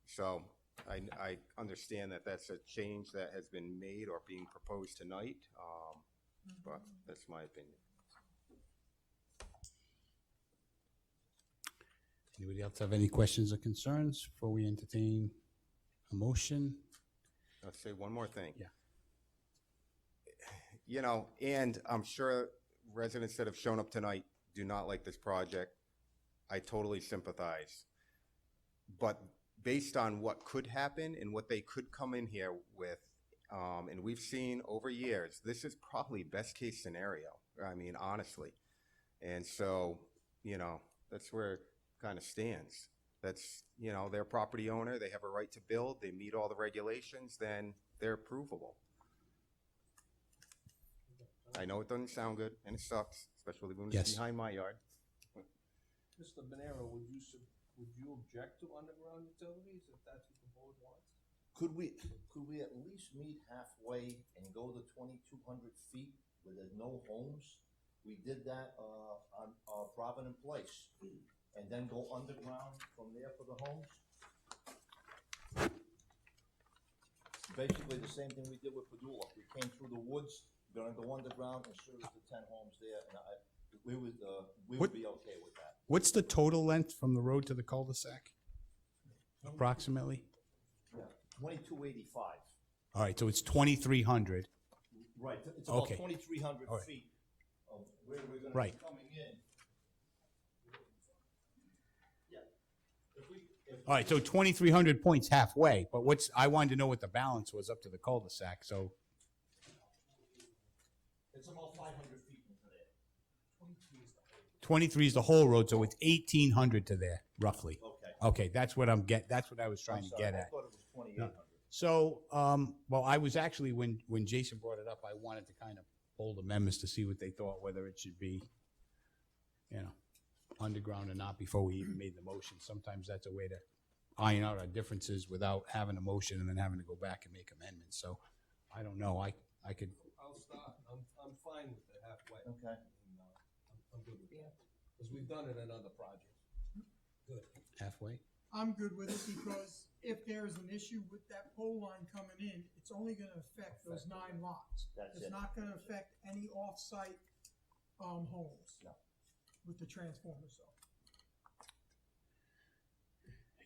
Speaker 6: So I understand that that's a change that has been made or being proposed tonight, but that's my opinion.
Speaker 1: Anybody else have any questions or concerns before we entertain a motion?
Speaker 6: I'll say one more thing.
Speaker 1: Yeah.
Speaker 6: You know, and I'm sure residents that have shown up tonight do not like this project. I totally sympathize. But based on what could happen and what they could come in here with, and we've seen over years, this is probably best case scenario. I mean, honestly. And so, you know, that's where it kind of stands. That's, you know, their property owner, they have a right to build, they meet all the regulations, then they're approvable. I know it doesn't sound good, and it sucks, especially when it's behind my yard.
Speaker 5: Mr. Bonero, would you object to underground utilities if that's what the board wants?
Speaker 8: Could we at least meet halfway and go to 2,200 feet where there's no homes? We did that on Provident Place, and then go underground from there for the homes. Basically the same thing we did with Padula. We came through the woods, gonna go underground and service the 10 homes there, and we would be okay with that.
Speaker 1: What's the total length from the road to the cul-de-sac? Approximately?
Speaker 8: Yeah, 2,285.
Speaker 1: All right, so it's 2,300.
Speaker 8: Right, it's about
Speaker 1: Okay.
Speaker 8: 2,300
Speaker 1: All right.
Speaker 8: feet of where we're gonna
Speaker 1: Right.
Speaker 8: be coming in. Yeah.
Speaker 1: All right, so 2,300 points halfway, but I wanted to know what the balance was up to the cul-de-sac, so.
Speaker 8: It's about 500 feet into there.
Speaker 1: 23 is the whole road, so it's 1,800 to there, roughly.
Speaker 8: Okay.
Speaker 1: Okay, that's what that's what I was trying to get
Speaker 8: I
Speaker 1: at.
Speaker 8: thought it was 2,800.
Speaker 1: So, well, I was actually, when Jason brought it up, I wanted to kind of poll the members to see what they thought, whether it should be, you know, underground or not before we even made the motion. Sometimes that's a way to iron out our differences without having a motion and then having to go back and make amendments. So, I don't know, I could,
Speaker 5: I'll start. I'm fine with the halfway.
Speaker 8: Okay.
Speaker 5: I'm good with that. Because we've done it in other projects. Good.
Speaker 1: halfway?
Speaker 15: I'm good with it because if there's an issue with that pole line coming in, it's only gonna affect those 9 lots.
Speaker 8: That's
Speaker 15: It's
Speaker 8: it.
Speaker 15: not gonna affect any off-site, homes.
Speaker 8: No.
Speaker 15: With the transformer, so.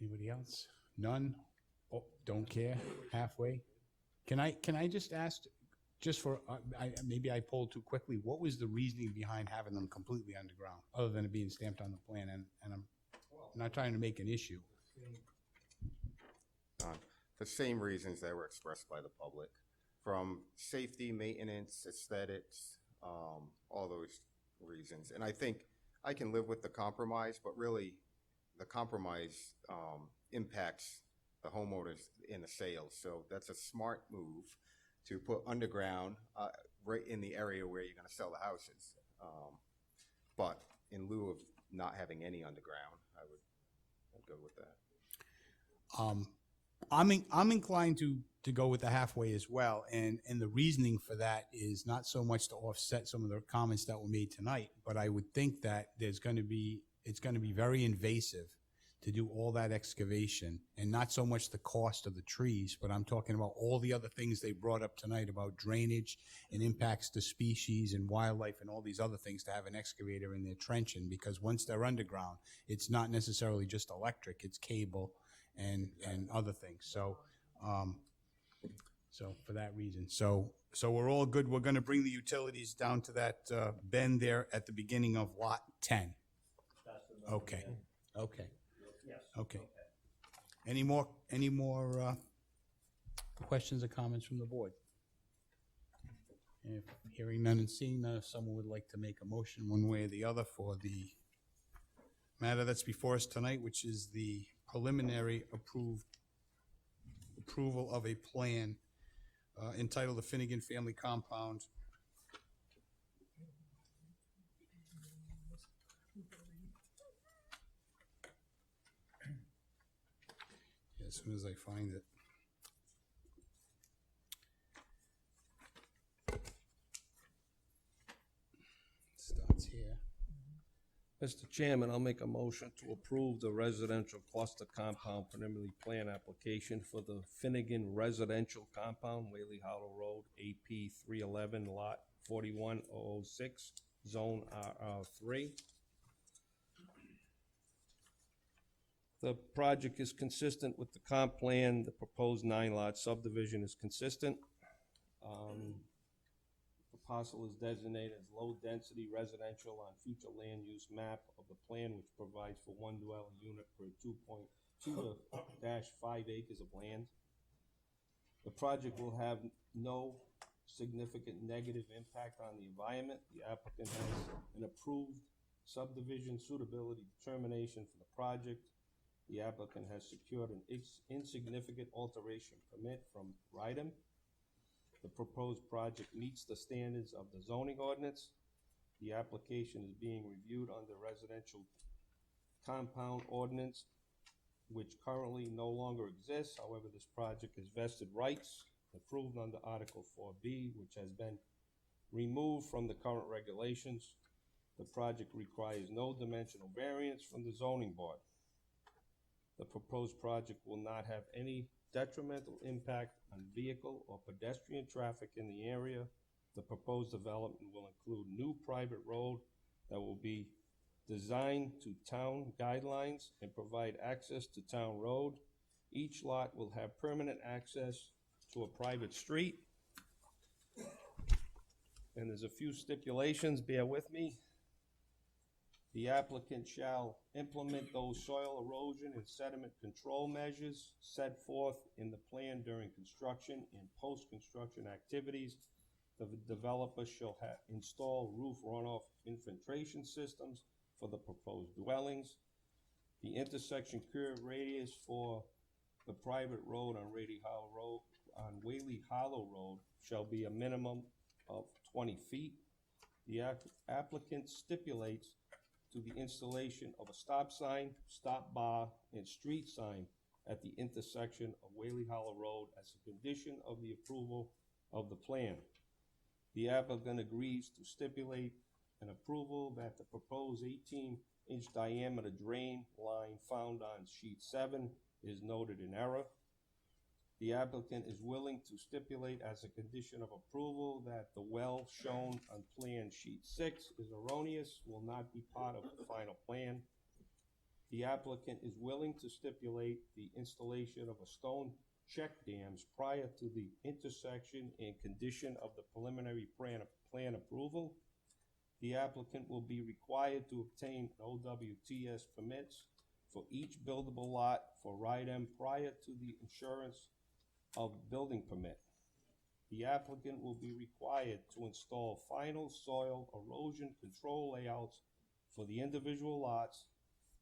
Speaker 1: Anybody else? None? Oh, don't care, halfway? Can I just ask, just for, maybe I polled too quickly, what was the reasoning behind having them completely underground, other than it being stamped on the plan, and I'm not trying to make an issue.
Speaker 6: The same reasons that were expressed by the public, from safety, maintenance, aesthetics, all those reasons. And I think I can live with the compromise, but really the compromise impacts the homeowners in the sales. So that's a smart move to put underground right in the area where you're going to sell the houses. But in lieu of not having any underground, I'd go with that.
Speaker 1: I'm inclined to go with the halfway as well, and the reasoning for that is not so much to offset some of the comments that were made tonight, but I would think that it's going to be very invasive to do all that excavation, and not so much the cost of the trees, but I'm talking about all the other things they brought up tonight about drainage and impacts to species and wildlife and all these other things, to have an excavator in their trenching, because once they're underground, it's not necessarily just electric, it's cable and other things. So, so for that reason, so we're all good. We're gonna bring the utilities down to that bend there at the beginning of lot 10. Okay, okay. Okay. Any more questions or comments from the board? If hearing none and seeing none, if someone would like to make a motion one way or the other for the matter that's before us tonight, which is the preliminary approval of a plan entitled the Finnegan Family Compound. As soon as I find it. Starts here.
Speaker 9: Mr. Chairman, I'll make a motion to approve the residential cluster compound preliminary plan application for the Finnegan Residential Compound, Whaley Hollow Road, AP 311, Lot 41006, Zone RR3. The project is consistent with the comp plan. The proposed 9-lot subdivision is consistent. The parcel is designated as low-density residential on future land use map of the plan, which provides for one dwelling unit per 2.2-5 acres of land. The project will have no significant negative impact on the environment. The applicant has an approved subdivision suitability determination for the project. The applicant has secured an insignificant alteration permit from RIDEM. The proposed project meets the standards of the zoning ordinance. The application is being reviewed under residential compound ordinance, which currently no longer exists. However, this project has vested rights approved under Article 4B, which has been removed from the current regulations. The project requires no dimensional variance from the zoning board. The proposed project will not have any detrimental impact on vehicle or pedestrian traffic in the area. The proposed development will include new private road that will be designed to town guidelines and provide access to town road. Each lot will have permanent access to a private street. And there's a few stipulations, bear with me. The applicant shall implement those soil erosion and sediment control measures set forth in the plan during construction and post-construction activities. The developer shall install roof runoff infiltration systems for the proposed dwellings. The intersection curve radius for the private road on Whaley Hollow Road shall be a minimum of 20 feet. The applicant stipulates to the installation of a stop sign, stop bar, and street sign at the intersection of Whaley Hollow Road as a condition of the approval of the plan. The applicant agrees to stipulate an approval that the proposed 18-inch diameter drain line found on sheet 7 is noted in error. The applicant is willing to stipulate as a condition of approval that the well shown on plan sheet 6 is erroneous, will not be part of the final plan. The applicant is willing to stipulate the installation of a stone check dams prior to the intersection and condition of the preliminary plan approval. The applicant will be required to obtain OWTS permits for each buildable lot for RIDEM prior to the insurance of building permit. The applicant will be required to install final soil erosion control layouts for the individual lots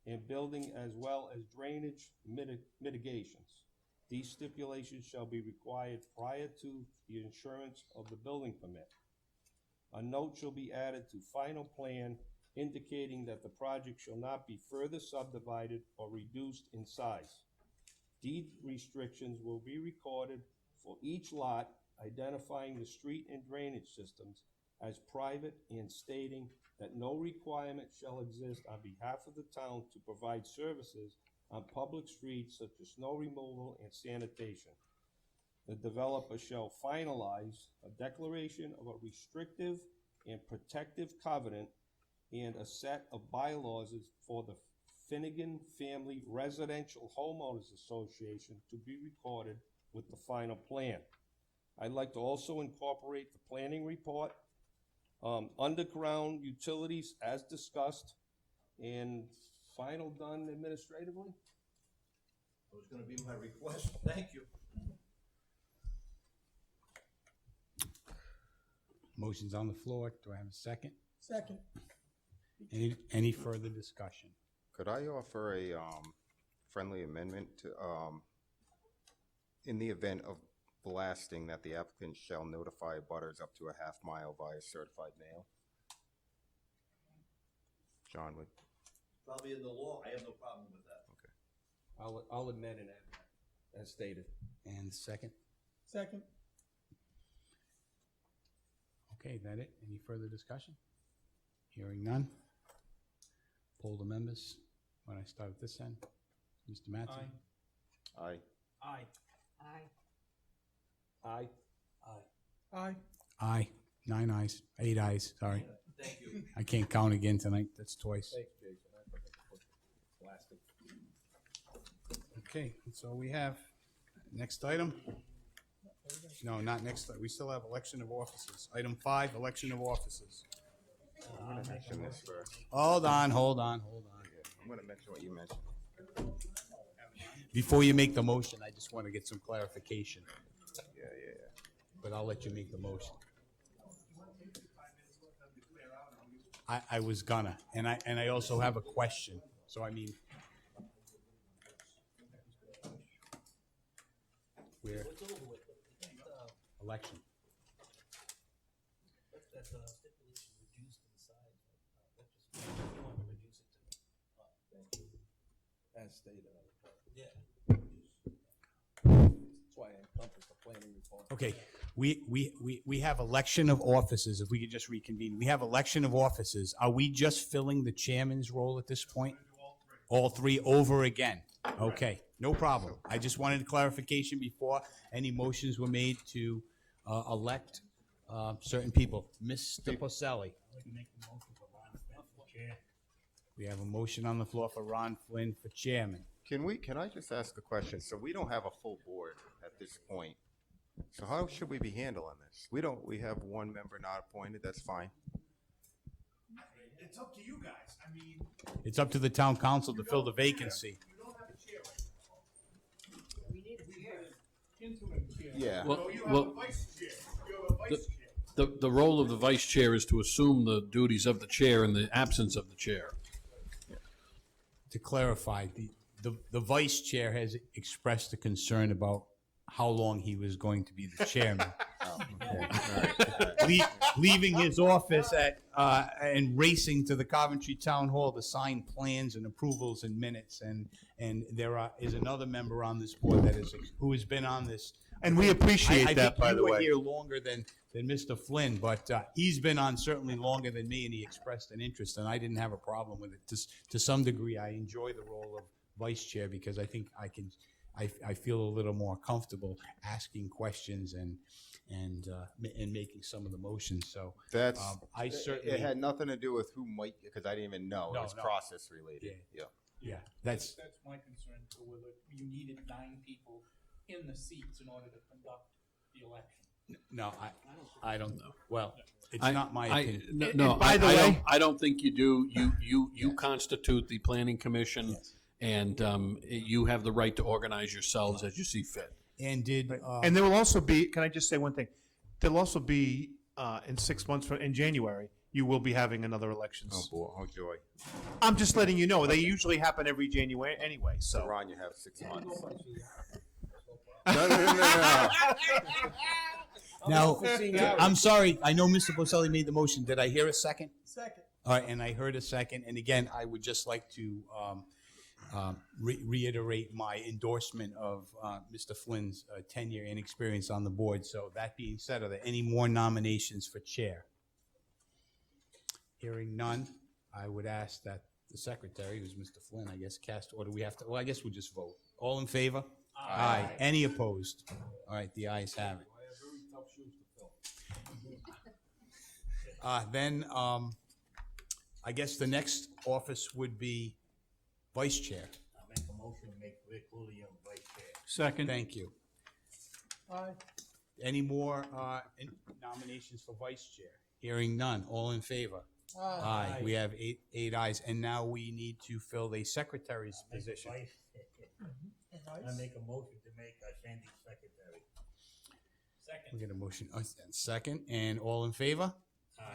Speaker 9: and building, as well as drainage mitigations. These stipulations shall be required prior to the insurance of the building permit. A note shall be added to final plan indicating that the project shall not be further subdivided or reduced in size. Deed restrictions will be recorded for each lot, identifying the street and drainage systems as private and stating that no requirement shall exist on behalf of the town to provide services on public streets such as snow removal and sanitation. The developer shall finalize a declaration of a restrictive and protective covenant and a set of bylaws for the Finnegan Family Residential Homeowners Association to be recorded with the final plan. I'd like to also incorporate the planning report, underground utilities as discussed, and final done administratively.
Speaker 8: That was gonna be my request, thank you.
Speaker 1: Motion's on the floor. Do I have a second?
Speaker 15: Second.
Speaker 1: Any further discussion?
Speaker 6: Could I offer a friendly amendment to, in the event of blasting, that the applicant shall notify butters up to a half mile via certified mail? John would.
Speaker 8: Probably in the law, I have no problem with that.
Speaker 9: I'll amend and add that, as stated.
Speaker 1: And second?
Speaker 15: Second.
Speaker 1: Okay, that it? Any further discussion? Hearing none. Poll the members. When I start at this end, Mr. Mattson?
Speaker 6: Aye.
Speaker 12: Aye.
Speaker 9: Aye.
Speaker 12: Aye.
Speaker 15: Aye.
Speaker 1: Aye. 9 ayes, 8 ayes, sorry.
Speaker 8: Thank you.
Speaker 1: I can't count again tonight, that's twice.
Speaker 9: Thanks, Jason. I forgot to put blasting.
Speaker 1: Okay, that's all we have. Next item? No, not next, we still have election of officers. Item 5, election of officers.
Speaker 6: I'm gonna mention this first.
Speaker 1: Hold on.
Speaker 6: I'm gonna mention what you mentioned.
Speaker 1: Before you make the motion, I just want to get some clarification,
Speaker 6: Yeah.
Speaker 1: but I'll let you make the motion. I was gonna, and I also have a question, so I mean. Where? Election.
Speaker 9: As stated. Yeah. That's why I encompassed the planning report.
Speaker 1: Okay, we have election of officers, if we could just reconvene. We have election of officers. Are we just filling the chairman's role at this point? All three over again? Okay, no problem. I just wanted clarification before any motions were made to elect certain people. Mr. Porcelli. We have a motion on the floor for Ron Flynn for chairman.
Speaker 6: Can I just ask a question? So we don't have a full board at this point. So how should we be handling this? We have one member not appointed, that's fine.
Speaker 11: It's up to you guys. I mean,
Speaker 1: It's up to the town council to fill the vacancy.
Speaker 11: you don't have a chair right now. We need a chair. Interim chair.
Speaker 6: Yeah.
Speaker 10: Well-
Speaker 11: No, you have
Speaker 10: well,
Speaker 11: a vice chair. You have a vice chair.
Speaker 10: The role of the vice chair is to assume the duties of the chair in the absence of the chair.
Speaker 1: To clarify, the vice chair has expressed a concern about how long he was going to be the chairman. Leaving his office and racing to the Coventry Town Hall to sign plans and approvals and minutes. And there is another member on this board who has been on this.
Speaker 14: And we appreciate that, by the
Speaker 1: You were
Speaker 14: way.
Speaker 1: here longer than Mr. Flynn, but he's been on certainly longer than me, and he expressed an interest, and I didn't have a problem with it. To some degree, I enjoy the role of vice chair because I think I feel a little more comfortable asking questions and making some of the motions. So
Speaker 6: That's,
Speaker 1: I certainly.
Speaker 6: it had nothing to do with who might, because I didn't even know.
Speaker 1: No,
Speaker 6: It was
Speaker 1: no.
Speaker 6: process related.
Speaker 1: Yeah, that's
Speaker 11: my concern, for whether you needed 9 people in the seats in order to conduct the election.
Speaker 1: no, I don't know. Well, it's
Speaker 10: I-
Speaker 1: not my
Speaker 10: I-
Speaker 1: opinion.
Speaker 10: No,
Speaker 14: by the way-
Speaker 10: I don't think you do. You constitute the planning commission, and you have the right to organize yourselves as you see fit.
Speaker 1: And did
Speaker 14: And there will also be, can I just say one thing? There'll also be, in 6 months, in January, you will be having another elections.
Speaker 6: Oh, boy, oh joy.
Speaker 14: I'm just letting you know, they usually happen every January anyway,
Speaker 6: So
Speaker 14: so.
Speaker 6: Ron, you have 6 months.
Speaker 1: Now, I'm sorry. I know Mr. Boselli made the motion. Did I hear a second?
Speaker 15: Second.
Speaker 1: All right, and I heard a second. And again, I would just like to reiterate my endorsement of Mr. Flynn's tenure and experience on the board. So that being said, are there any more nominations for chair? Hearing none, I would ask that the secretary, who's Mr. Flynn, I guess, cast, or do we have to, well, I guess we'll just vote. All in favor? Aye. Any opposed? All right, the ayes have it. Then, I guess the next office would be vice chair.
Speaker 5: I make a motion to make Rick William vice chair.
Speaker 10: Second.
Speaker 1: Thank you.
Speaker 15: Aye.
Speaker 1: Any more nominations for vice chair? Hearing none. All in favor?
Speaker 15: Aye.
Speaker 1: We have eight ayes, and now we need to fill a secretary's position.
Speaker 5: I make a motion to make Sandy secretary.
Speaker 1: We get a motion, second, and all in favor?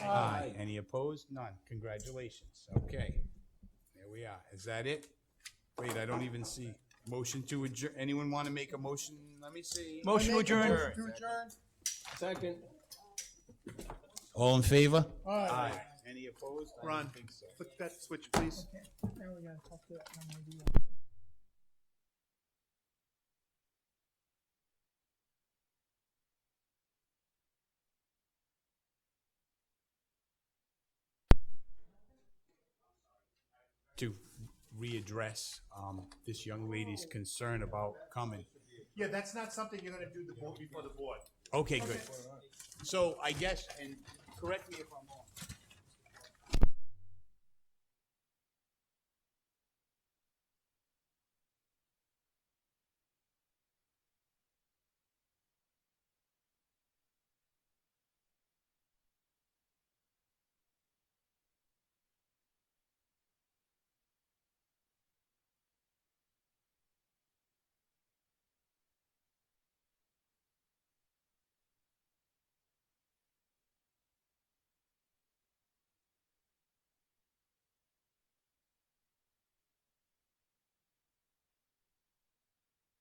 Speaker 15: Aye.
Speaker 1: Any opposed? None. Congratulations. Okay. There we are. Is that it? Wait, I don't even see. Motion to adjourn. Anyone want to make a motion? Let me see.
Speaker 15: Motion to adjourn.
Speaker 1: Adjourn.
Speaker 9: Second.
Speaker 1: All in favor?
Speaker 15: Aye.
Speaker 1: Any opposed? I
Speaker 2: Ron,
Speaker 1: don't think so.
Speaker 2: Flick that switch, please.
Speaker 15: Now we gotta talk to that young lady.
Speaker 1: To readdress this young lady's concern about coming.
Speaker 2: Yeah, that's not something you're gonna do before the board.
Speaker 1: Okay, good. So I guess, and correct me if I'm wrong,